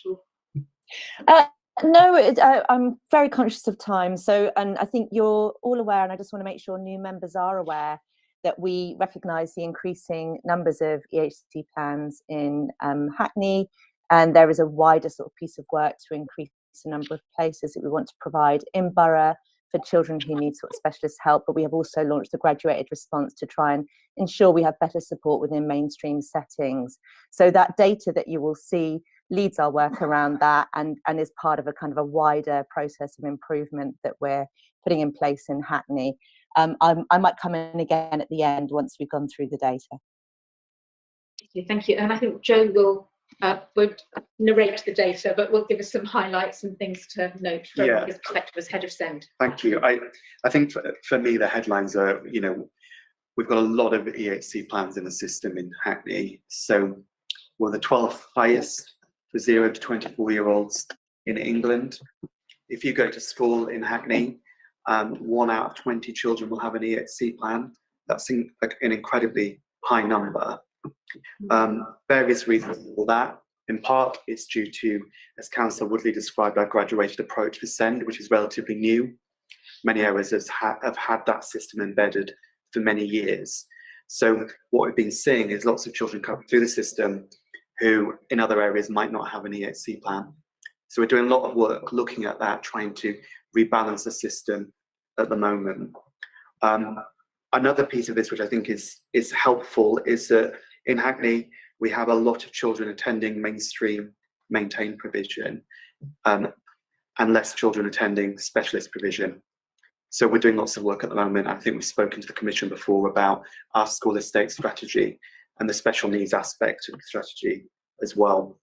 No, I'm very conscious of time. So, and I think you're all aware, and I just want to make sure new members are aware that we recognise the increasing numbers of EHC plans in Hackney, and there is a wider sort of piece of work to increase the number of places that we want to provide in borough for children who need sort of specialist help. But we have also launched a graduated response to try and ensure we have better support within mainstream settings. So that data that you will see leads our work around that, and is part of a kind of a wider process of improvement that we're putting in place in Hackney. I might come in again at the end once we've gone through the data. Thank you. And I think Joe will narrate the data, but will give us some highlights and things to note from his perspective as head of SEND. Thank you. I think for me, the headlines are, we've got a lot of EHC plans in the system in Hackney. So we're the 12th highest for 0 to 24-year-olds in England. If you go to school in Hackney, 1 out of 20 children will have an EHC plan. That's an incredibly high number. Various reasons for that. In part, it's due to, as Councillor Woodley described, our graduated approach for SEND, which is relatively new. Many areas have had that system embedded for many years. So what we've been seeing is lots of children coming through the system who in other areas might not have an EHC plan. So we're doing a lot of work looking at that, trying to rebalance the system at the moment. Another piece of this, which I think is helpful, is that in Hackney, we have a lot of children attending mainstream maintained provision, and less children attending specialist provision. So we're doing lots of work at the moment. I think we've spoken to the Commission before about our school estate strategy and the special needs aspect of the strategy as well.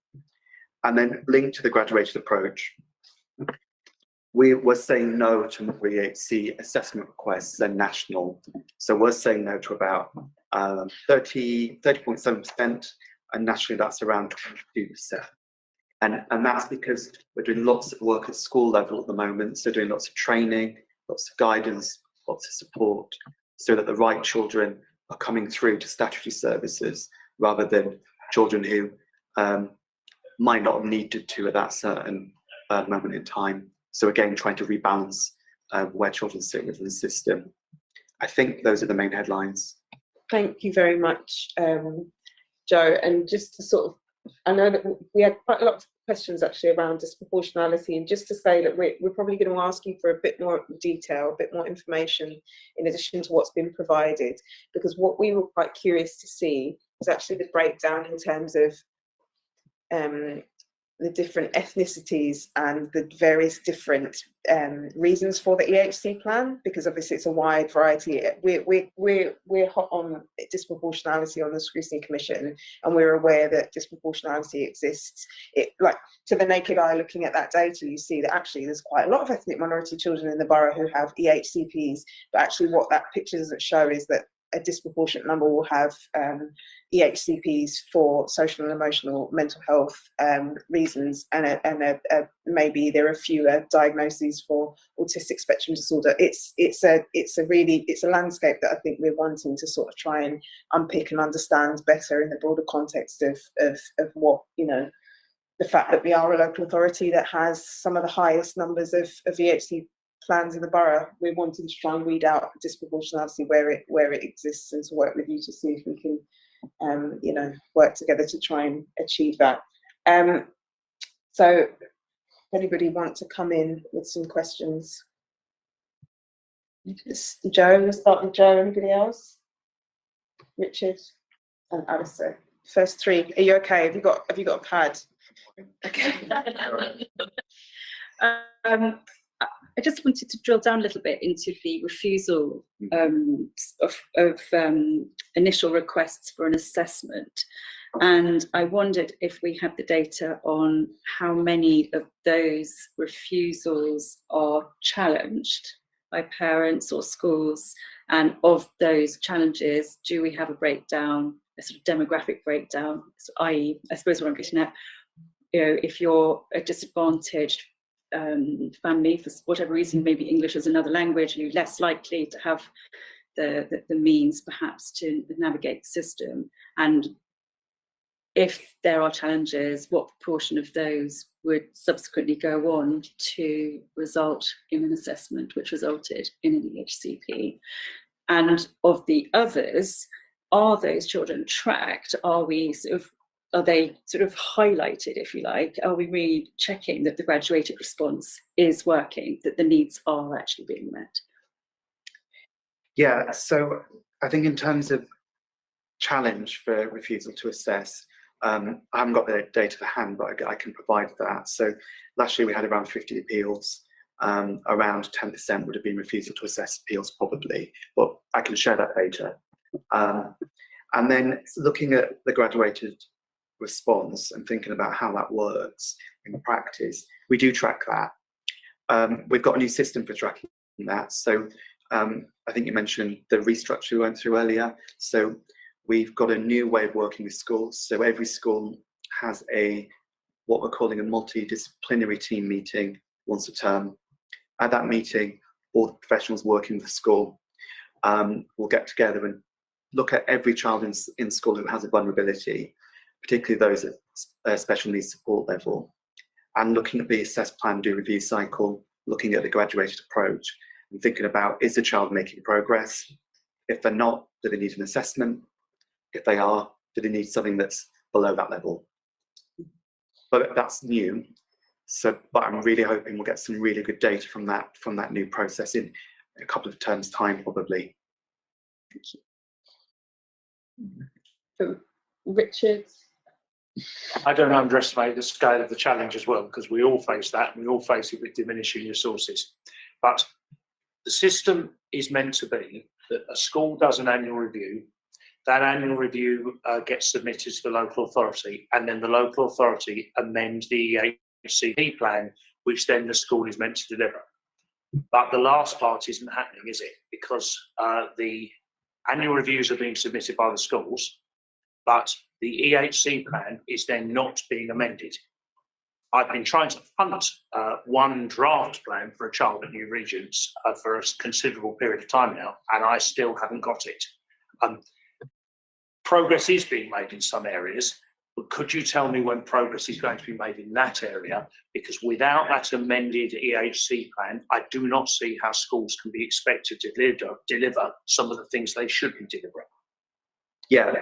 And then linked to the graduated approach, we were saying no to more EHC assessment requests than national. So we're saying no to about 30.7%, and nationally that's around 22%. And that's because we're doing lots of work at school level at the moment, so doing lots of training, lots of guidance, lots of support, so that the right children are coming through to statutory services rather than children who might not have needed to at that certain moment in time. So again, trying to rebalance where children sit within the system. I think those are the main headlines. Thank you very much, Joe. And just to sort of, I know that we had quite a lot of questions actually around disproportionality, and just to say that we're probably going to ask you for a bit more detail, a bit more information in addition to what's been provided, because what we were quite curious to see is actually the breakdown in terms of the different ethnicities and the various different reasons for the EHC plan, because obviously it's a wide variety. We're hot on disproportionality on the Scrutiny Commission, and we're aware that disproportionality exists. Like, to the naked eye, looking at that data, you see that actually there's quite a lot of ethnic minority children in the borough who have EHCPs, but actually what that picture doesn't show is that a disproportionate number will have EHCPs for social and emotional mental health reasons, and maybe there are fewer diagnoses for autistic spectrum disorder. It's a landscape that I think we're wanting to sort of try and unpick and understand better in the broader context of what, you know, the fact that we are a local authority that has some of the highest numbers of EHC plans in the borough. We're wanting to try and weed out disproportionality where it exists, and to work with you to see if we can, you know, work together to try and achieve that. So, if anybody wants to come in with some questions, Joe. We'll start with Joe. Anybody else? Richard and Alistair. First three. Are you okay? Have you got a pad? Okay. I just wanted to drill down a little bit into the refusal of initial requests for an assessment. And I wondered if we have the data on how many of those refusals are challenged by parents or schools, and of those challenges, do we have a breakdown, a sort of demographic breakdown? So, i.e., I suppose what I'm getting at, you know, if you're a disadvantaged family for whatever reason, maybe English as another language, and you're less likely to have the means perhaps to navigate the system, and if there are challenges, what proportion of those would subsequently go on to result in an assessment which resulted in an EHCP? And of the others, are those children tracked? Are they sort of highlighted, if you like? Are we really checking that the graduated response is working, that the needs are actually being met? Yeah, so I think in terms of challenge for refusal to assess, I haven't got the data to hand, but I can provide that. So last year we had around 50 appeals. Around 10% would have been refusal to assess appeals probably, but I can share that data. And then looking at the graduated response and thinking about how that works in practice, we do track that. We've got a new system for tracking that. So I think you mentioned the restructure we went through earlier. So we've got a new way of working with schools. So every school has what we're calling a multidisciplinary team meeting once a term. At that meeting, all the professionals working with the school will get together and look at every child in school who has a vulnerability, particularly those at special needs support level, and looking at the assess plan, do review cycle, looking at the graduated approach, and thinking about, is the child making progress? If they're not, do they need an assessment? If they are, do they need something that's below that level? But that's new. So, but I'm really hoping we'll get some really good data from that new process in a couple of terms' time, probably. Thank you. So, Richard. I don't underestimate the scale of the challenge as well, because we all face that, and we all face it with diminishing resources. But the system is meant to be that a school does an annual review. That annual review gets submitted to the local authority, and then the local authority amends the EHCP plan, which then the school is meant to deliver. But the last part isn't happening, is it? Because the annual reviews are being submitted by the schools, but the EHC plan is then not being amended. I've been trying to hunt one draft plan for a child at New Regents for a considerable period of time now, and I still haven't got it. Progress is being made in some areas, but could you tell me when progress is going to be made in that area? Because without that amended EHC plan, I do not see how schools can be expected to deliver some of the things they should be delivering. Yeah.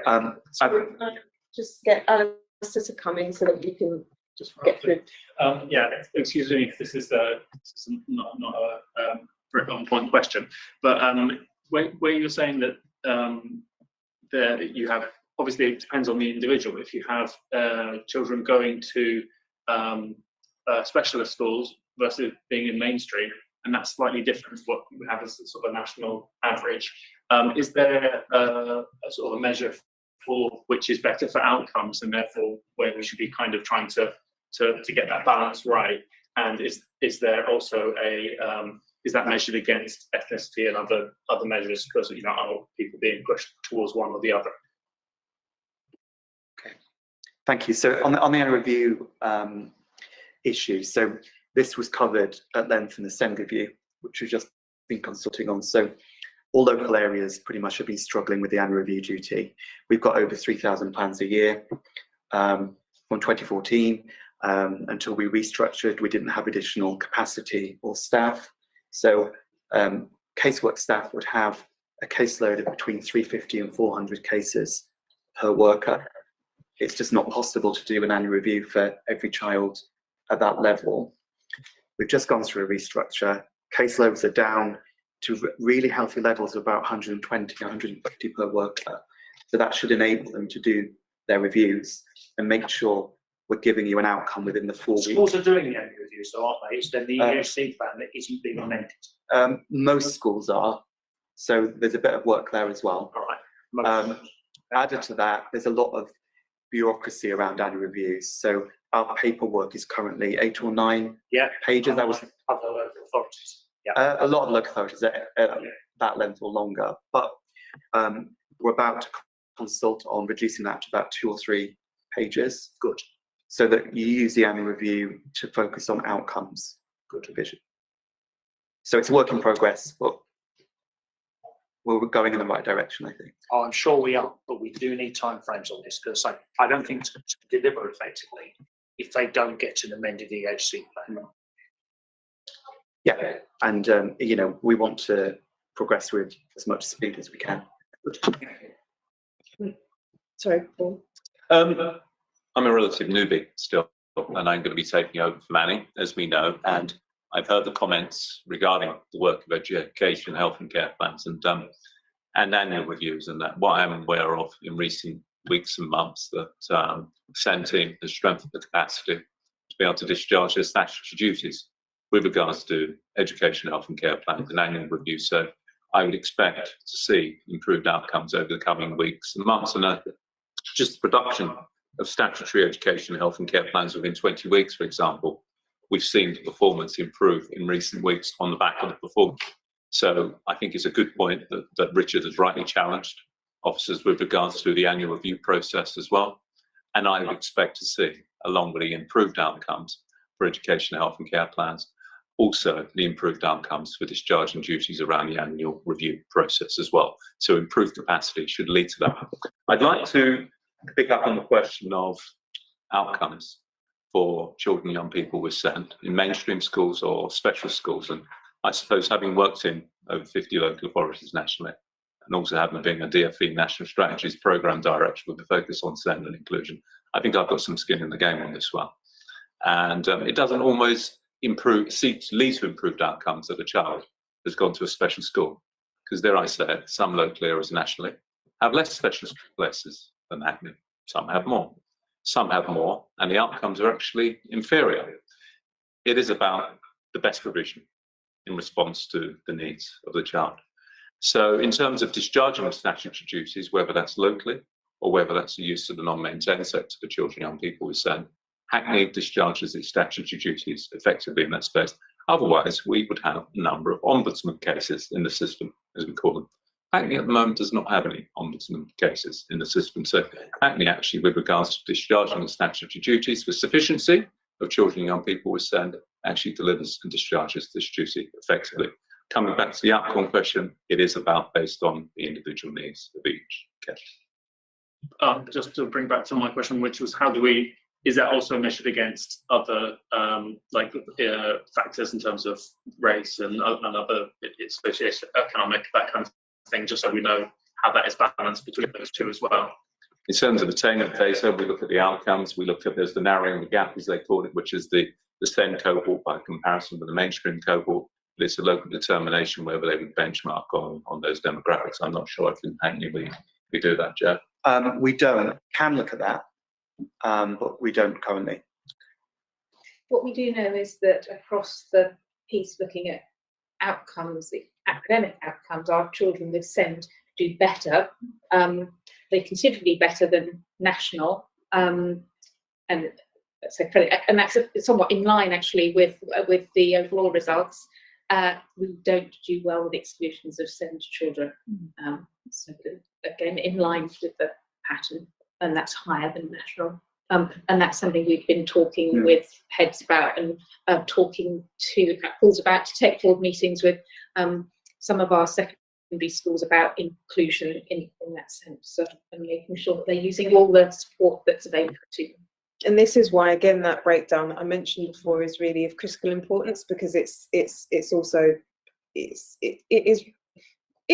Just get Alistair to come in so that we can just get through. Yeah, excuse me if this is not a very on-point question, but where you're saying that you have, obviously it depends on the individual. If you have children going to specialist schools versus being in mainstream, and that's slightly different to what we have as sort of a national average, is there a sort of a measure for which is better for outcomes, and therefore where we should be kind of trying to get that balance right? And is there also a is that measured against ethnicity and other measures? Because are people being pushed towards one or the other? Okay, thank you. So on the annual review issue, so this was covered at length in the SEND review, which we've just been consulting on. So all local areas pretty much have been struggling with the annual review duty. We've got over £3,000 a year from 2014 until we restructured. We didn't have additional capacity or staff. So casework staff would have a caseload of between 350 and 400 cases per worker. It's just not possible to do an annual review for every child at that level. We've just gone through a restructure. Caseloads are down to really healthy levels of about 120, 150 per worker. So that should enable them to do their reviews and make sure we're giving you an outcome within the 4 weeks. Schools are doing the annual reviews, though, aren't they? It's then the EHC plan that isn't being amended. Most schools are. So there's a bit of work there as well. All right. Added to that, there's a lot of bureaucracy around annual reviews. So our paperwork is currently 8 or 9 pages. That was other local authorities. a lot of local authorities at that length or longer. But we're about to consult on reducing that to about 2 or 3 pages. Good. So that you use the annual review to focus on outcomes. Good revision. So it's a work in progress, but we're going in the right direction, I think. Oh, I'm sure we are, but we do need timeframes on this because I don't think to deliver effectively if they don't get an amended EHC plan. Yeah, and we want to progress with as much speed as we can. Sorry, Paul. I'm a relative newbie still, and I'm going to be taking over for Manny, as we know. And I've heard the comments regarding the work of education, health and care plans, and annual reviews. And that what I'm aware of in recent weeks and months that SEND team has strengthened the capacity to be able to discharge their statutory duties with regards to education, health and care plans and annual reviews. So I would expect to see improved outcomes over the coming weeks and months. And just the production of statutory education, health and care plans within 20 weeks, for example, we've seen the performance improve in recent weeks on the back of the performance. So I think it's a good point that Richard has rightly challenged officers with regards to the annual review process as well. And I would expect to see, along with the improved outcomes for education, health and care plans, also the improved outcomes for discharge and duties around the annual review process as well. So improved capacity should lead to that. I'd like to pick up on the question of outcomes for children and young people with SEND in mainstream schools or special schools. And I suppose having worked in over 50 local authorities nationally, and also having been a DFE National Strategies Programme Director with a focus on SEND and inclusion, I think I've got some skin in the game on this one. And it doesn't always lead to improved outcomes that a child has gone to a special school. Because there I said, some local areas nationally have less specialist places than Hackney. Some have more. Some have more, and the outcomes are actually inferior. It is about the best provision in response to the needs of the child. So in terms of discharging of statutory duties, whether that's locally or whether that's the use of the non-maintained sector for children and young people with SEND, Hackney discharges its statutory duties effectively in that space. Otherwise, we would have a number of ombudsman cases in the system, as we call them. Hackney at the moment does not have any ombudsman cases in the system. So Hackney actually, with regards to discharging the statutory duties for sufficiency of children and young people with SEND, actually delivers and discharges this duty effectively. Coming back to the outcome question, it is about based on the individual needs of each case. Just to bring back to my question, which was is that also measured against other factors in terms of race and other association, economic, that kind of thing, just so we know how that is balanced between those two as well? In terms of attainment data, we look at the outcomes, we look at there's the narrowing the gap, as they call it, which is the SEND cohort by comparison with the mainstream cohort. But it's a local determination whether they would benchmark on those demographics. I'm not sure if in Hackney we do that, Jeff. We don't. Can look at that, but we don't currently. What we do know is that across the piece looking at outcomes, the academic outcomes, our children with SEND do better. They're considerably better than national, and that's somewhat in line actually with the overall results. we don't do well with exclusions of certain children. So again, in line with the pattern, and that's higher than national. And that's something we've been talking with heads about, and talking to Paul's about to take forward meetings with some of our secondary schools about inclusion in that sense, and making sure that they're using all the support that's available to them. And this is why, again, that breakdown that I mentioned before is really of critical importance, because it's also it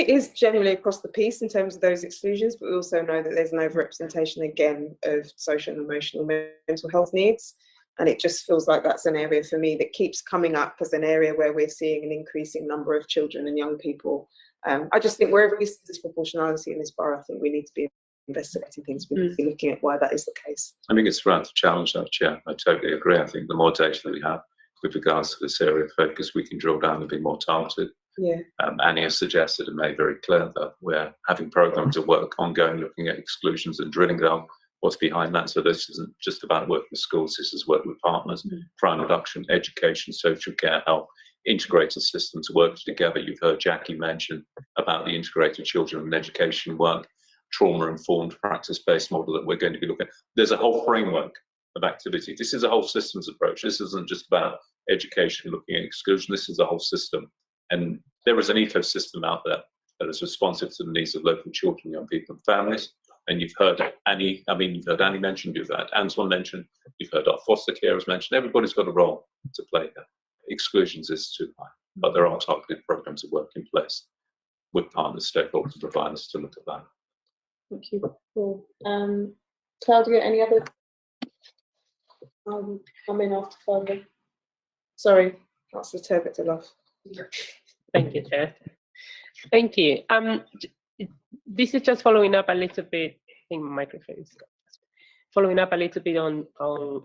is generally across the piece in terms of those exclusions, but we also know that there's an overrepresentation again of social and emotional mental health needs. And it just feels like that's an area for me that keeps coming up as an area where we're seeing an increasing number of children and young people. I just think wherever we see disproportionality in this borough, I think we need to be investigating things, we need to be looking at why that is the case. I think it's for us to challenge that, Chair. I totally agree. I think the more data that we have with regards to this area of focus, we can drill down and be more targeted. Yeah. Annie has suggested and made very clear that we're having programs of work ongoing, looking at exclusions and drilling down what's behind that. So this isn't just about work with schools, this is work with partners, crime reduction, education, social care, health, integrated systems work together. You've heard Jackie mention about the integrated children and education work, trauma-informed, practice-based model that we're going to be looking at. There's a whole framework of activity. This is a whole systems approach. This isn't just about education looking at exclusion. This is a whole system. And there is an ecosystem out there that is responsive to the needs of local children, young people and families. And you've heard Annie, you've heard Annie mention, you've heard Antoine mention, you've heard our foster carers mention. Everybody's got a role to play here. Exclusions is too high, but there are targeted programs of work in place with partners, stakeholders, and providers to look at that. Thank you. Cool. Claudia, any other? I'm in after Claudia. Sorry, that's the turbot to love. Thank you, Chair. Thank you. This is just following up a little bit. I think my microphone is following up a little bit on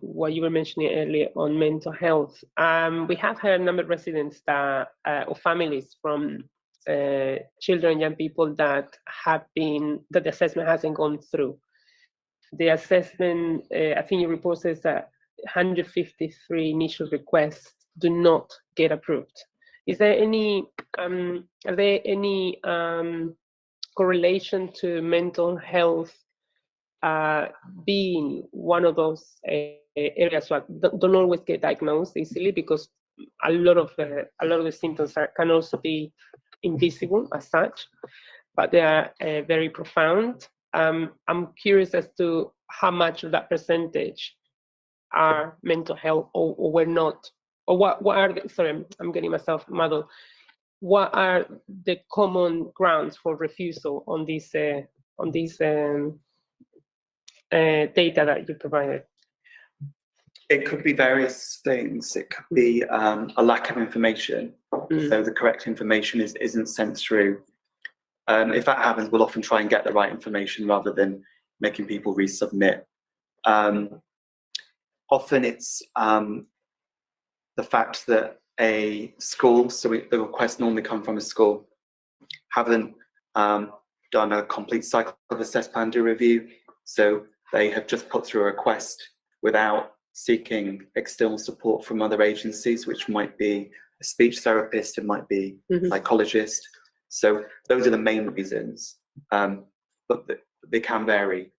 what you were mentioning earlier on mental health. We have had a number of residents that, or families from children and young people that the assessment hasn't gone through. The assessment, I think your report says that 153 initial requests do not get approved. Is there any, are there any correlation to mental health being one of those areas that don't always get diagnosed easily, because a lot of the symptoms can also be invisible as such, but they are very profound. I'm curious as to how much of that percentage are mental health or were not, or what are the, sorry, I'm getting myself muddled. What are the common grounds for refusal on these data that you provided? It could be various things. It could be a lack of information, so the correct information isn't sent through. If that happens, we'll often try and get the right information rather than making people resubmit. Often it's the fact that a school, so the requests normally come from a school, haven't done a complete cycle of assess plan do review, so they have just put through a request without seeking external support from other agencies, which might be a speech therapist, it might be a psychologist. So those are the main reasons, but they can vary.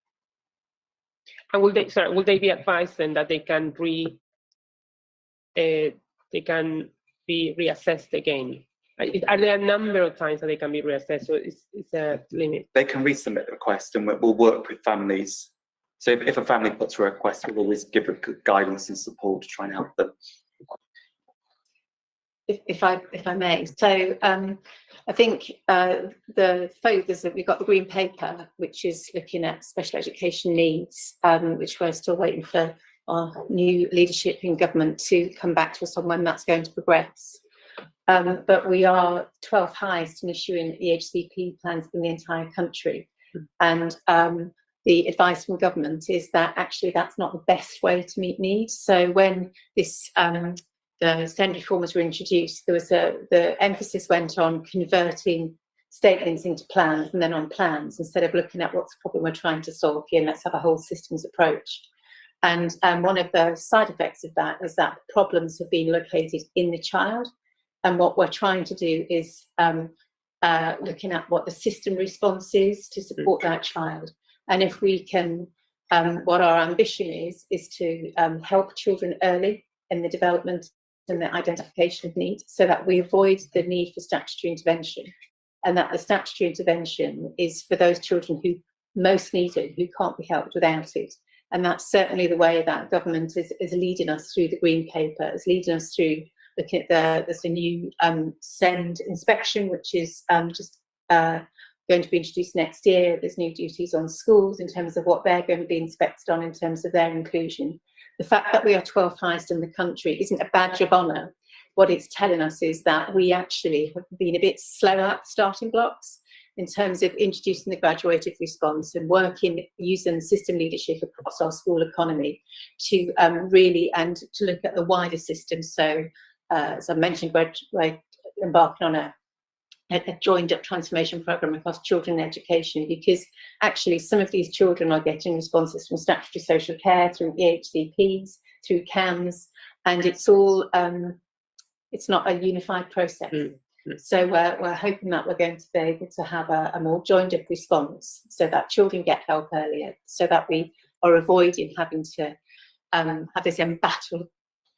And will they be advised then that they can be reassessed again? Are there a number of times that they can be reassessed, or is a limit? They can resubmit the request, and we'll work with families. So if a family puts a request, we'll always give guidance and support to try and help them. If I may, so I think the focus that we've got the green paper, which is looking at special education needs, which we're still waiting for our new leadership in government to come back to us on when that's going to progress. But we are 12th highest in issuing EHCP plans in the entire country, and the advice from government is that actually that's not the best way to meet needs. So when this the SEND reforms were introduced, there was the emphasis went on converting statements into plans and then on plans, instead of looking at what's the problem we're trying to solve here, and let's have a whole systems approach. And one of the side effects of that is that problems have been located in the child, And what we're trying to do is looking at what the system response is to support that child. And if we can, what our ambition is to help children early in the development and the identification of need, so that we avoid the need for statutory intervention, and that the statutory intervention is for those children who most need it, who can't be helped without it. And that's certainly the way that government is leading us through the Green Paper, is leading us through looking at there's a new SEND inspection, which is just going to be introduced next year. There's new duties on schools in terms of what they're going to be inspected on in terms of their inclusion. The fact that we are 12th highest in the country isn't a badge of honour. What it's telling us is that we actually have been a bit slow at starting blocks in terms of introducing the graduated response and working, using system leadership across our school economy to really, and to look at the wider system. So, as I mentioned, we're embarking on a joined up transformation programme across children and education, because actually some of these children are getting responses from statutory social care, through EHCPs, through CAMS, and it's all, it's not a unified process. So we're hoping that we're going to be able to have a more joined up response, so that children get help earlier, so that we are avoiding having to have this embattled.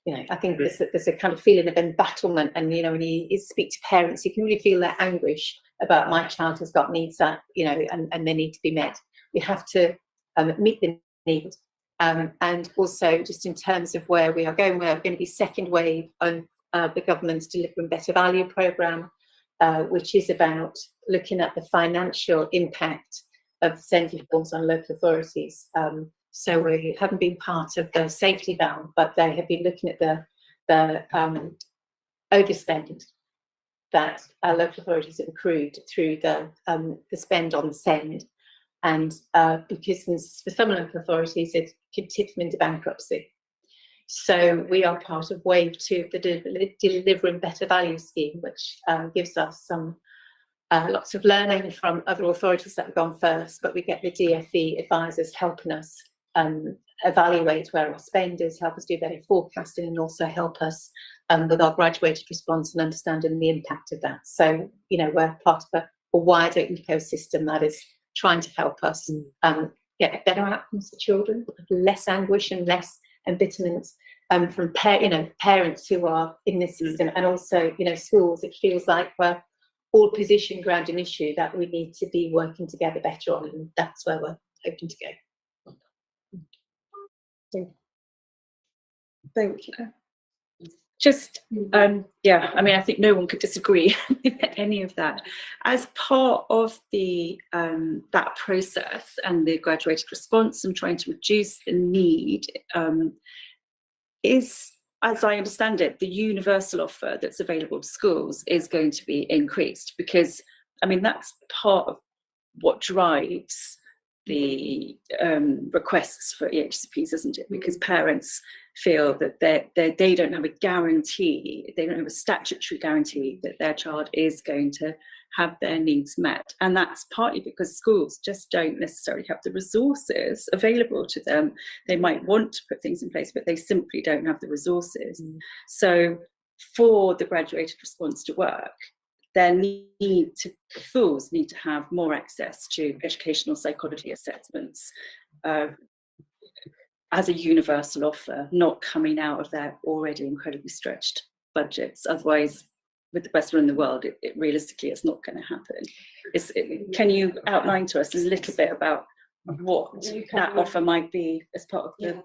You know, I think there's a kind of feeling of embattlement, and you know, when you speak to parents, you can really feel their anguish about, my child has got needs that, you know, and they need to be met. We have to meet the need, and also just in terms of where we are going, we're going to be second wave on the government's Delivering Better Value programme, which is about looking at the financial impact of SEND reforms on local authorities. So we haven't been part of the safety valve, but they have been looking at the overspend that local authorities have accrued through the spend on SEND, and because for some local authorities it could tip them into bankruptcy. So we are part of wave 2 of the Delivering Better Value scheme, which gives us some lots of learning from other authorities that have gone first, but we get the DFE advisors helping us evaluate where our spend is, help us do better forecasting, and also help us with our graduated response and understanding the impact of that. So, you know, we're part of a wider ecosystem that is trying to help us get better outcomes for children, less anguish and less embitterment from parents who are in this system, and also, you know, schools. It feels like we're all positioned around an issue that we need to be working together better on, and that's where we're hoping to go. Thank you. Just, yeah, I mean, I think no one could disagree with any of that. As part of the that process and the graduated response and trying to reduce the need, is, as I understand it, the universal offer that's available to schools is going to be increased, because, I mean, that's part of what drives the requests for EHCPs, isn't it? Because parents feel that they don't have a guarantee, they don't have a statutory guarantee that their child is going to have their needs met. And that's partly because schools just don't necessarily have the resources available to them. They might want to put things in place, but they simply don't have the resources. So for the graduated response to work, schools need to have more access to educational psychology assessments as a universal offer, not coming out of their already incredibly stretched budgets. Otherwise, with the best one in the world, it realistically is not going to happen. Can you outline to us a little bit about what that offer might be as part of the?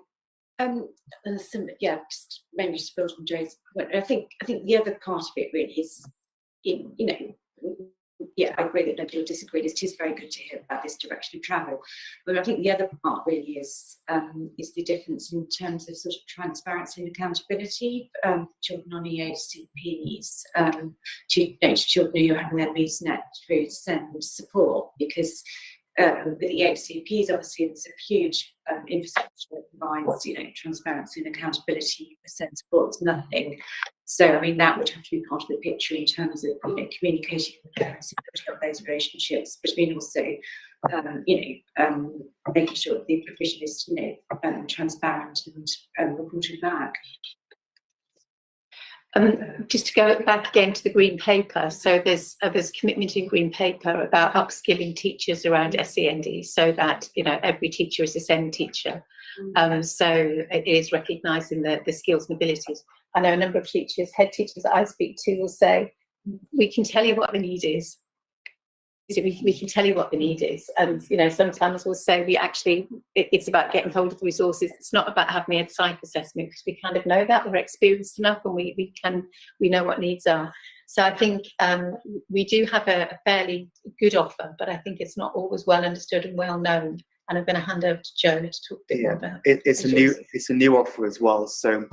Yeah, just maybe just build on Joe's point. I think the other part of it really is, you know, yeah, I agree that nobody will disagree. It is very good to hear about this direction of travel, but I think the other part really is the difference in terms of sort of transparency and accountability. Children on EHCPs, to children who are having their needs met through SEND support, because with the EHCPs, obviously, there's a huge infrastructure that provides, you know, transparency and accountability. For SEND support, nothing. So, I mean, that would have to be part of the picture in terms of, you know, communicating with parents and building up those relationships, but I mean also, making sure that the provision is, you know, transparent and reported back. Just to go back again to the green paper, so there's commitment in green paper about upskilling teachers around SEND, so that every teacher is a SEND teacher. So it is recognising the skills and abilities. I know a number of teachers, head teachers that I speak to, will say, "We can tell you what the need is. We can tell you what the need is," and sometimes we'll say it's about getting hold of the resources. It's not about having a psych assessment, because we kind of know that, we're experienced enough, and we know what needs are. So I think we do have a fairly good offer, but I think it's not always well understood and well known. And I'm going to hand over to Joe to talk a bit more about it's a new offer as well. So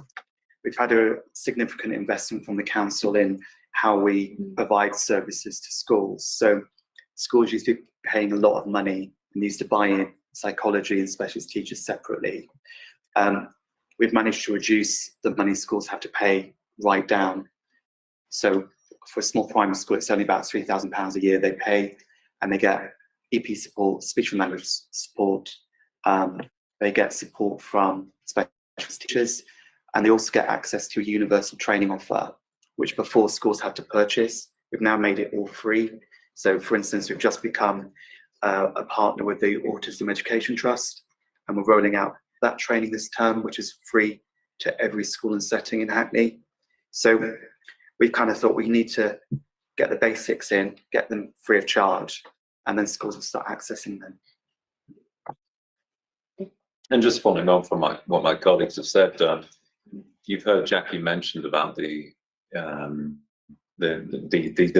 we've had a significant investment from the council in how we provide services to schools. So schools used to be paying a lot of money and used to buy in psychology and specialist teachers separately. We've managed to reduce the money schools have to pay right down. So for a small primary school, it's only about £3,000 a year they pay, and they get EP support, speech and language support. They get support from specialist teachers, and they also get access to a universal training offer, which before schools had to purchase. We've now made it all free. So, for instance, we've just become a partner with the Autism Education Trust, and we're rolling out that training this term, which is free to every school and setting in Hackney. So we've kind of thought we need to get the basics in, get them free of charge, and then schools will start accessing them. And just following on from what my colleagues have said, you've heard Jackie mentioned about the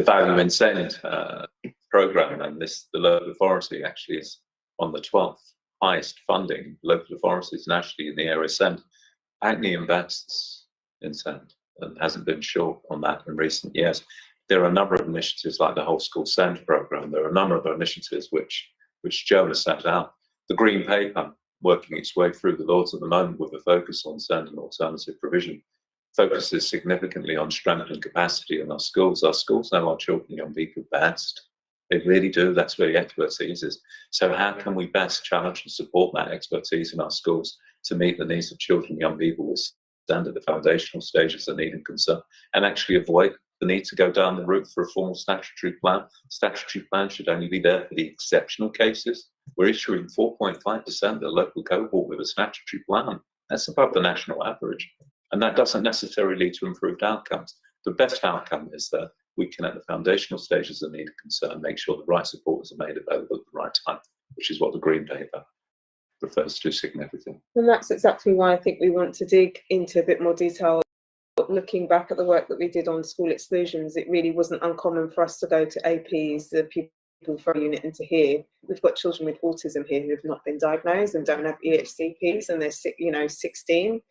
value in send program, and the local authority actually is on the 12th highest funding local authorities nationally in the area send. Hackney invests in send and hasn't been short on that in recent years. There are a number of initiatives like the Whole School Send program. There are a number of initiatives which Joe has set out. The Green Paper, working its way through the Lords at the moment with a focus on send and alternative provision, focuses significantly on strengthening capacity in our schools. Our schools know our children and young people best. They really do. That's where the expertise is. So how can we best challenge and support that expertise in our schools to meet the needs of children and young people with stand at the foundational stages of need and concern, and actually avoid the need to go down the route for a formal statutory plan? Statutory plan should only be there for the exceptional cases. We're issuing 4.5% of the local cohort with a statutory plan. That's above the national average. And that doesn't necessarily lead to improved outcomes. The best outcome is that we can, at the foundational stages of need and concern, make sure the right supports are made available at the right time, which is what the Green Paper refers to significantly. And that's exactly why I think we want to dig into a bit more detail. Looking back at the work that we did on school exclusions, it really wasn't uncommon for us to go to APs, the people for a unit, and to hear we've got children with autism here who have not been diagnosed and don't have EHCPs, and they're 16.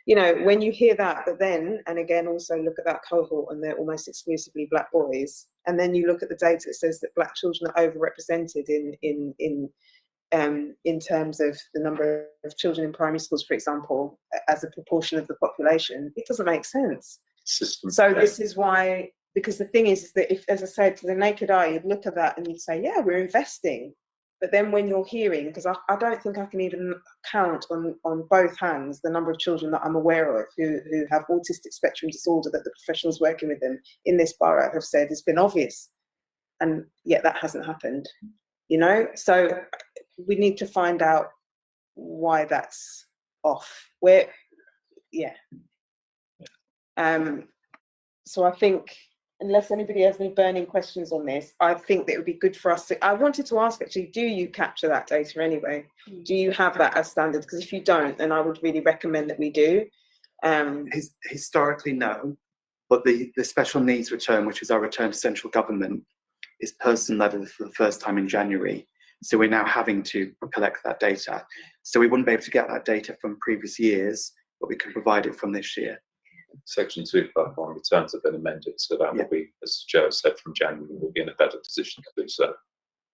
When you hear that, but then, and again, also look at that cohort, and they're almost exclusively black boys, and then you look at the data that says that black children are overrepresented in terms of the number of children in primary schools, for example, as a proportion of the population, it doesn't make sense. So this is why, because the thing is that if, as I said, to the naked eye, you'd look at that and you'd say, yeah, we're investing. But then when you're hearing, because I don't think I can even count on both hands the number of children that I'm aware of who have autistic spectrum disorder that the professionals working with them in this borough have said has been obvious. And yet that hasn't happened, So we need to find out why that's off. So I think, unless anybody has any burning questions on this, I think that it would be good for us to, I wanted to ask actually, do you capture that data anyway? Do you have that as standard? Because if you don't, then I would really recommend that we do. Historically, no, but the special needs return, which is our return to central government, is person level for the first time in January. So we're now having to collect that data. So we wouldn't be able to get that data from previous years, but we can provide it from this year. Section 251 returns have been amended, so that will be, as Joe said, from January, we'll be in a better position to do so.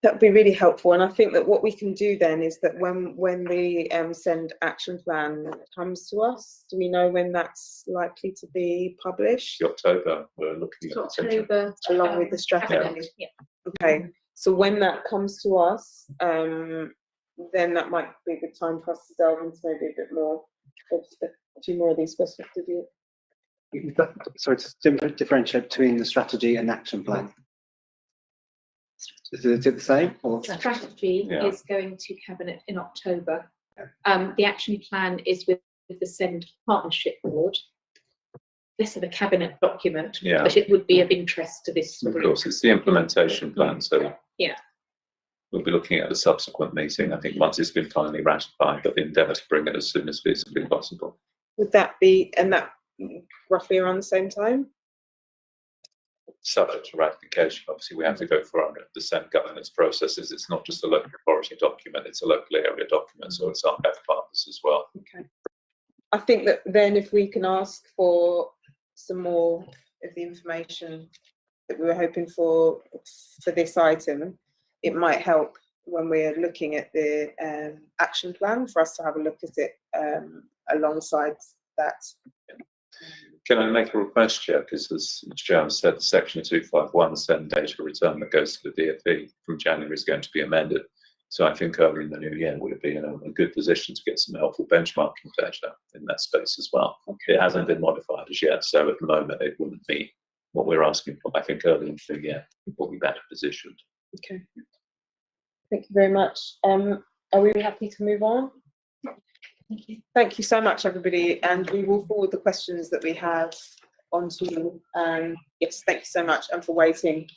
That would be really helpful. And I think that what we can do then is that when the send action plan comes to us, do we know when that's likely to be published? October, we're looking at October, along with the strategy. Yeah. Okay, so when that comes to us, then that might be a good time for us to delve into maybe a bit more of a few more of these questions to do. Sorry, to differentiate between the strategy and action plan. Is it the same? Or? The strategy Yeah. is going to cabinet in October. The action plan is with the SEND Partnership Board. Less of a cabinet document, Yeah. but it would be of interest to this Of group. course, it's the implementation plan, so Yeah. we'll be looking at a subsequent meeting, I think, once it's been finally ratified, but the endeavour to bring it as soon as feasibly possible. Would that be, and that roughly around the same time? Subject to ratification, obviously, we have to go through the same governance processes. It's not just a local authority document, it's a local area document, so it's our best partners as well. Okay. I think that then if we can ask for some more of the information that we were hoping for this item, it might help when we're looking at the action plan for us to have a look at it alongside that. Can I make a request, Chair? Because as Chair said, Section 251 send data return that goes to the DfE from January is going to be amended. So I think early in the new year would be in a good position to get some helpful benchmarking data in that space as well. Okay. It hasn't been modified as yet, so at the moment it wouldn't be what we're asking for. I think early in the year we'll be better positioned. Okay. Thank you very much. Are we happy to move on? Thank you. Thank you so much, everybody, and we will forward the questions that we have onto you. Yes, thank you so much, and for waiting.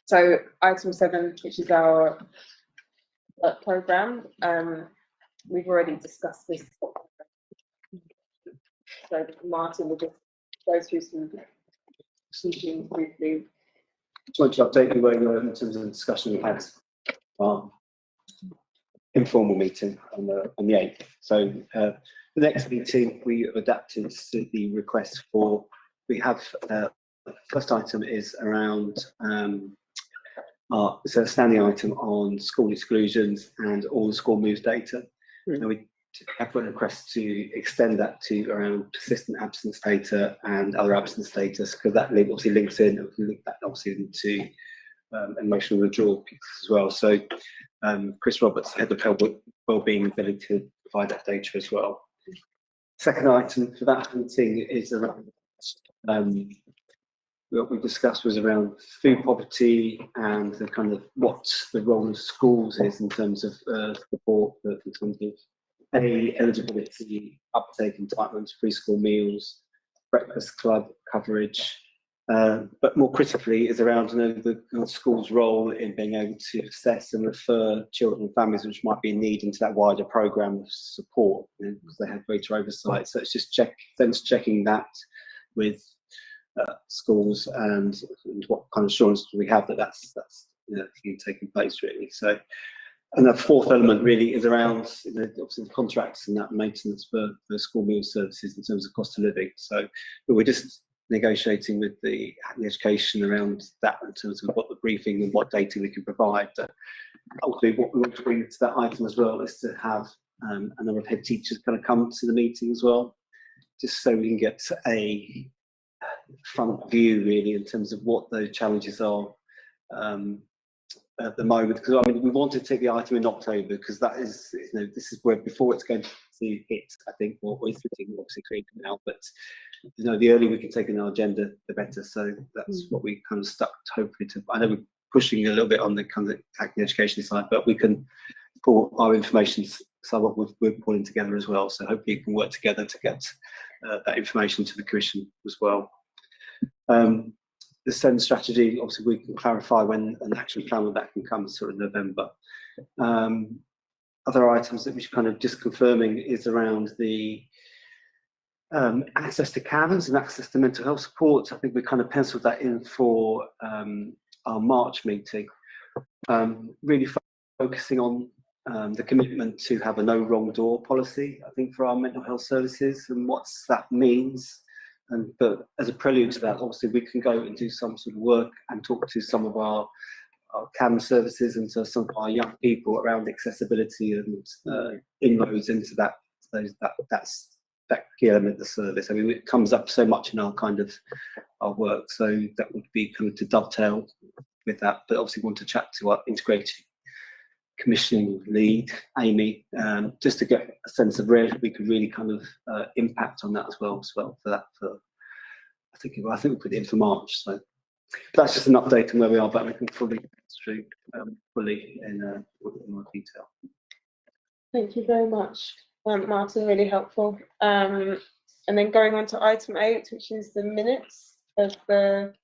So item 7, which is our programme, we've already discussed this. So Martin will just go through some briefly. Just want to update you where you are in terms of the discussion we had informal meeting on the 8th. So the next meeting we have adapted to the request for. We have first item is around it's a standing item on school exclusions and all school moves data. And we have a request to extend that to around persistent absence data and other absence data, because that obviously links in. We can link that obviously into emotional withdrawal as well. So Chris Roberts, Head of Health Wellbeing, ability to provide that data as well. Second item for that meeting is around what we discussed was around food poverty and the kind of what the role of schools is in terms of support for terms of eligibility, uptake, entitlements, preschool meals, breakfast club coverage. But more critically is around the school's role in being able to assess and refer children and families which might be in need into that wider programme of support, because they have greater oversight. So it's just checking that with schools and what kind of assurance do we have that that's taking place really. So, and the fourth element really is around obviously the contracts and that maintenance for school meal services in terms of cost of living. So, but we're just negotiating with the education around that in terms of what the briefing and what data we can provide. But ultimately, what we want to bring to that item as well is to have a number of head teachers kind of come to the meeting as well, just so we can get a front view really in terms of what those challenges are at the moment. Because I mean, we want to take the item in October because that is, this is where before it's going to hit. I think what we're sitting obviously creating now, but the earlier we can take in our agenda, the better. So that's what we kind of stuck hopefully to. I know we're pushing a little bit on the kind of the education side, but we can pull our information. So what we're pulling together as well. So hopefully you can work together to get that information to the Commission as well. The SEND strategy, obviously we can clarify when an action plan with that can come sort of November. Other items that we should kind of just confirming is around the access to CAMs and access to mental health support. I think we kind of penciled that in for our March meeting, really focusing on the commitment to have a no wrong door policy, I think, for our mental health services and what that means. But as a prelude to that, obviously we can go and do some sort of work and talk to some of our CAM services and to some of our young people around accessibility and inroads into that's that key element of the service. I mean, it comes up so much in our kind of our work, so that would be kind of to dovetail with that. But obviously, want to chat to our integrated commissioning lead, Amy, just to get a sense of where we could really kind of impact on that as well. For that, I think we put it in for March. So that's just an update on where we are, but we can fully through fully in more detail. Thank you very much, Martin. Really helpful. And then going on to item 8, which is the minutes of the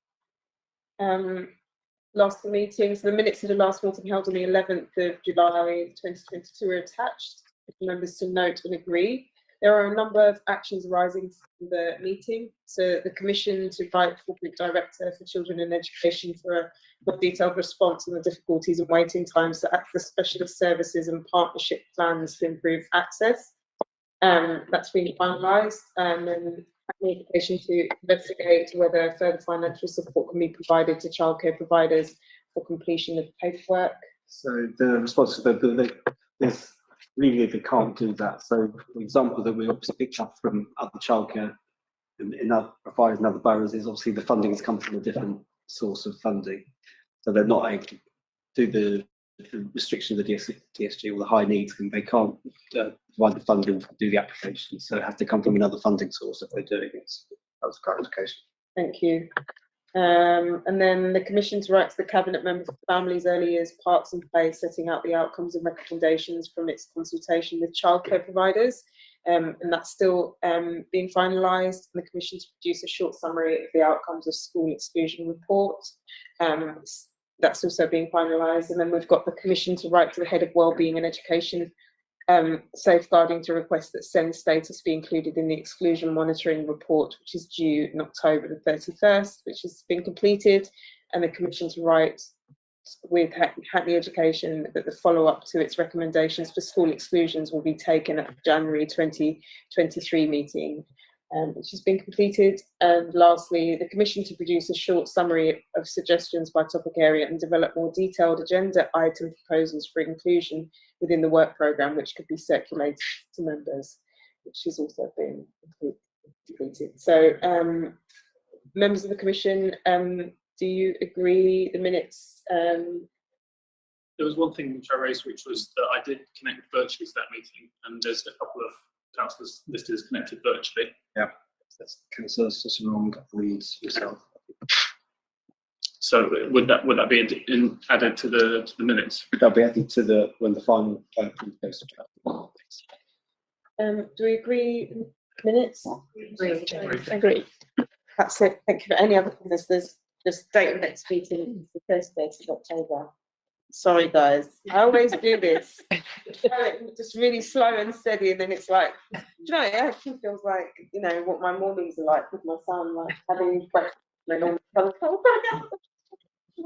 last meeting. So the minutes of the last meeting held on the 11th of July 2022 are attached. If members to note and agree. There are a number of actions arising from the meeting. So the Commission to write Corporate Director for Children and Education for a more detailed response on the difficulties and waiting times to access specialist services and partnership plans to improve access. That's been finalised. And then application to investigate whether further financial support can be provided to childcare providers for completion of paperwork. So the response to this legally they can't do that. So the example that we obviously picked up from other childcare in other providers in other boroughs is obviously the funding has come from a different source of funding. So they're not able to do the restriction of the DSG or the high needs, and they can't provide the funding to do the application. So it has to come from another funding source if they're doing it. That was clarification. Thank you. And then the Commission to write to the Cabinet Member for Families, Early Years, Parks and Play, setting out the outcomes and recommendations from its consultation with childcare providers. And that's still being finalised. And the Commission to produce a short summary of the outcomes of school exclusion report. That's also being finalised. And then we've got the Commission to write to the Head of Wellbeing and Education, safeguarding to request that SEND status be included in the exclusion monitoring report, which is due in October the 31st, which has been completed, and the Commission to write with Hackney Education that the follow-up to its recommendations for school exclusions will be taken at the January 2023 meeting, which has been completed. And lastly, the Commission to produce a short summary of suggestions by topic area and develop more detailed agenda item proposals for inclusion within the work programme, which could be circulated to members, which has also been completed. So, members of the Commission, do you agree the minutes? There was one thing which I raised, which was that I did connect virtually to that meeting, and there's a couple of councillors listed as connected virtually. Yeah, that's Councillor Cicero reads yourself. So would that be added to the minutes? That'll be added to when the final goes to. Do we agree minutes? Agree. That's it. Thank you. For any other comments, there's just date of next meeting is the 31st of October. Sorry, guys. I always do this. Just really slow and steady, and then it's like, do you know, it actually feels like, you know, what my mornings are like with my son, like having breakfast and all. I'm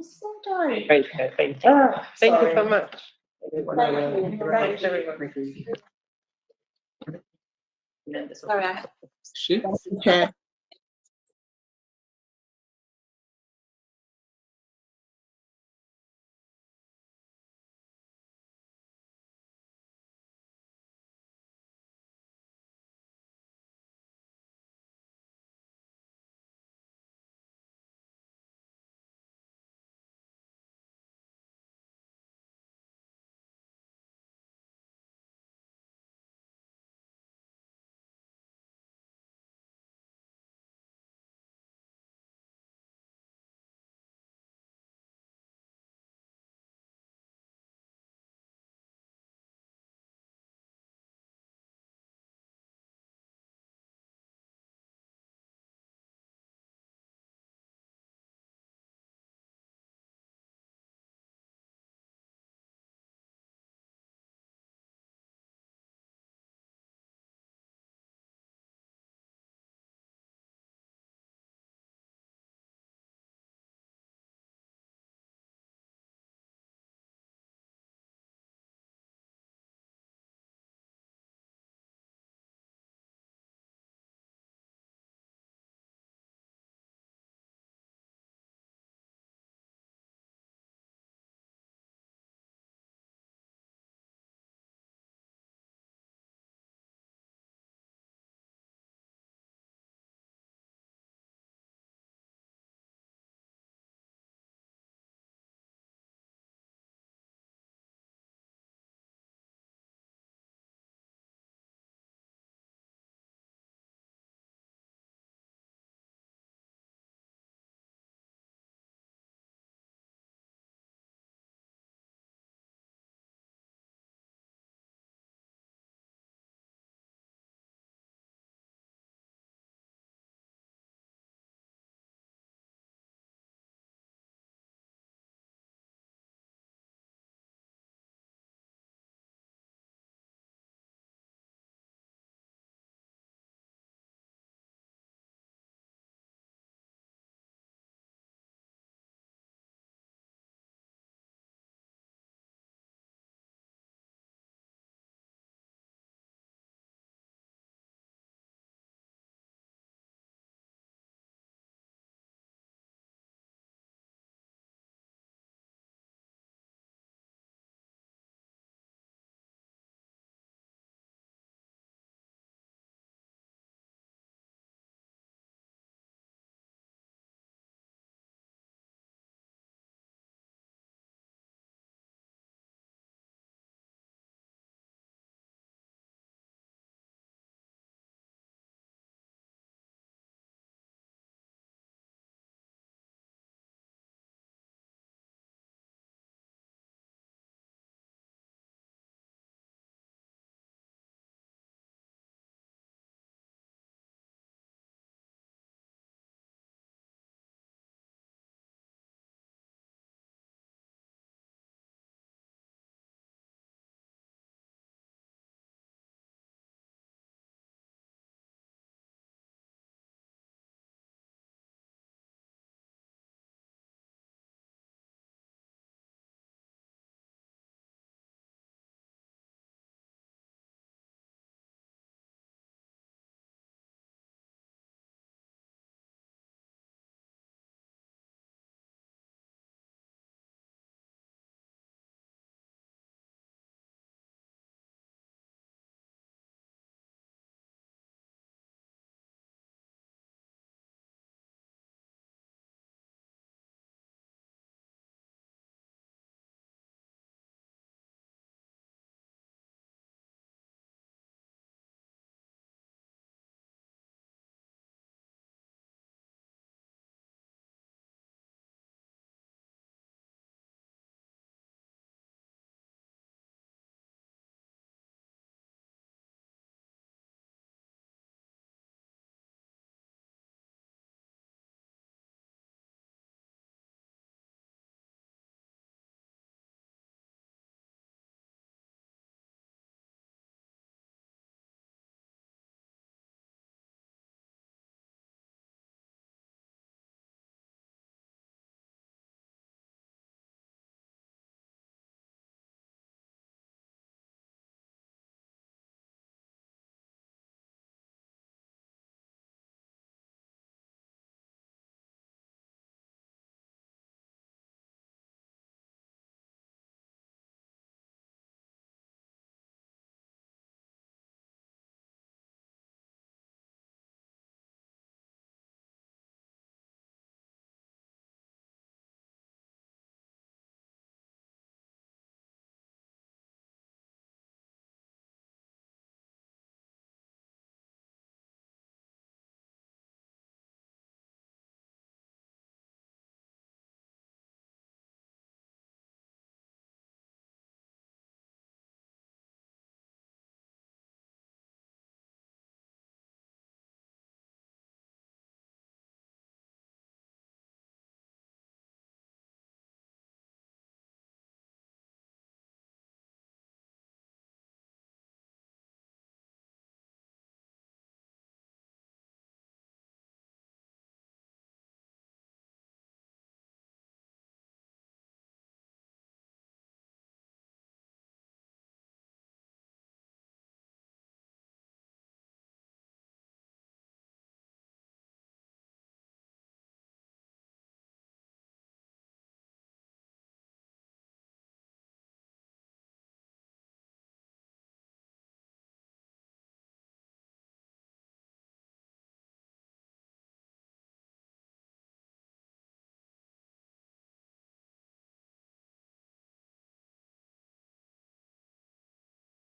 so tired. Okay, thank you. Thank you so Sorry. much. Thank you. Sorry, Chair.